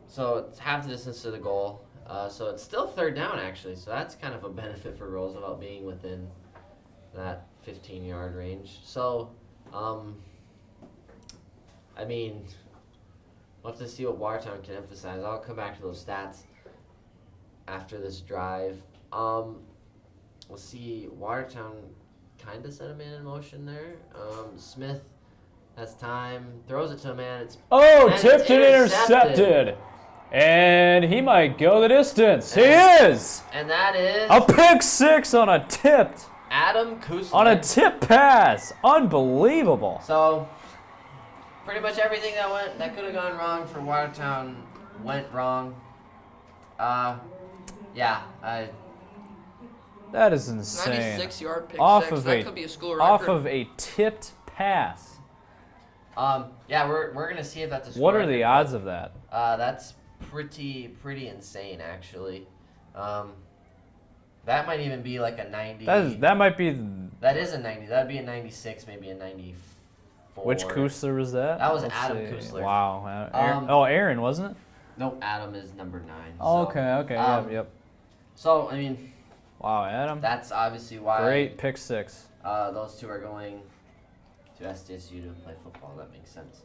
So it's half the distance to the goal. So it's still 3rd down, actually. So that's kind of a benefit for Roosevelt, being within that 15-yard range. So, I mean, we'll have to see what Watertown can emphasize. I'll come back to those stats after this drive. We'll see Watertown kind of set a man in motion there. Smith has time, throws it to a man. Tipped and intercepted. And he might go the distance. He is! And that is... a pick 6 on a tipped. Adam Kusler. On a tip pass. Unbelievable. So, pretty much everything that could have gone wrong for Watertown went wrong. Yeah. That is insane. 96-yard pick Off 6. of That a- could be a school record. Off of a tipped pass. Yeah, we're going to see if that's a score. What are the odds of that? That's pretty insane, actually. That might even be like a 90. That might be... That is a 90. That would be a 96, maybe a 94. Which Kusler was that? That was Let's Adam see. Kusler. Wow. Aaron, wasn't it? No, Adam is number 9. Oh, so, okay. Yep. So, I mean... Wow, Adam. That's obviously why... Great pick 6. Those two are going to SDSU to play football. That makes sense.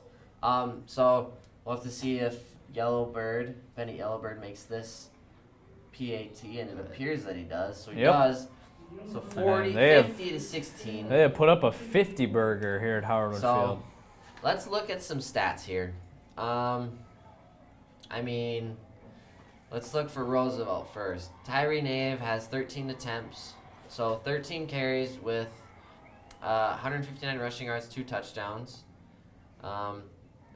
So, we'll have to see if Bennett Yellowbird makes this PAT, and it appears that he does. So he does. So 50 to 16. They have put up a 50 burger here at Howard Field. So let's look at some stats here. I mean, let's look for Roosevelt first. Tyree Nave has 13 attempts, so 13 carries with 159 rushing yards, 2 touchdowns.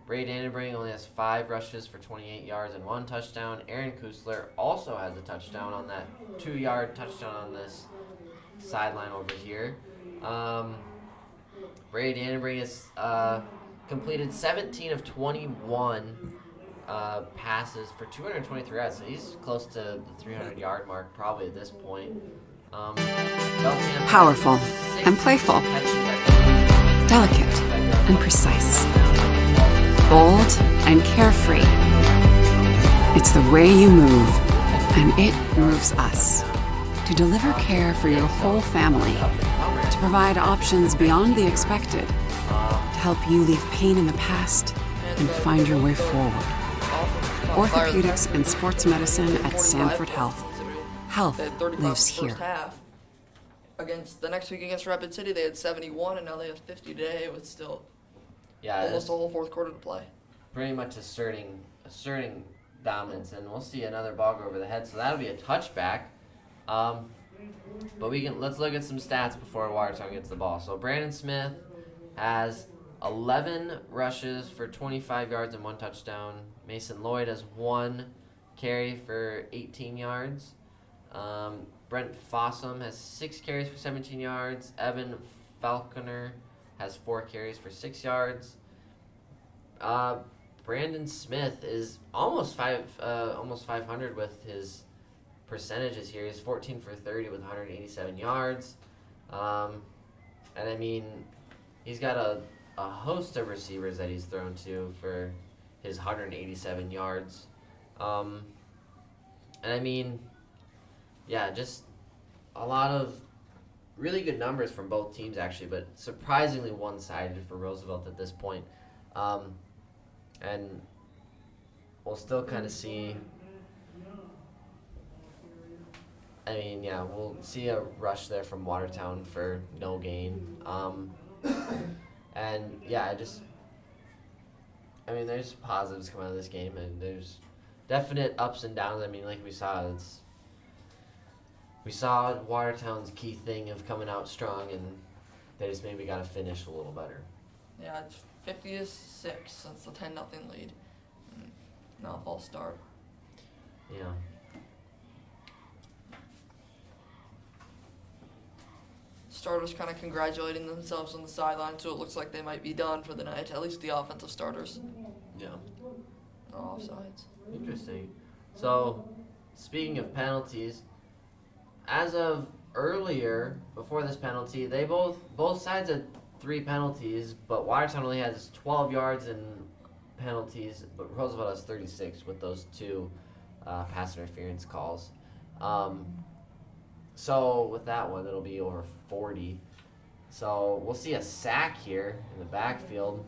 Ray Dannenbring only has 5 rushes for 28 yards and 1 touchdown. Aaron Kusler also has a touchdown on that 2-yard touchdown on this sideline over here. Ray Dannenbring has completed 17 of 21 passes for 223 yards, so he's close to the 300-yard mark probably at this point. Bellingham Powerful has and 6 playful. catches at Delicate and precise. Bold and carefree. It's the way you move, and it moves us. To deliver care for your whole family, to provide options beyond the expected, to help you leave pain in the past and find your way forward. Orthopedics and sports medicine at Sanford Health. Health They had 35 lives in the here. first half. Against the next week against Rapid City, they had 71, and now they have 50 today with still almost a whole fourth quarter to play. pretty much asserting dominance, and we'll see another ball go over the head, so that'll be a touchback. But let's look at some stats before Watertown gets the ball. So Brandon Smith has 11 rushes for 25 yards and 1 touchdown. Mason Lloyd has 1 carry for 18 yards. Brent Fossum has 6 carries for 17 yards. Evan Falconer has 4 carries for 6 yards. Brandon Smith is almost 500 with his percentages here. He's 14 for 30 with 187 yards. And I mean, he's got a host of receivers that he's thrown to for his 187 yards. And I mean, yeah, just a lot of really good numbers from both teams actually, but surprisingly one-sided for Roosevelt at this point. And we'll still kind of see. I mean, yeah, we'll see a rush there from Watertown for no gain. And yeah, I mean, there's positives coming out of this game, and there's definite ups and downs. I mean, like we saw Watertown's key thing of coming out strong, and they just maybe got to finish a little better. Yeah, it's 50-6 since the 10-0 lead. Now a false start. Yeah. Starters kind of congratulating themselves on the sideline, so it looks like they might be done for the night, at least the offensive starters. Yeah. No offsides. Interesting. So, speaking of penalties, as of earlier, before this penalty, they both sides had 3 penalties, but Watertown only has 12 yards in penalties, but Roosevelt has 36 with those 2 pass interference calls. So with that one, it'll be over 40. So we'll see a sack here in the backfield.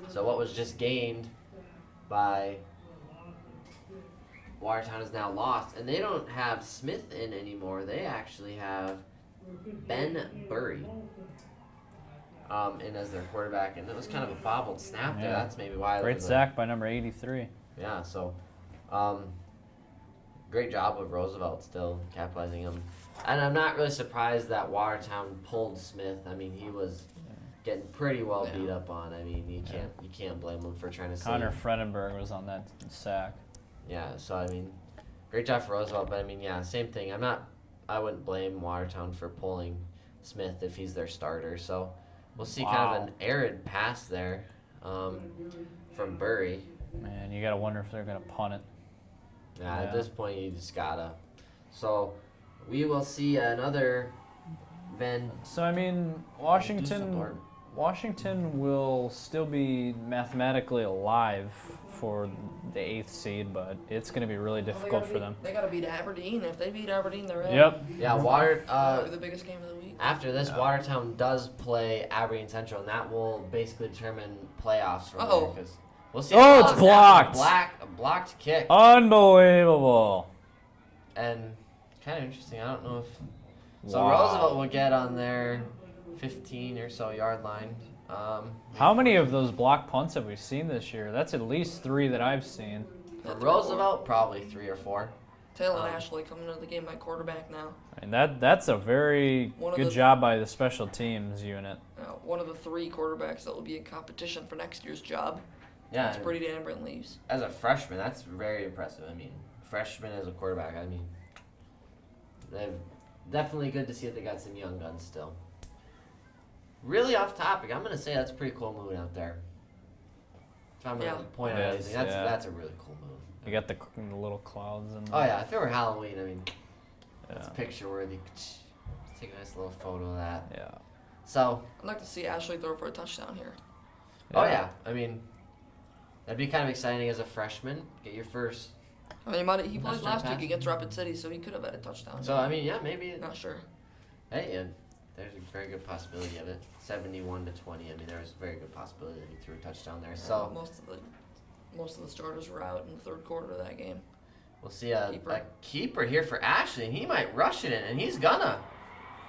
So what was just gained by Watertown is now lost, and they don't have Smith in anymore. They actually have Ben Burry in as their quarterback, and it was kind of a bobbled snap there. Yeah. That's maybe why. Great sack by number 83. Yeah, so great job with Roosevelt still capitalizing him. And I'm not really surprised that Watertown pulled Smith. I mean, he was getting pretty well beat up on. I mean, you can't blame him for trying to Connor save. Fredenberg was on that sack. Yeah, so I mean, great job for Roosevelt, but I mean, yeah, same thing. I wouldn't blame Watertown for pulling Smith if he's their starter. So we'll see kind of an arid pass there from Burry. Man, you gotta wonder if they're gonna punt it. Yeah, at this point, you just gotta. So we will see another So I mean, Washington will still be mathematically alive for the 8th seed, but it's going to be really difficult for them. They got to beat Aberdeen. If they beat Aberdeen, they're in. Yep. Yeah, That'll be the biggest game of the week. After this, Watertown does play Aberdeen Central, and that will basically determine playoffs from there. 'Cause we'll see. Oh, it's blocked. A blocked kick. Unbelievable. And kind of interesting. I don't know if. So Wow. Roosevelt will get on their 15 or so yard line. How many of those block punts have we seen this year? That's at least 3 that I've seen. For Roosevelt, probably 3 or 4. Taylor Ashley coming into the game at quarterback now. And that's a very good job by the special teams unit. One of the 3 quarterbacks that will be in competition for next year's job. Yeah, It's Brady Ambrose leaves. as a freshman, that's very impressive. I mean, freshman as a quarterback. I mean, they've definitely good to see that they got some young guns still. Really off topic, I'm gonna say that's a pretty cool move out there. If I'm gonna point It out is, anything, yeah. that's a really cool move. You got the little clouds and. Oh yeah, if it were Halloween, I mean, that's Yeah. picture worthy. Take a nice little photo of that. Yeah. So, I'd like to see Ashley throw for a touchdown here. oh yeah, I mean, that'd be kind of exciting as a freshman. Get your first. I mean, he played Touchdown last pass. week against Rapid City, so he could have had a touchdown. So I mean, yeah, maybe. Not sure. Hey, yeah, there's a very good possibility of it. 71 to 20. I mean, there's a very good possibility that he threw a touchdown there. So Most of the starters were out in the third quarter of that game. we'll see a Keeper. keeper here for Ashley, and he might rush it in, and he's gonna.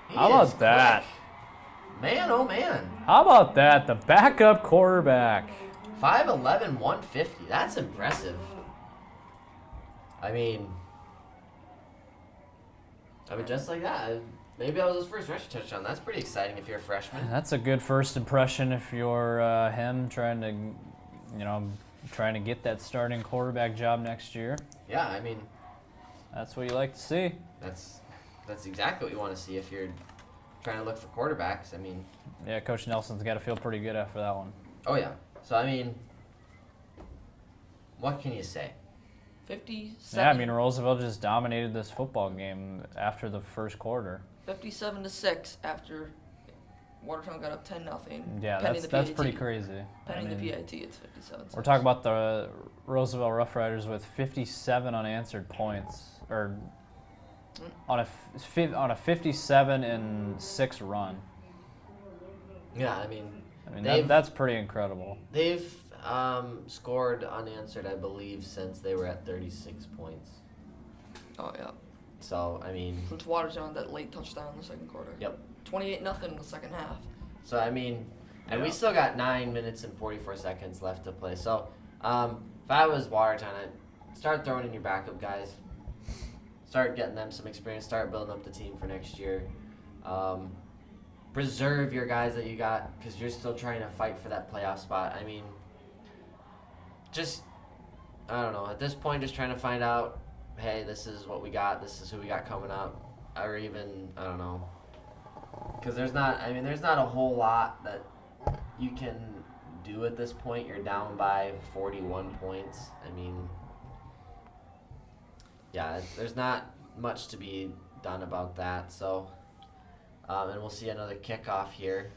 He How is about that? quick. Man, oh man. How about that? The backup quarterback. 5'11", 150. That's impressive. I mean, just like that. Maybe that was his first rushing touchdown. That's pretty exciting if you're a freshman. That's a good first impression if you're him trying to get that starting quarterback job next year. Yeah, I mean, That's what you like to see. that's exactly what you want to see if you're trying to look for quarterbacks. I mean, Yeah, Coach Nelson's got to feel pretty good after that one. oh yeah. So I mean, what can you say? 57. Yeah, I mean Roosevelt just dominated this football game after the first quarter. 57-6 after Watertown got up 10-0. Yeah, pending that's the pretty PAT. crazy. Pending I mean, the PIT, it's 57. We're talking about the Roosevelt Rough Riders with 57 unanswered points, or on a 57-6 run. Yeah, I mean, That's pretty incredible. they've scored unanswered, I believe, since they were at 36 points. Oh, yeah. So I mean, Since Watertown had that late touchdown in the second quarter. yep. 28-0 in the second half. So I mean, and we still got 9 minutes and 44 seconds left to play. So if I was Watertown, I'd start throwing in your backup guys. Start getting them some experience. Start building up the team for next year. Preserve your guys that you got because you're still trying to fight for that playoff spot. I mean, I don't know. At this point, just trying to find out, hey, this is what we got. This is who we got coming up. Or even, I don't know. Because there's not a whole lot that you can do at this point. You're down by 41 points. I mean, yeah, there's not much to be done about that. So, and we'll see another kickoff here.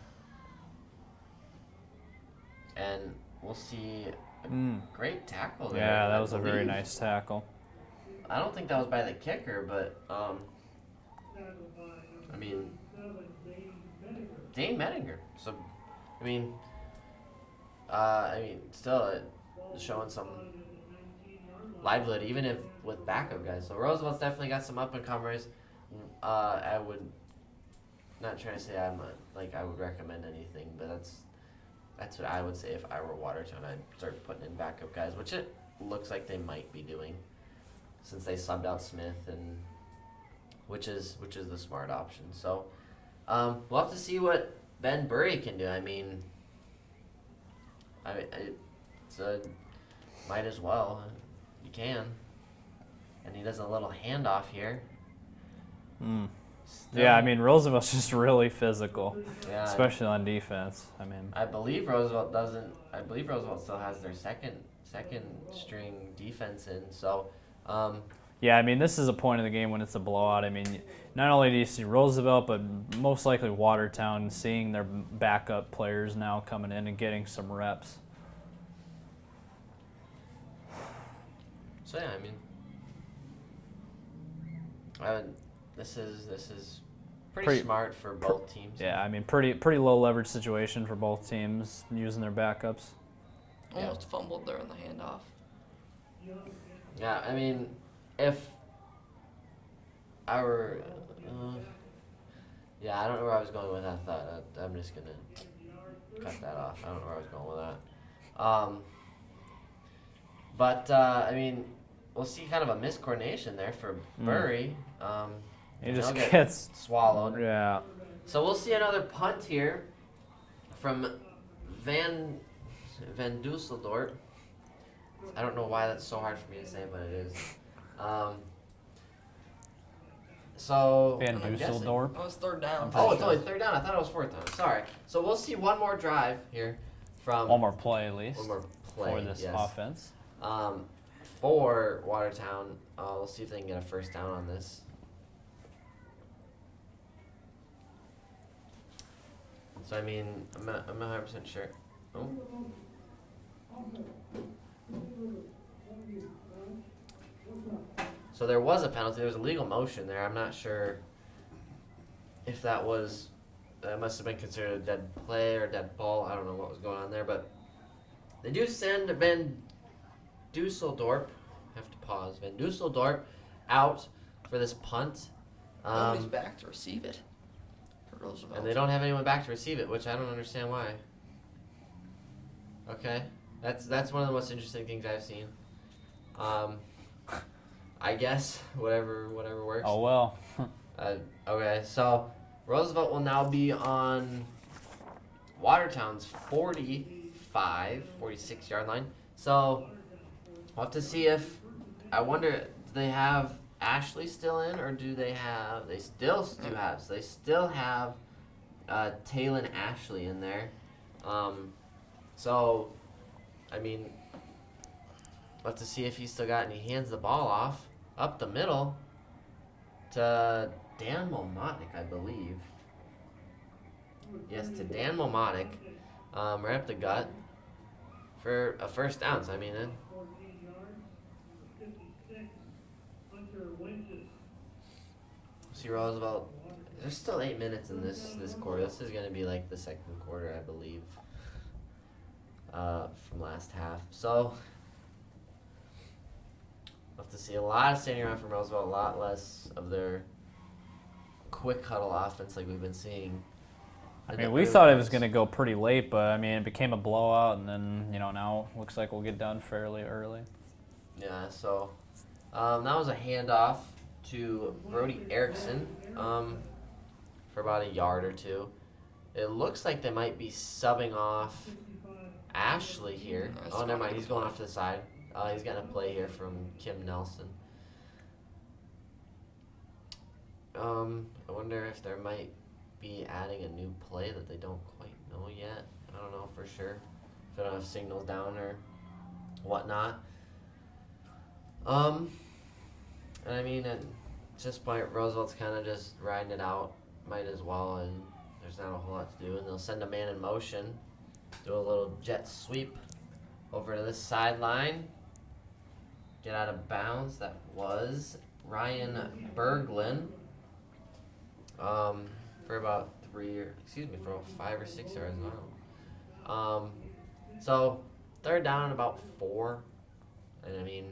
And we'll see a great tackle there. Yeah, that I was a very believe. nice tackle. I don't think that was by the kicker, but I mean, Dane Mettinger. So, I mean, still showing some livelihood, even if with backup guys. So Roosevelt's definitely got some up and comers. I would not trying to say I would recommend anything, but that's what I would say if I were Watertown. I'd start putting in backup guys, which it looks like they might be doing, since they subbed out Smith, and which is the smart option. So we'll have to see what Ben Burry can do. I mean, might as well. You can, and he does a little handoff here. Yeah, I mean Roosevelt's just really physical, Yeah, especially on defense. I mean, I believe Roosevelt doesn't. I believe Roosevelt still has their second string defense in. So. yeah, I mean this is a point of the game when it's a blowout. I mean, not only do you see Roosevelt, but most likely Watertown seeing their backup players now coming in and getting some reps. So yeah, I mean, this is pretty smart for both teams. Yeah, I mean pretty low leverage situation for both teams using their backups. Almost fumbled there in the handoff. Yeah, I mean, if I were, I don't know where I was going with that thought. I'm just gonna cut that off. I don't know where I was going with that. But I mean, we'll see kind of a miscoordination there for Burry. He just he'll get gets swallowed. Yeah. So we'll see another punt here from Van Dusseldorp. I don't know why that's so hard for me to say, but it is. So Van I'm guessing- Dusseldorp. That was third down. Oh, it's only third down. I thought it was fourth down. Sorry. So we'll see one more drive here from One more play at least one more play for this yes. offense. For Watertown. We'll see if they can get a first down on this. So I mean, I'm not 100% sure. Oh. So there was a penalty. There was a legal motion there. I'm not sure if that must have been considered a dead play or dead ball. I don't know what was going on there, but they do send Van Dusseldorp. I have to pause. Van Dusseldorp out for this punt. Nobody's back to receive it. For Roosevelt. And they don't have anyone back to receive it, which I don't understand why. Okay, that's one of the most interesting things I've seen. I guess whatever works. Oh well. Okay, so Roosevelt will now be on Watertown's 46 yard line. So we'll have to see if, I wonder, do they have Ashley still in, or do they have, they still do have, so they still have Taylon Ashley in there. So, I mean, we'll have to see if he's still got, and he hands the ball off up the middle to Dan Momotnik, I believe. Yes, to Dan Momotnik, right up the gut for a first down. So, I mean, see Roosevelt. There's still 8 minutes in this quarter. This is gonna be like the second quarter, I believe, from last half. So we'll have to see a lot of standing around from Roosevelt, a lot less of their quick huddle offense like we've been seeing. I mean, we thought it was going to go pretty late, but I mean, it became a blowout, and then now looks like we'll get done fairly early. Yeah. So that was a handoff to Brody Erickson for about a yard or two. It looks like they might be subbing off Ashley here. Oh, never mind. He's going off to the side. He's getting a play here from Kim Nelson. I wonder if there might be adding a new play that they don't quite know yet. I don't know for sure. If they don't have signals down or whatnot. And I mean, at this point, Roosevelt's kind of just riding it out. Might as well, and there's not a whole lot to do. And they'll send a man in motion, do a little jet sweep over to this sideline. Get out of bounds. That was Ryan Berglund. For about for about 5 or 6 yards. Wow. So third down and about 4. And I mean,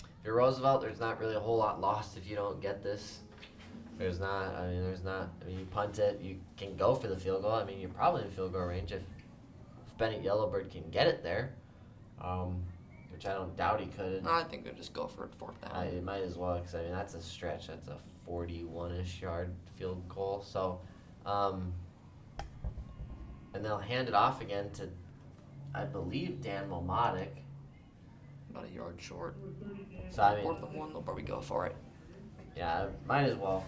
if you're Roosevelt, there's not really a whole lot lost if you don't get this. You punt it, you can go for the field goal. I mean, you're probably in field goal range if Bennett Yellowbird can get it there, which I don't doubt he could. I think they'll just go for it fourth down. It might as well, because I mean, that's a stretch. That's a 41-ish yard field goal. So, and they'll hand it off again to, I believe, Dan Momotnik. About a yard short. So I mean, Fourth and 1, they'll probably go for it. Yeah, might as well.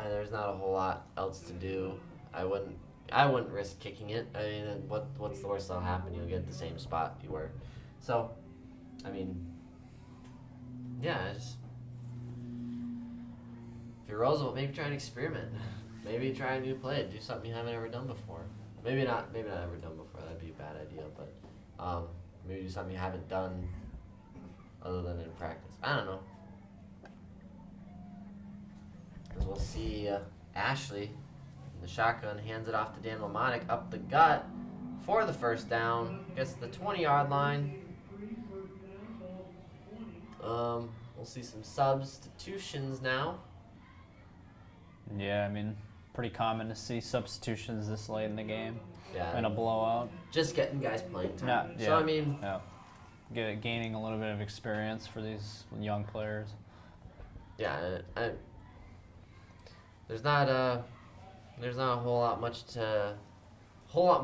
There's not a whole lot else to do. I wouldn't risk kicking it. I mean, what's the worst that'll happen? You'll get the same spot you were. So, I mean, yeah. If you're Roosevelt, maybe try an experiment. Maybe try a new play. Do something you haven't ever done before. Maybe not ever done before. That'd be a bad idea. But maybe do something you haven't done other than in practice. I don't know. We'll see Ashley in the shotgun, hands it off to Dan Momotnik up the gut for the first down. Gets to the 20-yard line. We'll see some substitutions now. Yeah, I mean, pretty common to see substitutions this late in the game. Yeah. In a blowout. Just getting guys playing time. Yeah. So, I mean... Yeah. Gaining a little bit of experience for these young players. Yeah, there's not a whole lot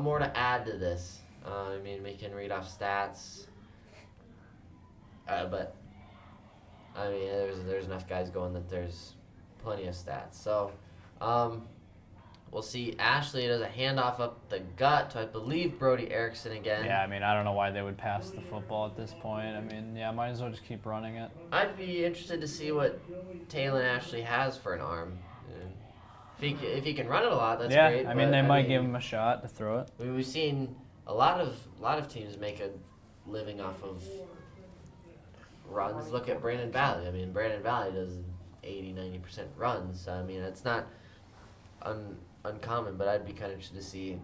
more to add to this. I mean, we can read off stats. But I mean, there's enough guys going that there's plenty of stats. So, we'll see. Ashley does a handoff up the gut to, I believe, Brody Erickson again. Yeah, I mean, I don't know why they would pass the football at this point. I mean, yeah, might as well just keep running it. I'd be interested to see what Talon Ashley has for an arm. If he can run it a lot, that's great. Yeah, I mean, they might give him a shot to throw it. I mean, we've seen a lot of teams make a living off of runs. Look at Brandon Valley. I mean, Brandon Valley does 80-90% runs. I mean, it's not uncommon, but I'd be kind of interested to see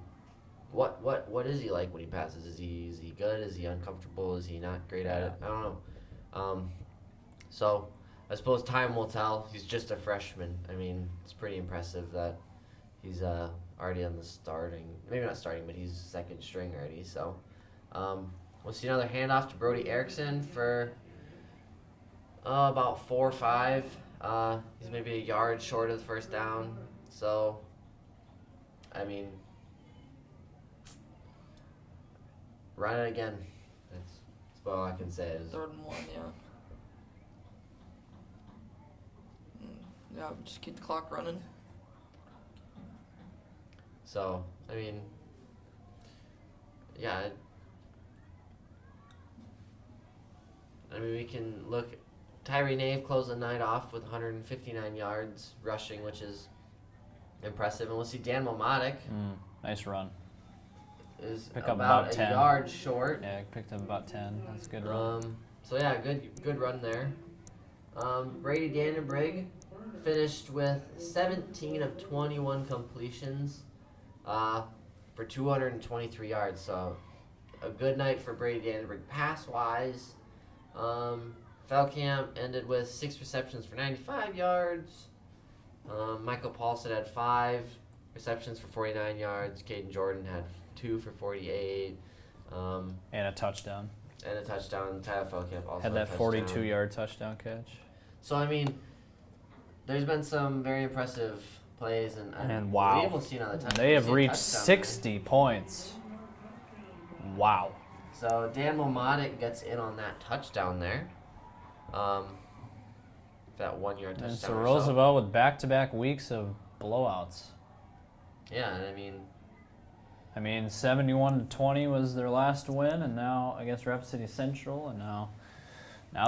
what is he like when he passes. Is he good? Is he uncomfortable? Is he not great at it? I don't know. So I suppose time will tell. He's just a freshman. I mean, it's pretty impressive that he's already on the starting. Maybe not starting, but he's second string already. So we'll see another handoff to Brody Erickson for about 4 or 5. He's maybe a yard short of the first down. So, I mean, run it again. That's all I can say. Is 3rd and 1, yeah. Yeah, just keep the clock running. So, I mean, yeah. I mean, we can look. Tyree Nave closed the night off with 159 yards rushing, which is impressive. And we'll see Dan Momatic Nice run. is Pick up about about a 10. yard short. Yeah, picked up about 10. That's a good run. So yeah, good run there. Brady Dandenbrigg finished with 17 of 21 completions for 223 yards. So a good night for Brady Dandenbrigg pass-wise. Feldkamp ended with 6 receptions for 95 yards. Michael Paulson had 5 receptions for 49 yards. Caden Jordan had 2 for 48. And a touchdown. And a touchdown. Tyler Feldkamp also Had that a touchdown. 42-yard touchdown catch. So, I mean, there's been some very impressive plays. And wow. We almost seen on the touchdown. They have reached touchdown 60 points. Wow. So, Dan Momatic gets in on that touchdown there. That 1-yard touchdown. And so or Roosevelt with back-to-back weeks of blowouts. Yeah, and I mean, 71-20 was their last win, and now against Rapid City Central, and now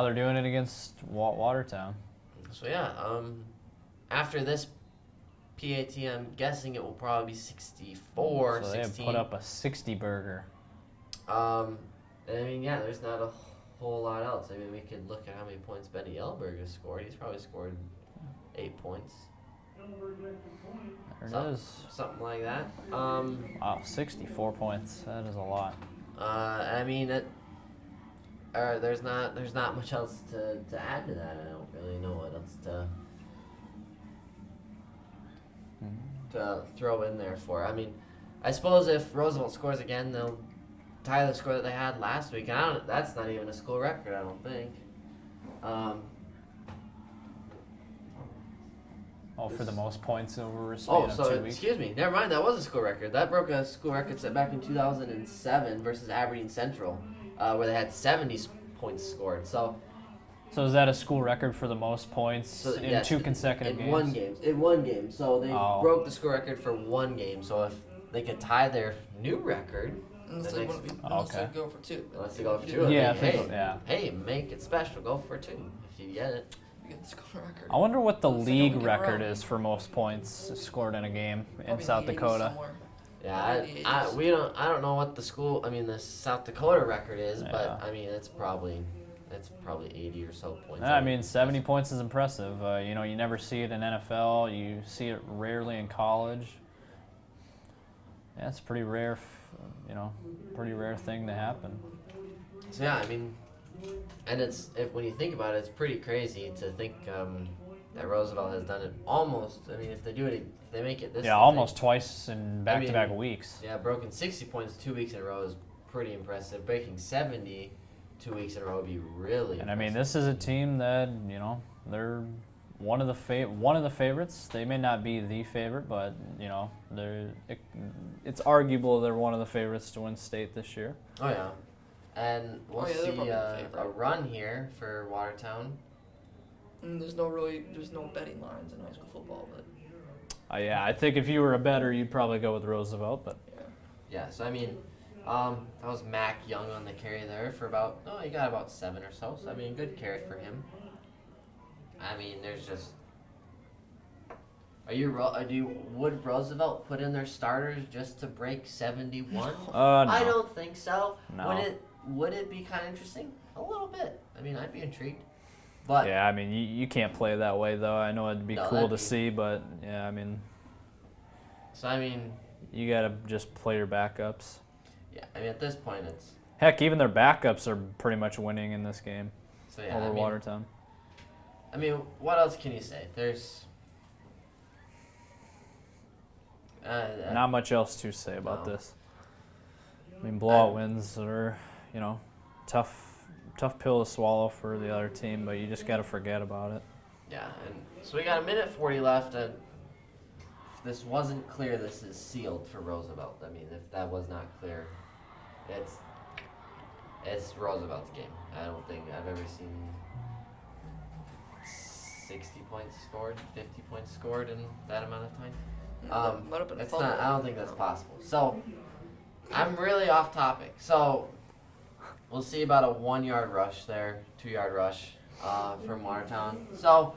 they're doing it against Watertown. So yeah, after this PAT, I'm guessing it will probably be 64, So they have 16. put up a 60 burger. I mean, yeah, there's not a whole lot else. I mean, we could look at how many points Benny Yellberg has scored. He's probably scored 8 points. There it is. Something like that. Wow, 64 points. That is a lot. I mean, there's not much else to add to that. I don't really know what else to throw in there for. I mean, I suppose if Roosevelt scores again, they'll tie the score that they had last week. And that's not even a school record, I don't think. For the most points over a span of 2 weeks. Excuse me. Never mind. That was a school record. That broke a school record set back in 2007 versus Aberdeen Central, where they had 70 points scored. So is that a school record for the most points in yes, 2 consecutive games? In one game. So they broke the school record for 1 game. So if they could tie their new record, Unless they want to go for 2. Unless they go for 2. Yeah, hey, make it special. Go for 2 if you get it. You get the school record. I wonder what the Unless they league don't get record around. is for most points scored in a game in Probably South the 80s Dakota. somewhere. Yeah, Probably the I don't know what the South Dakota record is, Yeah. but I mean it's probably 80 or so points. I mean, 70 points is impressive. You never see it in NFL. You see it rarely in college. Yeah, it's pretty rare. Pretty rare thing to happen. So yeah, I mean, and when you think about it, it's pretty crazy to think that Roosevelt has done it almost. I mean, if they make it this. Yeah, almost twice in back-to-back weeks. Yeah, broken 60 points 2 weeks in a row is pretty impressive. Breaking 70 2 weeks in a row would be really. And I mean, this is a team that they're one of the favorites. They may not be the favorite, but it's arguable they're one of the favorites to win state this year. Oh yeah. And we'll they're see probably the favorite. a run here for Watertown. And there's no betting lines in high school football, but Yeah, I think if you were a bettor, you'd probably go with Roosevelt, but Yeah, so I mean, that was Mac Young on the carry there for he got about 7 or so. So I mean, good carry for him. I mean, there's just. Would Roosevelt put in their starters just to break 71? no. I don't think so. No. Would it be kind of interesting? A little bit. I mean, I'd be intrigued. But Yeah, I mean, you can't play that way, though. I know it'd be No, cool that'd to be- see, but, yeah, I mean, so I mean, you got to just play your backups. yeah. I mean, at this point, it's Heck, even their backups are pretty much winning in this game so yeah. over I mean, Watertown. I mean, what else can you say? There's Not much else to say about No. this. I mean, blowout wins are, tough pill to swallow for the other team, but you just got to forget about it. Yeah, and so we got a minute 40 left, and if this wasn't clear, this is sealed for Roosevelt. I mean, if that was not clear, it's Roosevelt's game. I don't think I've ever seen 60 points scored, 50 points scored in that amount of time. that might have been a It's fumble. not. I don't think that's possible. So I'm really off topic. So we'll see about a 1-yard rush there, 2-yard rush from Watertown. So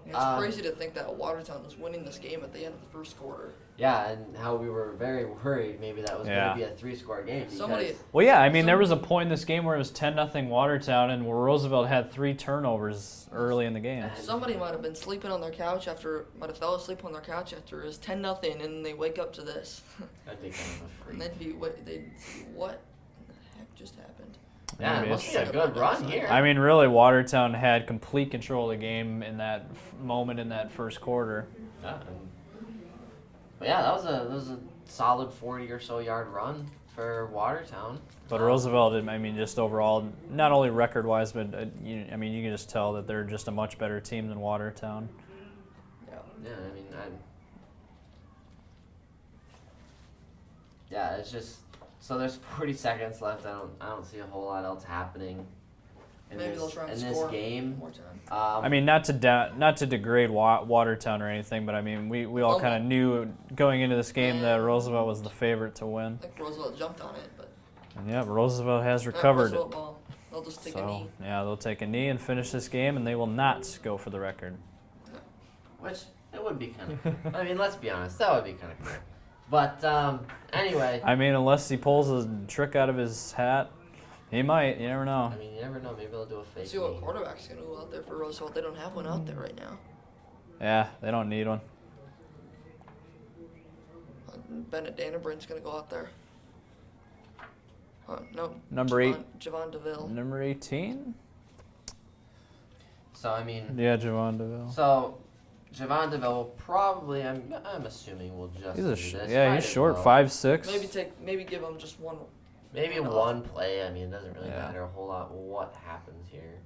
It's crazy to think that Watertown was winning this game at the end of the first quarter. yeah, and how we were very worried maybe that was Yeah. going to be a 3-score game. Somebody, because- Well, yeah, I mean, there was a point in this game where it was 10-0 Watertown, and where Roosevelt had 3 turnovers early in the game. somebody might have been sleeping on their couch might have fell asleep on their couch after it was 10-0, and they wake up to this. That'd be kind of a And freak. they'd be what in the heck just happened? Yeah, Maybe it must be it's- a good run here. I mean, really, Watertown had complete control of the game in that moment in that first quarter. Yeah, but yeah, that was a solid 40 or so yard run for Watertown. But Roosevelt, I mean, just overall, not only record-wise, but you can just tell that they're just a much better team than Watertown. Yeah. Yeah, I mean, yeah, it's just so there's 40 seconds left. I don't see a whole lot else happening in Maybe this they'll try and in score this game. more time. I mean, not to degrade Watertown or anything, but I mean, we all Oh. kind of knew going into this game that Roosevelt was the favorite to win. I think Roosevelt jumped on it, but And yeah, Roosevelt has recovered it. Roosevelt ball. They'll just take a So knee. yeah, they'll take a knee and finish this game, and they will not go for the record. Which it would be kind of. I mean, let's be honest, that would be kind of cool. But anyway, I mean, unless he pulls a trick out of his hat, he might. You never know. I mean, you never know. Maybe they'll do a fake. See what knee. quarterback's gonna go out there for Roosevelt. They don't have one out there right now. Yeah, they don't need one. Bennett Dannebrand's gonna go out there. No. Number 8. Javon DeVille. Number 18? So I mean, Yeah, Javon DeVille. so Javon DeVille probably. I'm assuming will just. He's do a this. yeah, Might he's as short, well. 5'6". Maybe give him just one. Maybe One one play. I mean, it doesn't really Yeah. matter a whole lot what happens here.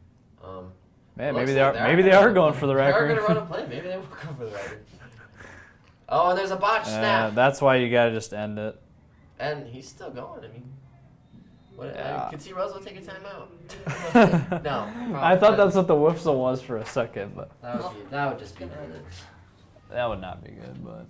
Man, looks maybe like they are going for the They are record. going to run a play. Maybe they will go for the record. Oh, and there's a botch snap. That's why you gotta just end it. And he's still going. I mean, what? Yeah. I could see Roosevelt take a timeout. No. I thought that's what the whistle was for a second, but That would just be good. that would not be good. But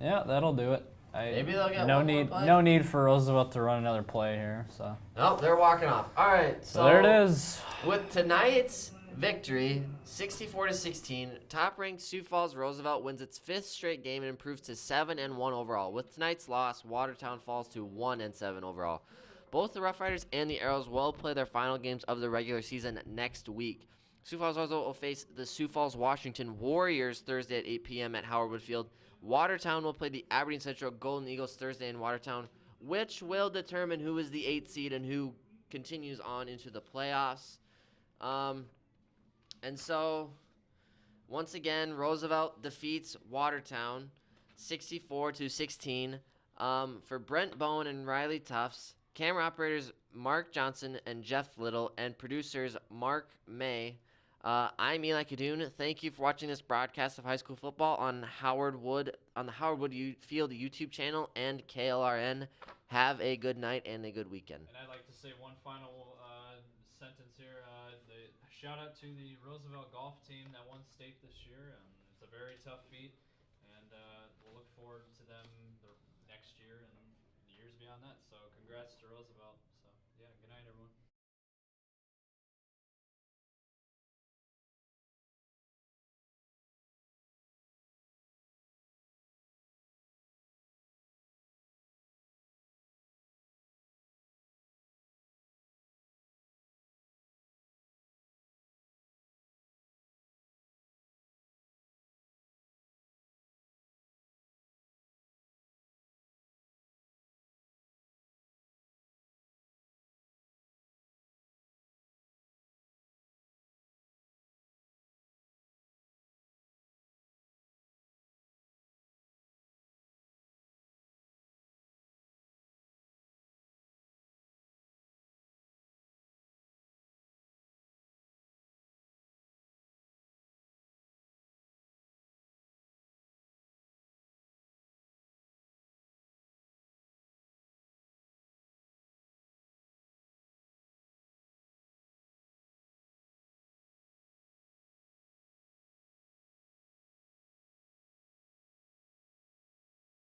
yeah, that'll do it. Maybe they'll get no one more need play. no need for Roosevelt to run another play here. So Nope, they're walking off. All right. so there it is. With tonight's victory, 64-16, top-ranked Sioux Falls Roosevelt wins its 5th straight game and improves to 7-1 overall. With tonight's loss, Watertown falls to 1-7 overall. Both the Rough Riders and the Arrows will play their final games of the regular season next week. Sioux Falls Roosevelt will face the Sioux Falls Washington Warriors Thursday at 8 p.m. at Howard Wood Field. Watertown will play the Aberdeen Central Golden Eagles Thursday in Watertown, which will determine who is the 8th seed and who continues on into the playoffs. And so, once again, Roosevelt defeats Watertown 64-16. For Brent Bowen and Riley Tufts, camera operators Mark Johnson and Jeff Little, and producers Mark May. I'm Eli Kadoon. Thank you for watching this broadcast of high school football on the Howard Wood Field YouTube channel and KLRN. Have a good night and a good weekend. And I'd like to say one final sentence here. Shout out to the Roosevelt golf team that won state this year. It's a very tough feat, and we'll look forward to them the next year and years beyond that. So congrats to Roosevelt. So yeah, good night, everyone.